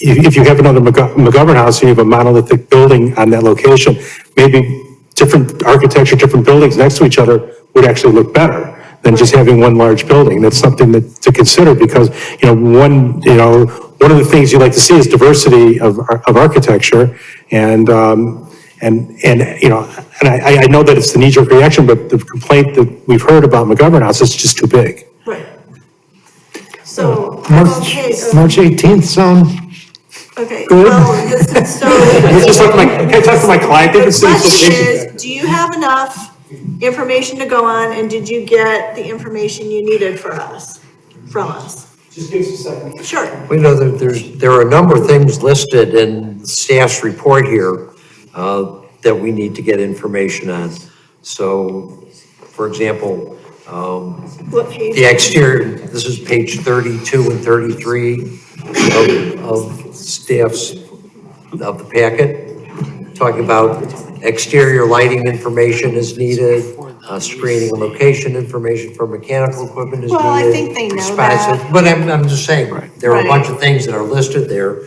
Speaker 13: if you have another McGovern house and you have a monolithic building on that location, maybe different architecture, different buildings next to each other would actually look better than just having one large building. That's something to consider, because, one of the things you like to see is diversity of architecture, and I know that it's the knee-jerk reaction, but the complaint that we've heard about McGovern House is just too big.
Speaker 1: Right. So,
Speaker 10: March 18th sound
Speaker 1: okay,
Speaker 10: good?
Speaker 1: well,
Speaker 13: Can I talk to my client? They can
Speaker 1: the
Speaker 13: see
Speaker 1: question
Speaker 13: the
Speaker 1: is, do you have enough information to go on, and did you get the information you needed from us?
Speaker 13: Just give us a second.
Speaker 1: Sure.
Speaker 4: We know that there are a number of things listed in staff's report here that we need to get information on. So, for example,
Speaker 1: What page?
Speaker 4: the exterior, this is page 32 and 33 of staff's, of the packet, talking about exterior lighting information is needed, screening and location information for mechanical equipment is needed.
Speaker 1: Well, I think they know that.
Speaker 4: But I'm just saying, there are a bunch
Speaker 1: Right.
Speaker 4: of things that are listed there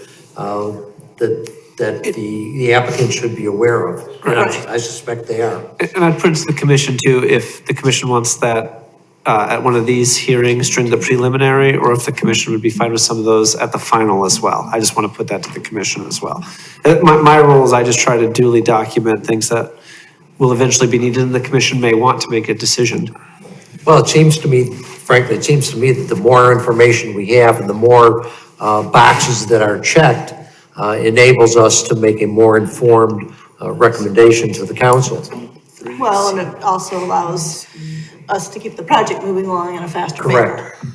Speaker 4: that the applicant should be aware of. And I suspect they are.
Speaker 11: And I'd put it to the commission too, if the commission wants that at one of these hearings during the preliminary, or if the commission would be fine with some of those at the final as well. I just want to put that to the commission as well. My role is I just try to duly document things that will eventually be needed, and the commission may want to make a decision.
Speaker 4: Well, it seems to me, frankly, it seems to me that the more information we have and the more boxes that are checked enables us to make a more informed recommendation to the council.
Speaker 1: Well, and it also allows us to keep the project moving along in a faster manner.
Speaker 4: Correct.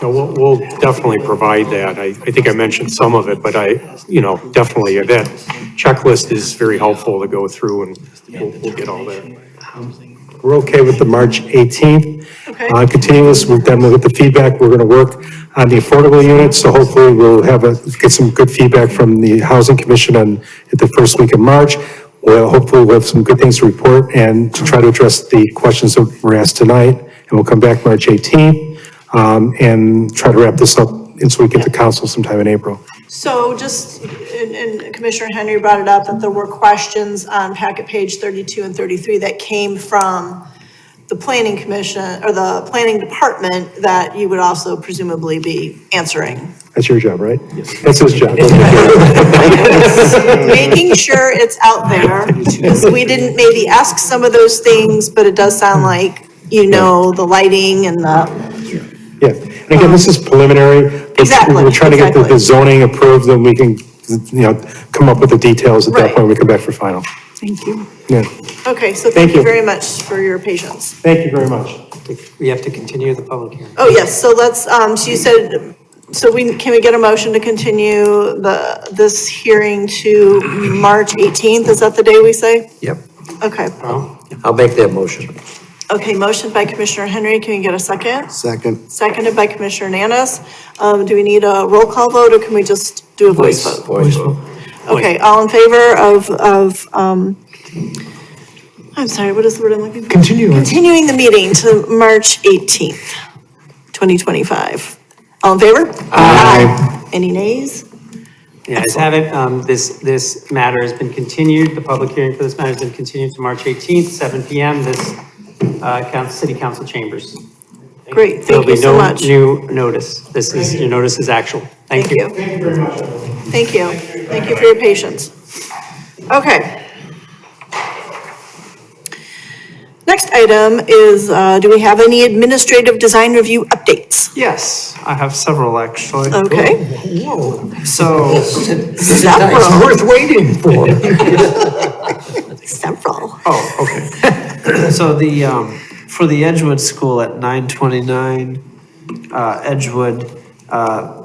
Speaker 3: No, we'll definitely provide that. I think I mentioned some of it, but definitely that checklist is very helpful to go through and we'll get all that.
Speaker 13: We're okay with the March 18th.
Speaker 1: Okay.
Speaker 13: Continuous, then we'll get the feedback. We're going to work on the affordable units, so hopefully we'll get some good feedback from the Housing Commission at the first week of March. Well, hopefully we'll have some good things to report and to try to address the questions that were asked tonight. And we'll come back March 18th and try to wrap this up and so we get to council sometime in April.
Speaker 1: So just, and Commissioner Henry brought it up, that there were questions on packet page 32 and 33 that came from the planning commission, or the planning department, that you would also presumably be answering.
Speaker 13: That's your job, right? Yes. That's his job.
Speaker 1: Making sure it's out there, because we didn't maybe ask some of those things, but it does sound like, the lighting and the.
Speaker 13: Yeah, and again, this is preliminary.
Speaker 1: Exactly,
Speaker 13: We're trying to get the
Speaker 1: exactly.
Speaker 13: zoning approved, then we can, come up with the details at that
Speaker 1: Right.
Speaker 13: point, we come back for final.
Speaker 5: Thank you.
Speaker 13: Yeah,
Speaker 1: Okay, so
Speaker 13: Thank
Speaker 1: thank you
Speaker 13: you.
Speaker 1: very much for your patience.
Speaker 13: thank you very much.
Speaker 2: We have to continue the public hearing.
Speaker 1: Oh, yes, so let's, so you said, can we get a motion to continue this hearing to March 18th? Is that the day we say?
Speaker 4: Yep.
Speaker 1: Okay.
Speaker 4: I'll make that motion.
Speaker 1: Okay, motion by Commissioner Henry. Can we get a second?
Speaker 7: Second.
Speaker 1: Seconded by Commissioner Nanis. Do we need a roll call vote, or can we just do a voice vote?
Speaker 4: Voice vote.
Speaker 1: Okay, all in favor of, I'm sorry, what is the word I'm looking for? Continuing the meeting to March 18th, 2025. All in favor? Aye. Any nays?
Speaker 2: Yeah, as have it, this matter has been continued, the public hearing for this matter has been continued to March 18th, 7 PM, City Council chambers.
Speaker 1: Great, thank you so much.
Speaker 2: There'll be no new notice. Your notice is actual. Thank you.
Speaker 1: Thank you very much. Thank you. Thank you for your patience. Okay. Next item is, do we have any administrative design review updates?
Speaker 11: Yes, I have several actually.
Speaker 1: Okay.
Speaker 11: So,
Speaker 1: Several.
Speaker 4: Worth waiting for.
Speaker 1: Several.
Speaker 11: oh, okay. So for the Edgewood School at 929 Edgewood,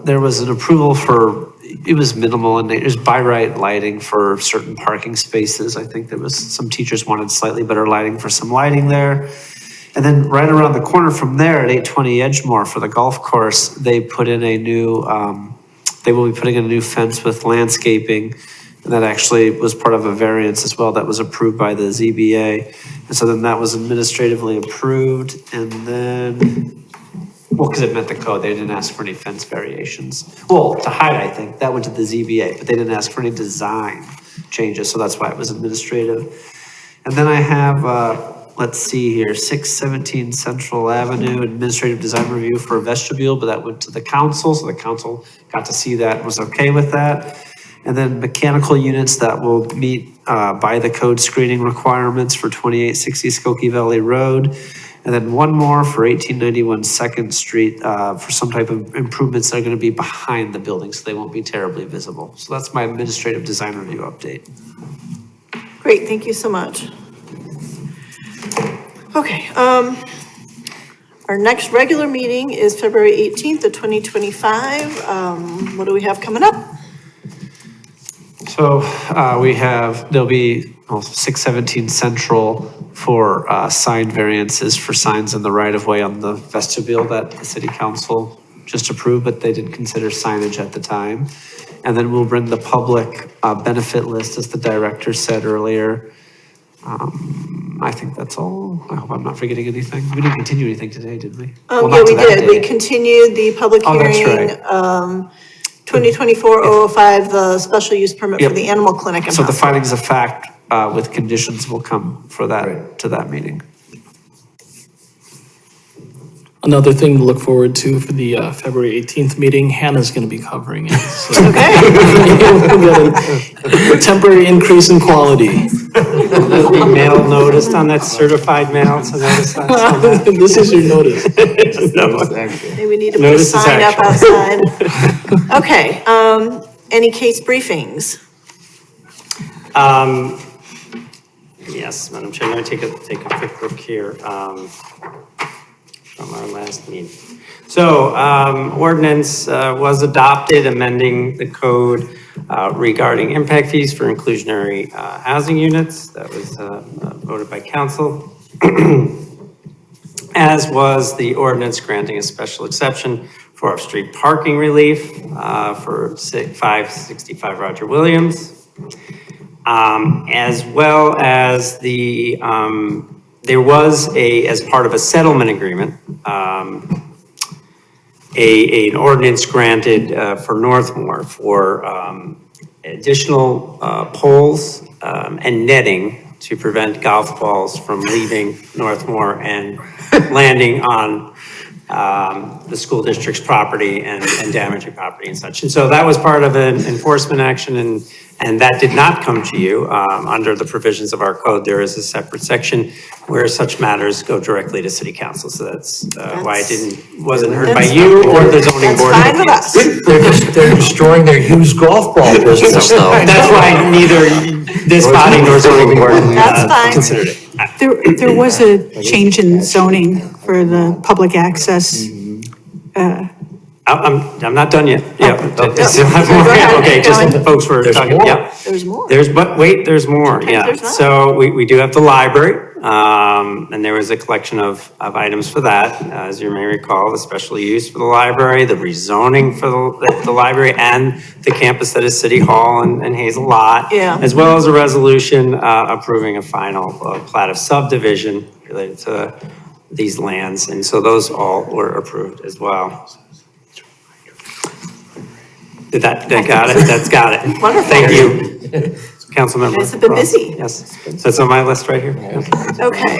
Speaker 11: there was an approval for, it was minimal and it was by right lighting for certain parking spaces. I think there was, some teachers wanted slightly better lighting for some lighting there. And then right around the corner from there at 820 Edgemore for the golf course, they put in a new, they will be putting in a new fence with landscaping. And that actually was part of a variance as well that was approved by the ZBA. And so then that was administratively approved, and then, well, because it met the code, they didn't ask for any fence variations. Well, to hide, I think, that went to the ZBA, but they didn't ask for any design changes, so that's why it was administrative. And then I have, let's see here, 617 Central Avenue, administrative design review for a vestibule, but that went to the council, so the council got to see that and was okay with that. And then mechanical units that will meet by the code screening requirements for 2860 Skokie Valley Road. And then one more for 1891 Second Street for some type of improvements that are going to be behind the building, so they won't be terribly visible. So that's my administrative design review update.
Speaker 1: Great, thank you so much. Okay, our next regular meeting is February 18th of 2025. What do we have coming up?
Speaker 11: So there'll be 617 Central for sign variances for signs in the right of way on the vestibule that the city council just approved, but they didn't consider signage at the time. And then we'll bring the public benefit list, as the director said earlier. I think that's all. I hope I'm not forgetting anything. We didn't continue anything today, did we? Well,
Speaker 1: Yeah,
Speaker 11: not
Speaker 1: we
Speaker 11: to that
Speaker 1: did. We
Speaker 11: day.
Speaker 1: continued the public
Speaker 11: Oh, that's
Speaker 1: hearing, 2024-005, the special use permit for
Speaker 11: Yep.
Speaker 1: the animal clinic in
Speaker 11: So the
Speaker 1: Hospital.
Speaker 11: findings of fact with conditions will come for that, to that meeting.
Speaker 12: Another thing to look forward to for the February 18th meeting, Hannah's going to be covering it. So
Speaker 1: Okay,
Speaker 12: we'll get a temporary increase in quality.
Speaker 2: It'll be mail noticed on that certified mail, so notice that.
Speaker 12: This is your notice.
Speaker 1: Maybe we need to put a
Speaker 2: Notice is
Speaker 1: sign up
Speaker 2: action.
Speaker 1: outside. Okay, any case briefings?
Speaker 2: Yes, Madam Chair, let me take a quick look here from our last meeting. So, ordinance was adopted amending the code regarding impact fees for inclusionary housing units. That was voted by council. As was the ordinance granting a special exception for off-street parking relief for 565 Roger Williams. As well as there was as part of a settlement agreement, an ordinance granted for Northmore for additional poles and netting to prevent golf balls from leaving Northmore and landing on the school district's property and damaging property and such. And so that was part of an enforcement action, and that did not come to you. Under the provisions of our code, there is a separate section where such matters go directly to city council. So that's why it wasn't heard by you or the zoning board.
Speaker 1: That's fine with us.
Speaker 4: They're destroying their used golf ball business though.
Speaker 2: That's why neither this body nor zoning board
Speaker 1: That's fine.
Speaker 2: considered it.
Speaker 5: There was a change in zoning for the public access.
Speaker 2: I'm not done yet. Yeah.
Speaker 1: Go ahead.
Speaker 2: Okay, just
Speaker 1: Go
Speaker 2: the folks were
Speaker 4: There's
Speaker 2: talking,
Speaker 4: more.
Speaker 2: yeah.
Speaker 1: There's more.
Speaker 2: There's more, yeah.
Speaker 1: there's not.
Speaker 2: So we do have the library, and there was a collection of items for that. As you may recall, the special use for the library, the rezoning for the library, and the campus that is City Hall and Hazel Lot.
Speaker 1: Yeah.
Speaker 2: As well as a resolution approving a final plat of subdivision related to these lands. And so those all were approved as well. That got it? That's got it.
Speaker 1: Wonderful.
Speaker 2: Thank you. Councilmember.
Speaker 1: You guys have been
Speaker 2: Ross.
Speaker 1: busy.
Speaker 2: Yes, so it's on my list right here.
Speaker 1: Okay,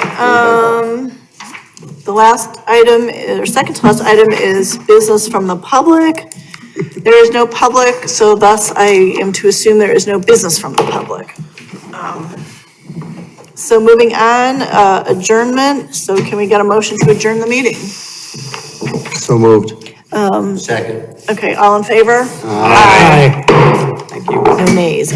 Speaker 1: the last item, or second to last item is business from the public. There is no public, so thus I am to assume there is no business from the public. So moving on, adjournment. So can we get a motion to adjourn the meeting?
Speaker 7: So moved.
Speaker 4: Second.
Speaker 1: Okay, all in favor?
Speaker 2: Thank you.
Speaker 1: No nays.